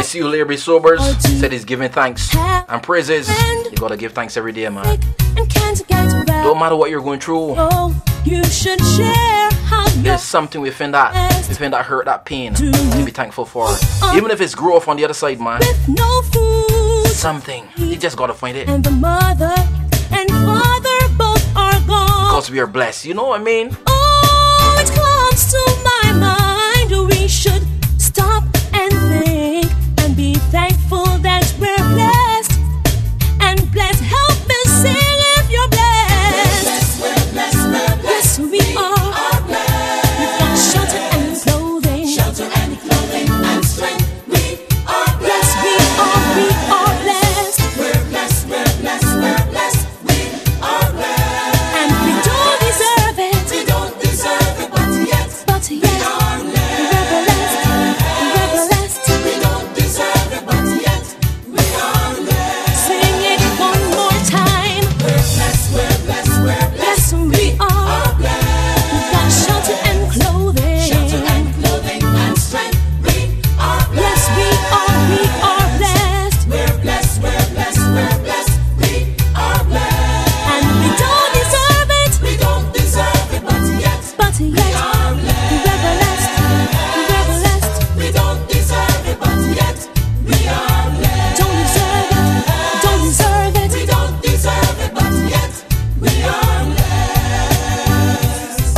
see you, Larry Sobers. Said he's giving thanks and praises. You gotta give thanks every day, man. Don't matter what you're going through. You should share how There's something within that hurt, that pain, to be thankful for. Even if it's growth on the other side, man. no food. Something. You just gotta find it. And the mother and father both are gone. Because we are blessed, you know what I mean? Oh, it comes to my mind. We should stop and think and be thankful that we're blessed. And blessed, help me sing if you're blessed. We're blessed, we're blessed. Yes, we are. We've got shelter and clothing. Shelter and clothing and strength. We are blessed. We are blessed. We're blessed, we're blessed, we're blessed. We are blessed. And we don't deserve it. We don't deserve it, but yet we are blessed. We're blessed. We don't deserve it, but yet we are blessed. Sing it one more time. We're blessed, we're blessed, we're blessed. We are blessed. We've got shelter and clothing. Shelter and clothing and strength. We are blessed. We are blessed. We're blessed, we're blessed, we're blessed. We are blessed. And we don't deserve it. We don't deserve it, but yet we are blessed. We're blessed. We're blessed. We don't deserve it, but yet we are blessed. Don't deserve it. Don't deserve it. We don't deserve it, but yet we are blessed.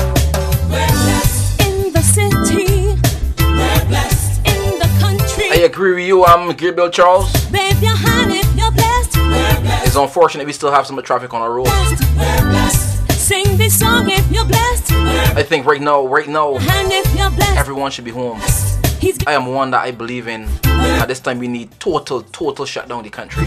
We're blessed in the city. We're blessed in the country. I agree with you, Gabriel Charles. Wave your hand if you're blessed. We're blessed. It's unfortunate we still have some traffic on our road. We're blessed. Sing this song if you're blessed. I think right now, Hand if you're blessed. everyone should be home. I am one that I believe in. At this time, we need total shutdown the country.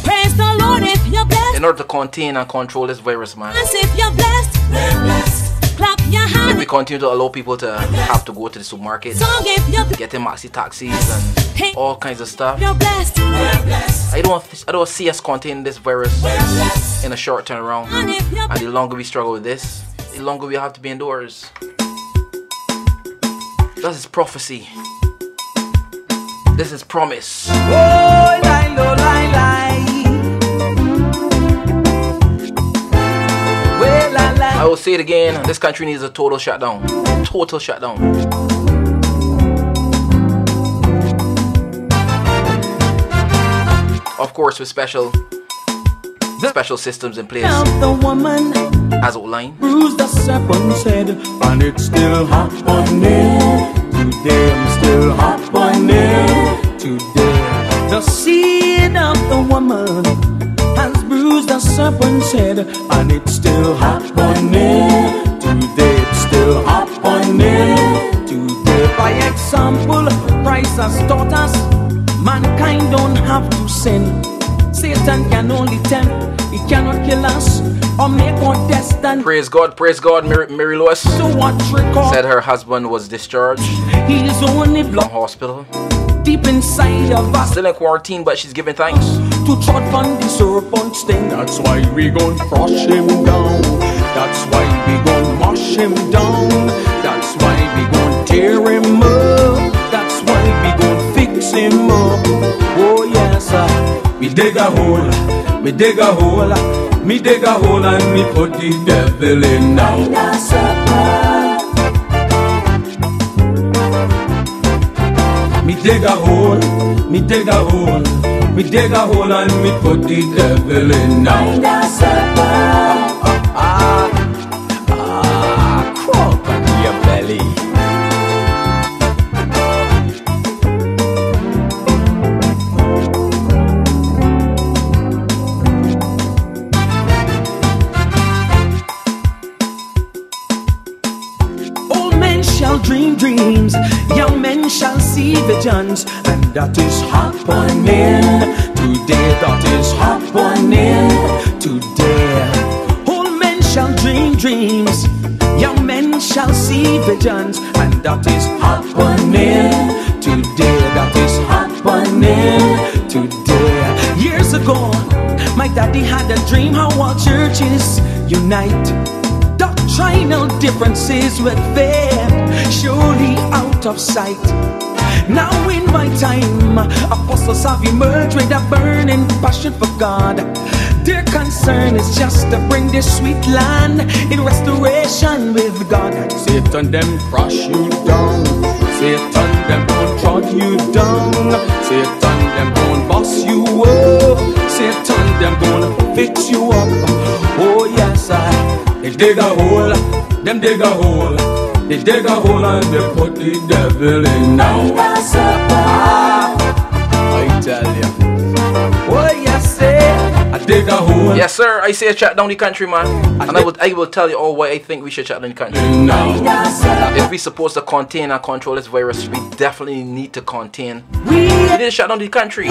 Praise the Lord if you're blessed. In order to contain and control this virus, man. Dance if you're blessed. We're blessed. Clap your If hands. we continue to allow people to have to go to the supermarket, Song if you're blessed. getting maxi taxis and all kinds of stuff, You're blessed. We're blessed. I don't see us containing this virus in a short turnaround. And if you're And the longer we struggle with this, the longer we have to be indoors. This is prophecy. This is promise. Oh, lie, lo, lie, lie. Well, lie, lie. I will say it again, this country needs a total shutdown. Total shutdown. Of course, with special systems in place, The woman as outlined. bruised the serpent's head, and it's still happening. Today, I'm still happening. Today, the seed of the woman has bruised the serpent's head, and it's still happening. Today, it's still happening. Today, by example, Christ has taught us mankind don't have to sin. Satan can only tempt, he cannot kill us or make our destiny. Praise God, Mary Lewis said her husband was discharged He's only from blood hospital. deep inside of us Still in quarantine, but she's giving thanks. to trot on the serpent sting. That's why we gon' crush him down. That's why we gon' mash him down. That's why we gon' tear him up. That's why we gon' fix him up. Oh yes, me dig a hole, me dig a hole, me dig a hole and me put the devil in now. Me dig a hole, me dig a hole, me dig a hole and me put the devil in now. Crawl on your belly. Old men shall dream dreams, young men shall see visions, and that is happening today. That is happening today. Old men shall dream dreams, young men shall see visions, and that is happening today. That is happening today. Years ago, my daddy had a dream how our churches unite. Doctrinal differences would fade, surely out of sight. Now in my time, apostles have emerged with a burning passion for God. Their concern is just to bring this sweet land in restoration with God. Satan them crush you down, Satan them gon' trod you down, Satan them gon' boss you up, Satan them gon' fix you up. Oh yes, they dig a hole, them dig a hole, they dig a hole and they put the devil in now. I tell ya. Oh yes, I dig a hole. Yes, sir. I say shut down the country, man. And I will tell you all why I think we should shut down the country. If we're supposed to contain and control this virus, we definitely need to contain. We need to shut down the country.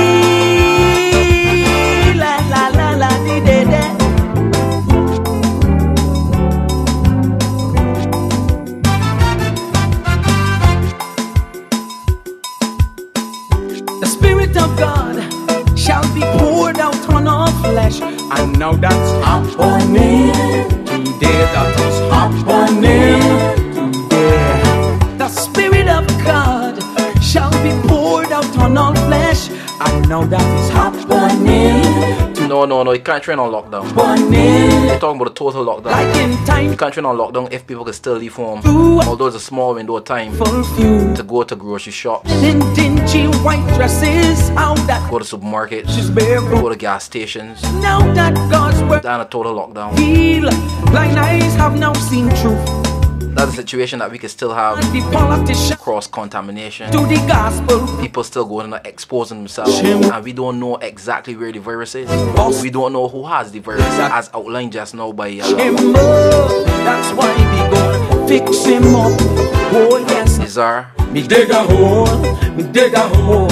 The Spirit of God shall be poured out on all flesh. And now that's happening today. That is happening today. The Spirit of God shall be poured out on all flesh. And now that is happening. No, the country on lockdown. We're talking about a total lockdown. Like in time. The country on lockdown if people can still leave home. Although it's a small window of time to go to grocery shops. In dingy white dresses, how that go to supermarkets, barefoot. go to gas stations. Now that God's word down a total lockdown. Feel blind eyes have now seen truth. That's a situation that we can still have cross-contamination. To the gospel. People still going and exposing themselves. And we don't know exactly where the virus is. We don't know who has the virus, as outlined just now by That's why we gonna fix him up. Oh yes. Izar. Me dig a hole, me dig a hole,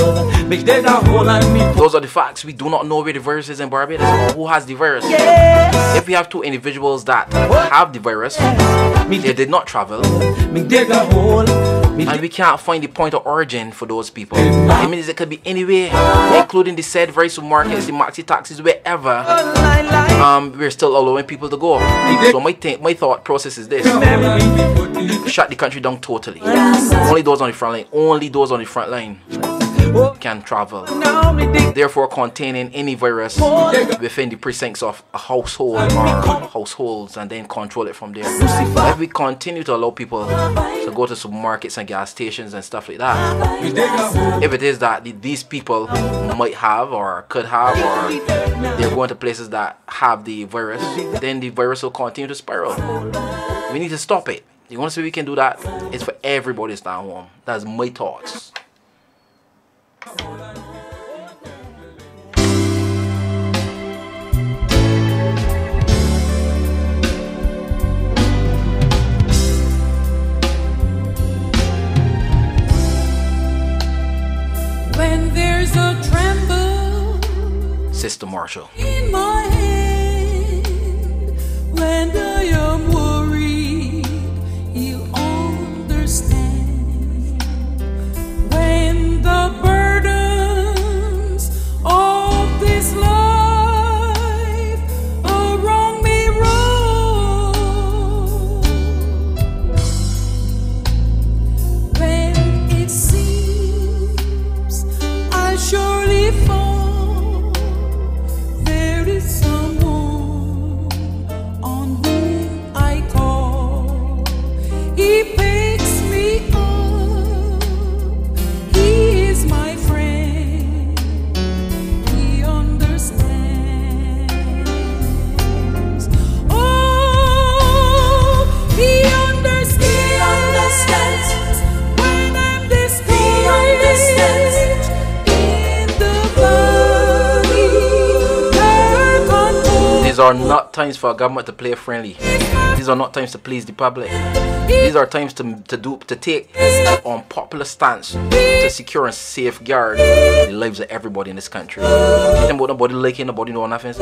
me dig a hole and me. Those are the facts. We do not know where the virus is in Barbados or who has the virus. Yes. If we have two individuals that have the virus, they did not travel, me dig a hole, and we can't find the point of origin for those people. It means it could be anywhere, including the said very supermarkets, the maxi taxis, wherever. We're still allowing people to go. So my thought process is this: shut the country down totally. Only those on the front line, only those on the front line can travel. Therefore, containing any virus within the precincts of a household or households, and then control it from there. If we continue to allow people to go to supermarkets and gas stations and stuff like that, if it is that these people might have or could have, or they're going to places that have the virus, then the virus will continue to spiral. We need to stop it. The only way we can do that is for everybody to stay home. That's my thoughts. When there's a tremble, Sister Marshall. In my hand, when I am worried, he'll understand. When the burdens of this life around me roll, when it seems I'll surely fall, there is someone on whom I call. He picks me up, he is my friend, he understands. Oh, he understands when I'm discouraged in the valley. These are not times for a government to play friendly. These are not times to please the public. These are times to take an unpopular stance to secure and safeguard the lives of everybody in this country. Nobody liking, nobody know nothing.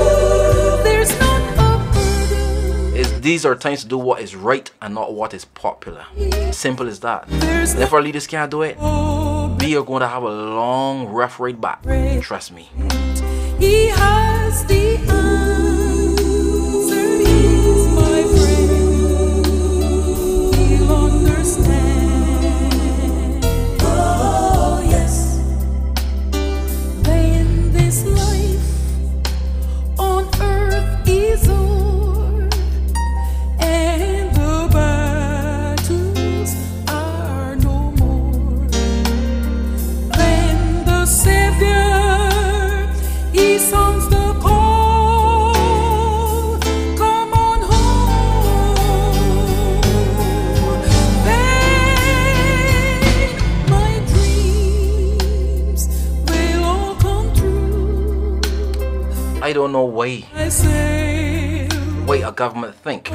These are times to do what is right and not what is popular. Simple as that. And if our leaders can't do it, we are going to have a long, rough ride back. Trust me. He has the answer, he's my friend, he'll understand. Oh, don't know why a government think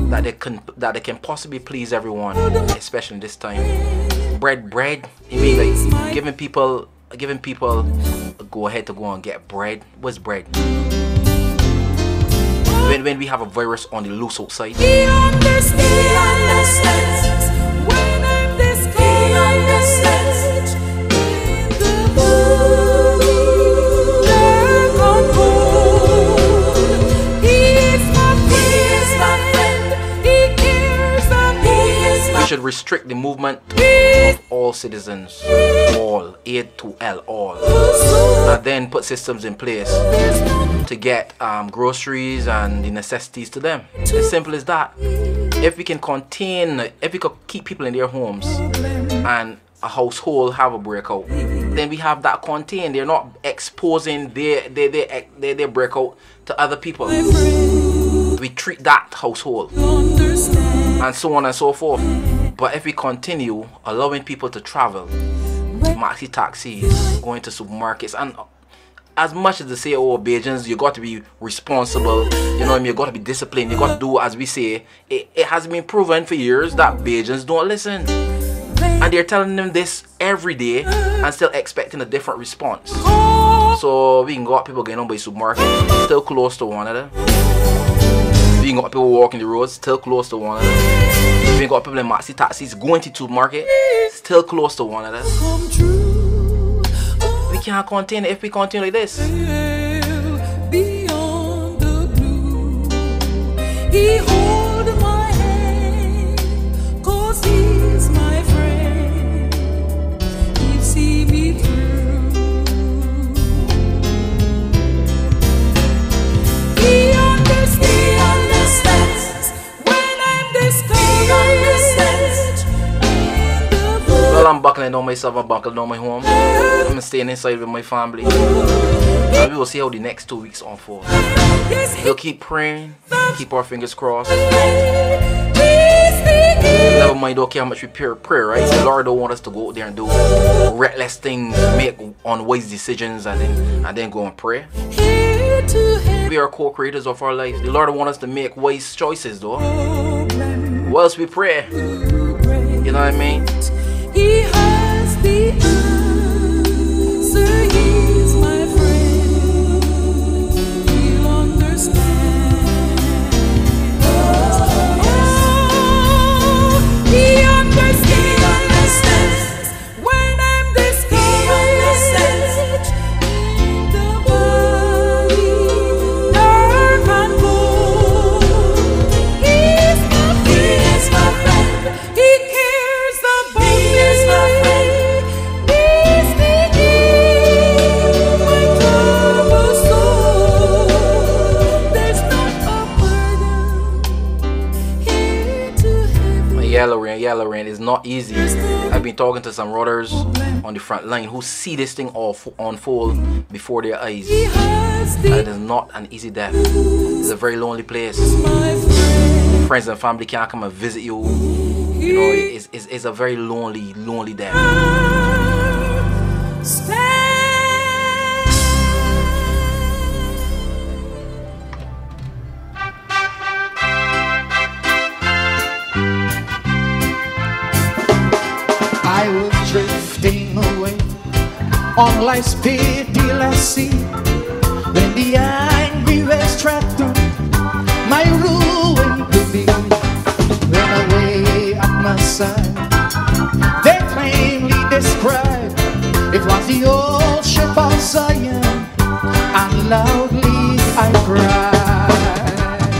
that they can possibly please everyone, especially in this time. Bread. You mean like giving people a go ahead to go and get bread? What's bread? When we have a virus on the loose outside. He understands when I'm this kind. He understands in the mood. He is my friend. He cares about me. We should restrict the movement of all citizens. All. A-to-L. All. And then put systems in place to get groceries and the necessities to them. As simple as that. If we could keep people in their homes and a household have a breakout, then we have that contained. They're not exposing their breakout to other people. We treat that household and so on and so forth. But if we continue allowing people to travel, maxi taxis, going to supermarkets, and as much as they say, oh, Bajans, you got to be responsible, you know what I mean, you got to be disciplined, you got to do as we say, it has been proven for years that Bajans don't listen. And they're telling them this every day and still expecting a different response. So we can got people going on by supermarkets, still close to one another. We can got people walking the roads, still close to one another. We can got people in maxi taxis going to the supermarket, still close to one another. We can't continue if we continue like this. Beyond the blue, he hold my hand, 'cause he's my friend. He see me through. He understands when I'm discouraged. Well, I'm buckling on myself, I'm buckling on my home. I'm staying inside with my family. And we will see how the next 2 weeks unfold. We'll keep praying, keep our fingers crossed. Never mind, don't care how much we pray, right? The Lord don't want us to go out there and do reckless things, make unwise decisions, and then go and pray. We are co-creators of our lives. The Lord wants us to make wise choices, though. Whilst we pray, you know what I mean? He has the answer. He's my friend. He'll understand. He understands when I'm discouraged. In the valley, dark and cold. He's my friend. He cares about me. Yellow rain is not easy. I've been talking to some brothers on the front line who see this thing all unfold before their eyes. It is not an easy death. It's a very lonely place. Friends and family can't come and visit you. You know, it's a very lonely death. I was drifting away on life's pitiless sea when the angry waves tracked on my ruin to be. When away at my side, they plainly described it was the old ship of Zion, and loudly I cried,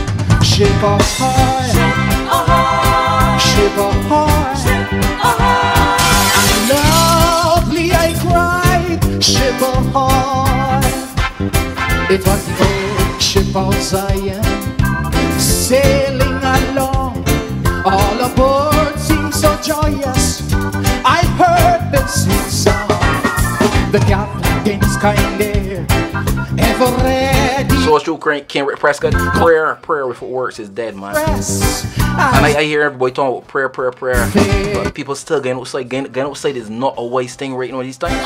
ship of heart, ship of heart. Loudly I cried, ship of heart. It was the old ship of Zion, sailing along. All aboard seemed so joyous. I heard the sweet song. The captain's kind air, ever ready. So it's true, Ken Prescott. Prayer with works is dead, man. And I hear everybody talking about prayer, prayer, prayer. But people still getting outside. Getting outside is not a wise thing right now these times. And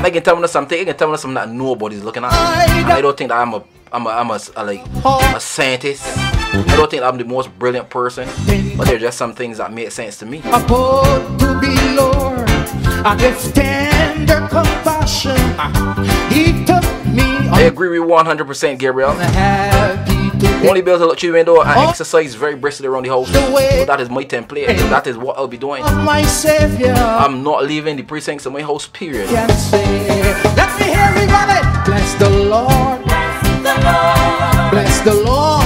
I can tell you something. I can tell you something that nobody's looking at. And I don't think that I'm a scientist. I don't think I'm the most brilliant person. But there are just some things that make sense to me. About to be Lord, and with tender compassion, He took me. I agree with 100%, Gabriel. Only be able to look through the window and exercise very briskly around the house. So that is my template. That is what I'll be doing. My Savior, I'm not leaving the precincts of my house, period. Let me hear everybody. Bless the Lord. Bless the Lord.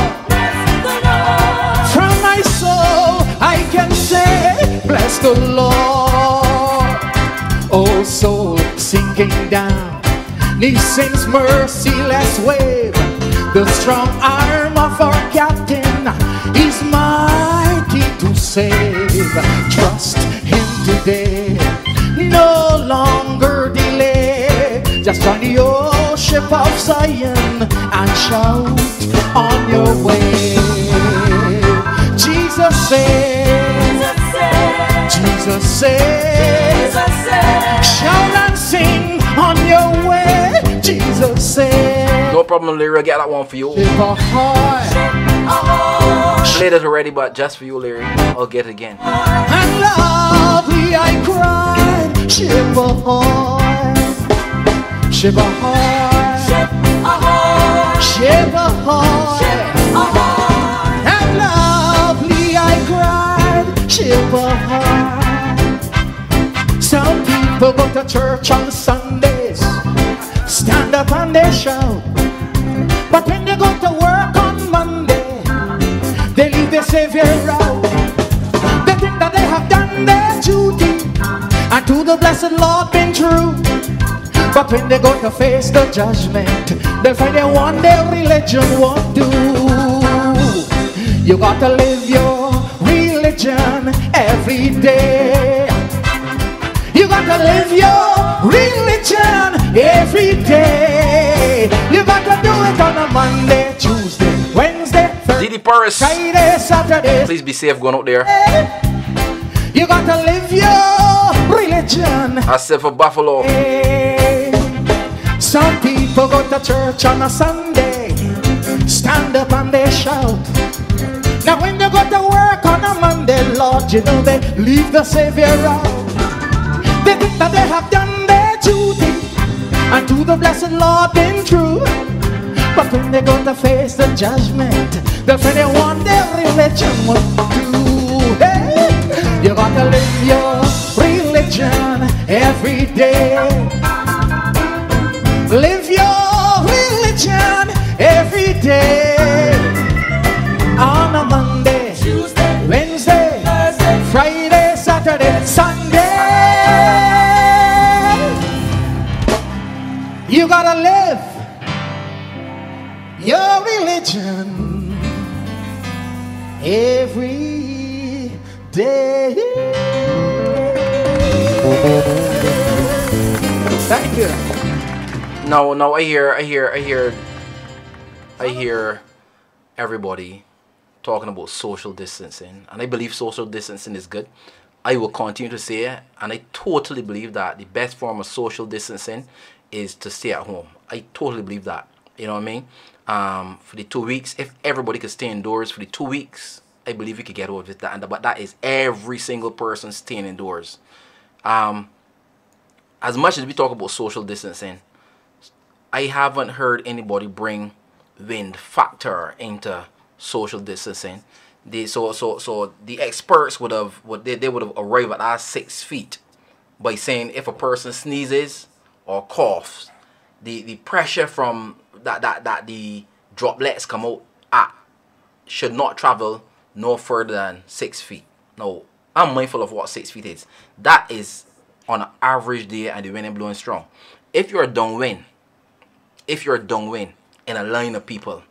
From my soul I can say, bless the Lord. Oh soul sinking down, neath sin's merciless wave. The strong arm of our captain is mighty to save. Trust him today, no longer delay. Just join the old ship of Zion and shout on your way. Jesus said, Jesus said, shout and sing on your way. Jesus said, no problem, Larry. I got that one for you. Played it already, but just for you, Larry. I'll get it again. And lovely I cried, ship ahoy, ship ahoy, ship ahoy, ship ahoy. And lovely I cried, ship ahoy. Some people go to church on Sundays, stand up and they shout. But when they go to work on Monday, they leave their Savior out. They think that they have done their duty and to the blessed Lord been true. But when they go to face the judgment, they'll find they want their religion won't do. You got to live your religion every day. You got to live your religion every day. You got to do it on a Monday, Tuesday, Wednesday, Thursday, Friday, Saturday. Please be safe going out there. You got to live your religion. I said for Buffalo. Some people go to church on a Sunday, stand up and they shout. Now when they go to work on a Monday, Lord, you know they leave the Savior out. They think that they have done their duty and to the blessed Lord been true. But when they go to face the judgment, they'll find they want their religion what to do. Hey, you gotta live your religion every day. Live your religion every day. On a Monday, Tuesday, Wednesday, Thursday, Friday, Saturday, Sunday. You gotta live your religion every day. Thank you. No, I hear everybody talking about social distancing, and I believe social distancing is good. I will continue to say it, and I totally believe that the best form of social distancing is to stay at home. I totally believe that. You know what I mean? For the 2 weeks, if everybody could stay indoors for the 2 weeks, I believe we could get over it. But that is every single person staying indoors. As much as we talk about social distancing, I haven't heard anybody bring wind factor into social distancing. So the experts would have arrived at our 6 feet by saying if a person sneezes or coughs, the pressure from that the droplets come out at should not travel no further than 6 feet. Now, I'm mindful of what 6 feet is. That is on an average day and the wind is blowing strong. If you're downwind in a line of people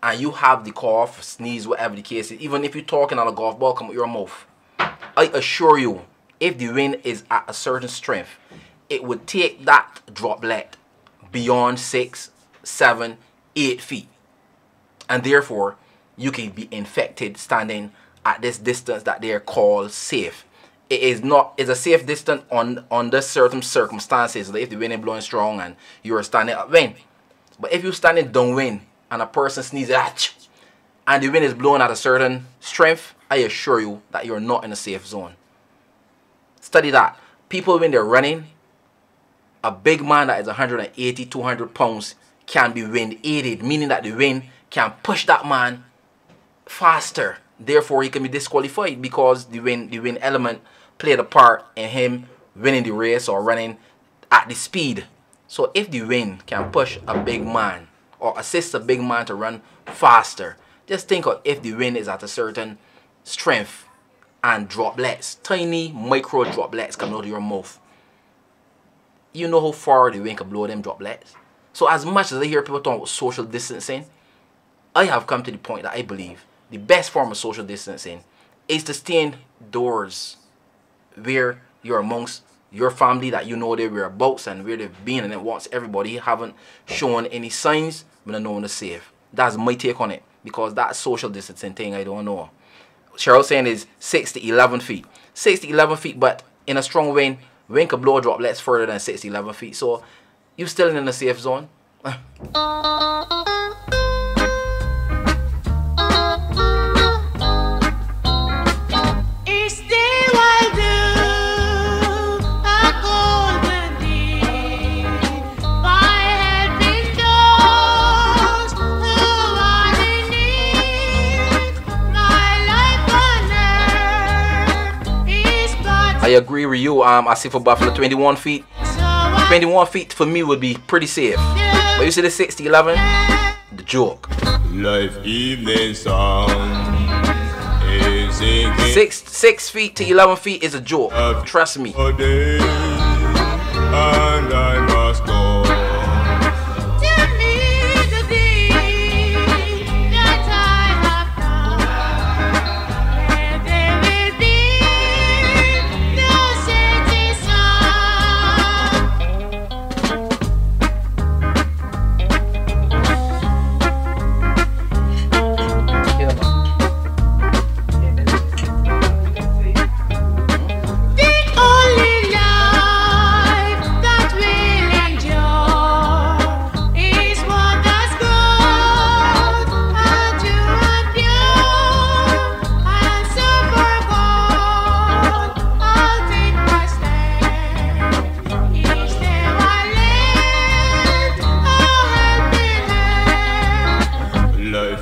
and you have the cough, sneeze, whatever the case is, even if you're talking on a golf ball come out your mouth, I assure you, if the wind is at a certain strength, it would take that droplet beyond 6, 7, 8 feet. And therefore, you can be infected standing at this distance that they're called safe. It is not, it's a safe distance under certain circumstances, like if the wind is blowing strong and you're standing upwind. But if you're standing downwind and a person sneezes and the wind is blowing at a certain strength, I assure you that you're not in a safe zone. Study that. People, when they're running, a big man that is 180, 200 pounds can be wind aided, meaning that the wind can push that man faster. Therefore, he can be disqualified because the wind element played a part in him winning the race or running at the speed. So if the wind can push a big man or assist a big man to run faster, just think of if the wind is at a certain strength and droplets, tiny micro droplets coming out of your mouth. You know how far the wind can blow them droplets. So as much as I hear people talking about social distancing, I have come to the point that I believe the best form of social distancing is to stay indoors where you're amongst your family that you know their whereabouts and where they've been, and it wants everybody haven't shown any signs when I know when they're safe. That's my take on it, because that social distancing thing I don't know. Cheryl saying is 6 to 11 feet. 6 to 11 feet, but in a strong wind can blow droplets further than 6 to 11 feet. So you're still in a safe zone. I agree with you. I see for Buffalo 21 feet. 21 feet for me would be pretty safe. But you see the 6 to 11? The joke. Life evening song is 6 feet to 11 feet is a joke. Trust me. and I must go.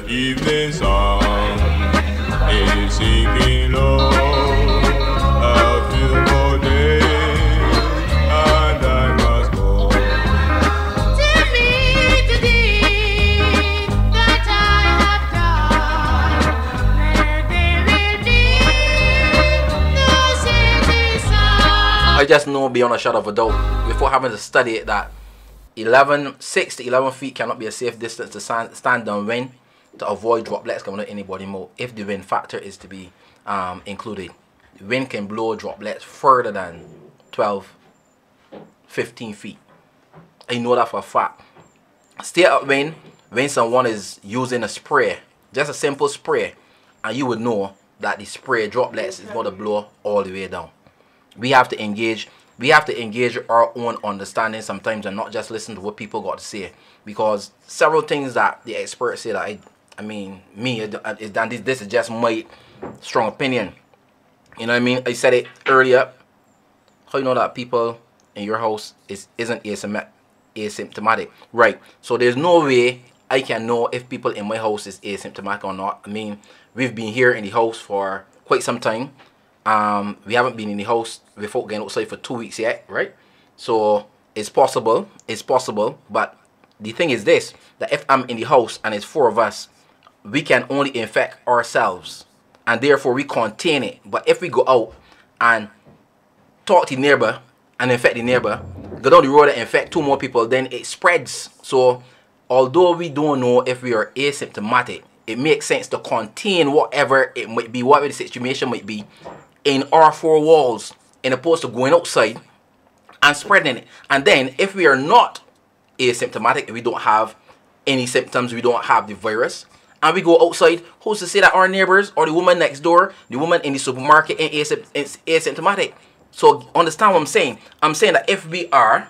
Evening song is sinking low. A few more days and I must go. Tell me today that I have done where there will be no city sun. I just know beyond a shadow of a doubt, before having to study it, that 6 to 11 feet cannot be a safe distance to stand downwind to avoid droplets coming out anybody more if the wind factor is to be included. The wind can blow droplets further than 12, 15 feet. I know that for a fact. Stay upwind when someone is using a spray, just a simple spray, and you would know that the spray droplets is going to blow all the way down. We have to engage our own understanding sometimes and not just listen to what people got to say, because several things that the experts say that this is just my strong opinion. You know what I mean? I said it earlier. How you know that people in your house isn't asymptomatic? Right. So there's no way I can know if people in my house is asymptomatic or not. I mean, we've been here in the house for quite some time. We haven't been in the house without getting outside for 2 weeks yet, right? So it's possible, but the thing is this, that if I'm in the house and it's 4 of us, we can only infect ourselves, and therefore we contain it. But if we go out and talk to the neighbor and infect the neighbor, go down the road and infect 2 more people, then it spreads. So although we don't know if we are asymptomatic, it makes sense to contain whatever it might be, whatever the situation might be, in our 4 walls, in opposed to going outside and spreading it. And then if we are not asymptomatic, we don't have any symptoms, we don't have the virus, and we go outside, who's to say that our neighbors or the woman next door, the woman in the supermarket ain't asymptomatic? So understand what I'm saying? I'm saying that if we are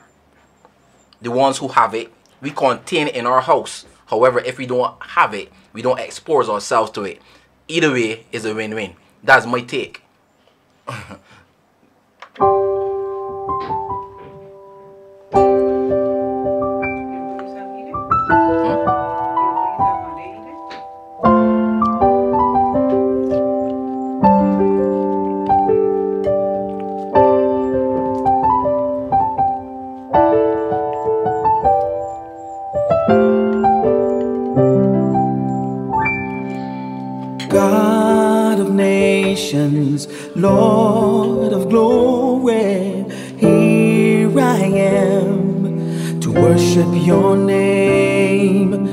the ones who have it, we contain it in our house. However, if we don't have it, we don't expose ourselves to it. Either way is a win-win. That's my take. God of nations, Lord of glory, here I am to worship your name.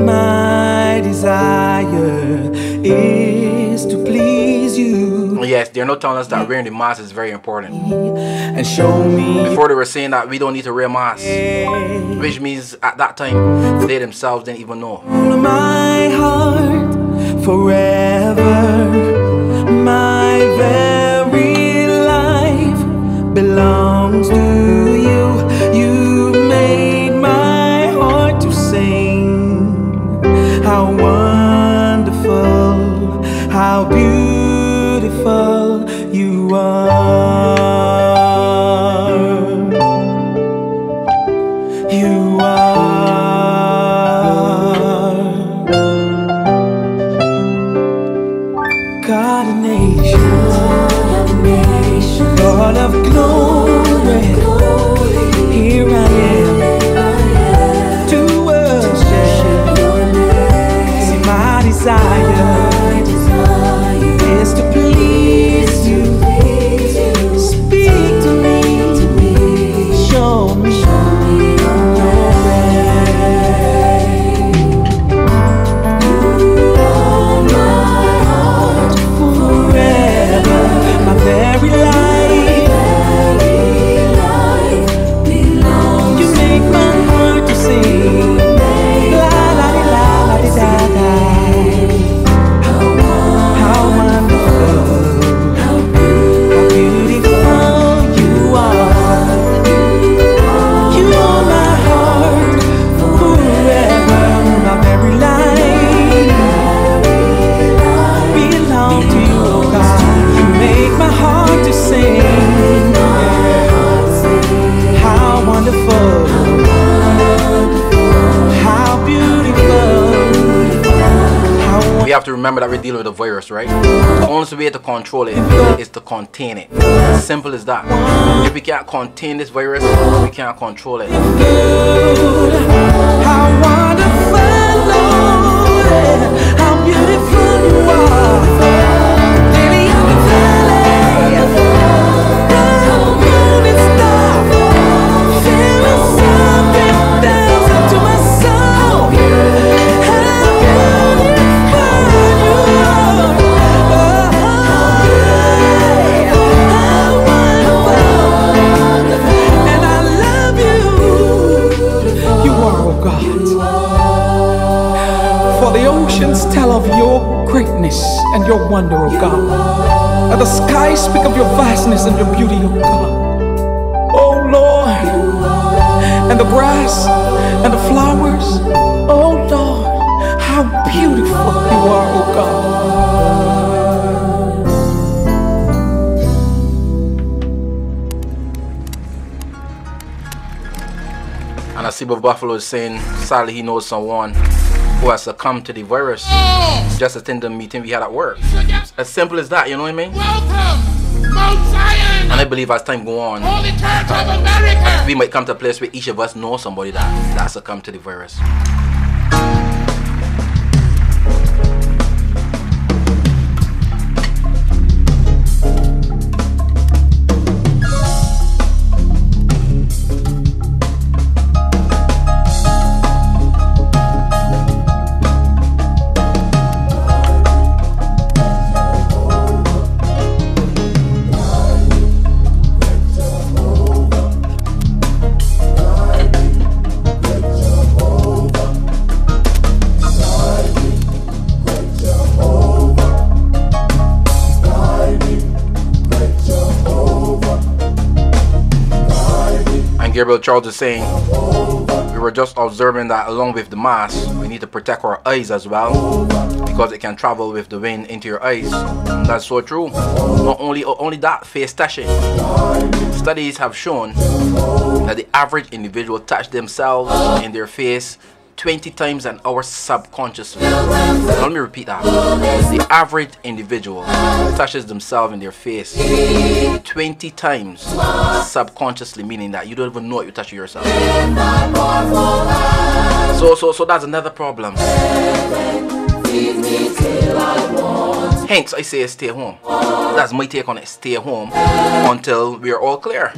My desire is to please you. Yes, they're not telling us that wearing the mask is very important. And show me. Before they were saying that we don't need to wear masks, which means at that time they themselves didn't even know. My heart forever, my very life belongs to you. You made my heart to sing. How wonderful, how beautiful you are. You are. God of nations, Lord of glory, here I am to worship your name. See, my desire is to please you. Speak to me, show me your way. You are my heart forever, my very life belongs. You make my heart to sing. La la la la la da da. How wonderful, how beautiful you are. You are my heart forever, my very life belong to you, oh God. You make my heart to sing. How wonderful, how beautiful. We have to remember that we're dealing with a virus, right? The only way to control it is to contain it. As simple as that. If we can't contain this virus, we can't control it. How wonderful, Lord, how beautiful you are. Lily of the valley, bright morning star, feel something down into my soul. How beautiful you are. How wonderful, and I love you. You are, oh God. For the oceans tell of your greatness and your wonder, oh God. And the skies speak of your vastness and your beauty, oh God. Oh Lord. And the grass and the flowers, oh Lord. How beautiful you are, oh And I see what Buffalo is saying, sadly he knows someone who has succumbed to the virus just attend the meeting we had at work. As simple as that, you know what I mean? Welcome, Mount Zion, And I believe as time go on, Holy Church of America. we might come to a place where each of us know somebody that succumbed to the virus. Gabriel Charles is saying, we were just observing that along with the mask, we need to protect our eyes as well, because it can travel with the wind into your eyes. And that's so true. Not only that, face touching. Studies have shown that the average individual touch themselves in their face 20 times an hour subconsciously. Let me repeat that. The average individual touches themselves in their face 20 times subconsciously, meaning that you don't even know what you're touching yourself. So that's another problem. Hence, I say stay home. That's my take on it. Stay home until we are all clear.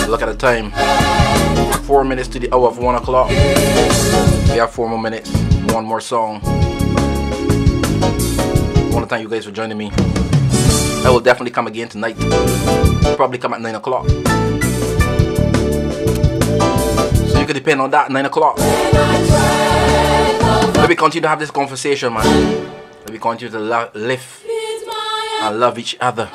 Look at the time. 4 minutes to the hour of 1 o'clock. We have 4 more minutes. One more song. I want to thank you guys for joining me. I will definitely come again tonight. Probably come at 9 o'clock. So you can depend on that, 9 o'clock. Let me continue to have this conversation, man. Let me continue to live and love each other.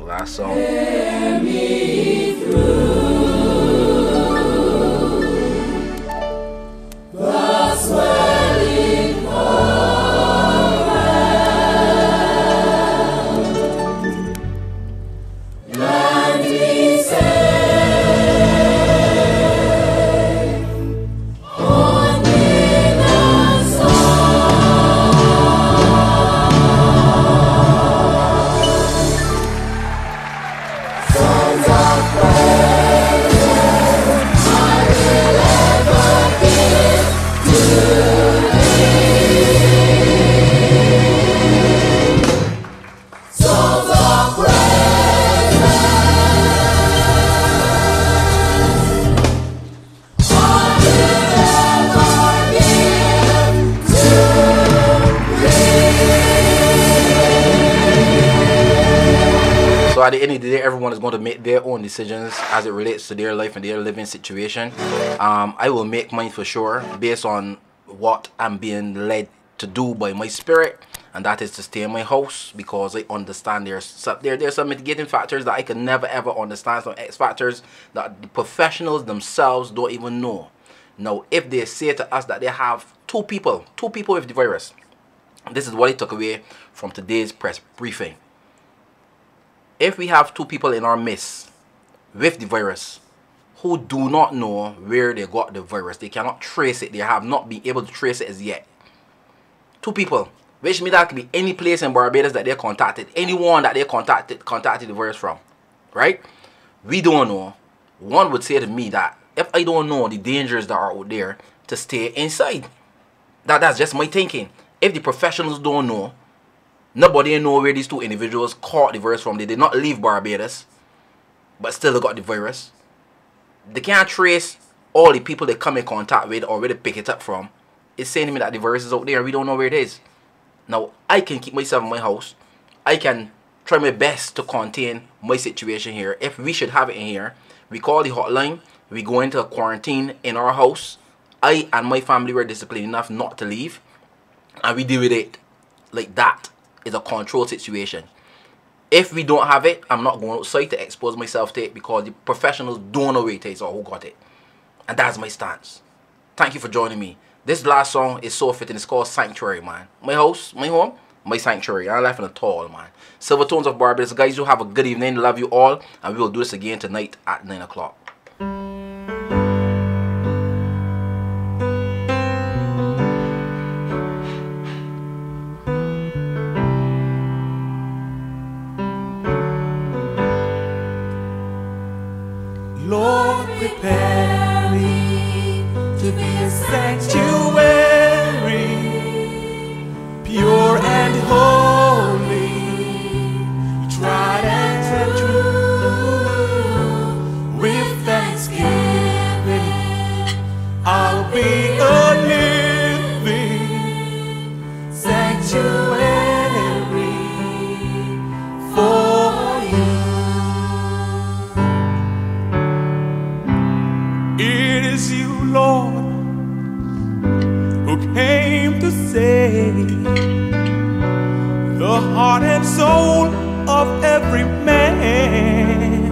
Last song. So at the end of the day, everyone is going to make their own decisions as it relates to their life and their living situation. I will make mine for sure based on what I'm being led to do by my spirit, and that is to stay in my house, because I understand there's some mitigating factors that I can never ever understand, some X factors that the professionals themselves don't even know. Now, if they say to us that they have two people with the virus, this is what I took away from today's press briefing. If we have two people in our midst with the virus who do not know where they got the virus, they cannot trace it, they have not been able to trace it as yet. Two people, which means that could be any place in Barbados that they contacted, anyone that they contacted the virus from, right? We don't know. One would say to me that if I don't know the dangers that are out there, to stay inside. That's just my thinking. If the professionals don't know, nobody know where these two individuals caught the virus from. They did not leave Barbados, but still they got the virus. They can't trace all the people they come in contact with or where they pick it up from. It's saying to me that the virus is out there and we don't know where it is. Now, I can keep myself in my house. I can try my best to contain my situation here. If we should have it in here, we call the hotline. We go into a quarantine in our house. I and my family were disciplined enough not to leave. And we deal with it like that. It's a controlled situation. If we don't have it, I'm not going outside to expose myself to it, because the professionals don't know where it is or who got it. And that's my stance. Thank you for joining me. This last song is so fitting. It's called Sanctuary, man. My house, my home, my sanctuary. I'm laughing at all, man. Silver Tones of Barbados. Guys, you have a good evening. Love you all. And we will do this again tonight at 9 o'clock. Lord, prepare me to be a sanctuary, pure and holy, tried and true. With thanksgiving, I'll be a living sanctuary for you. It is you, Lord, who came to save the heart and soul of every man.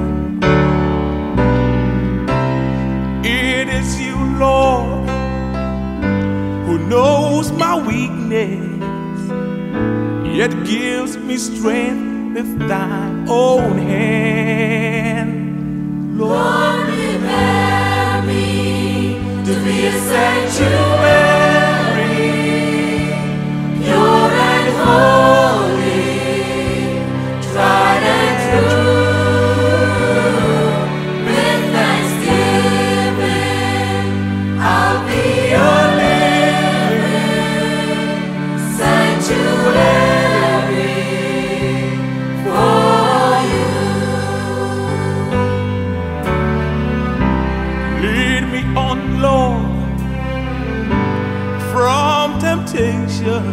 It is you, Lord, who knows my weakness, yet gives me strength with thine own hand. Lord, prepare me to be a sanctuary, pure and holy, tried and true. With thanksgiving, I'll be a living sanctuary for you. Lead me on, Lord, from temptation.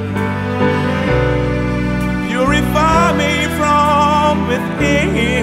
Purify me from within.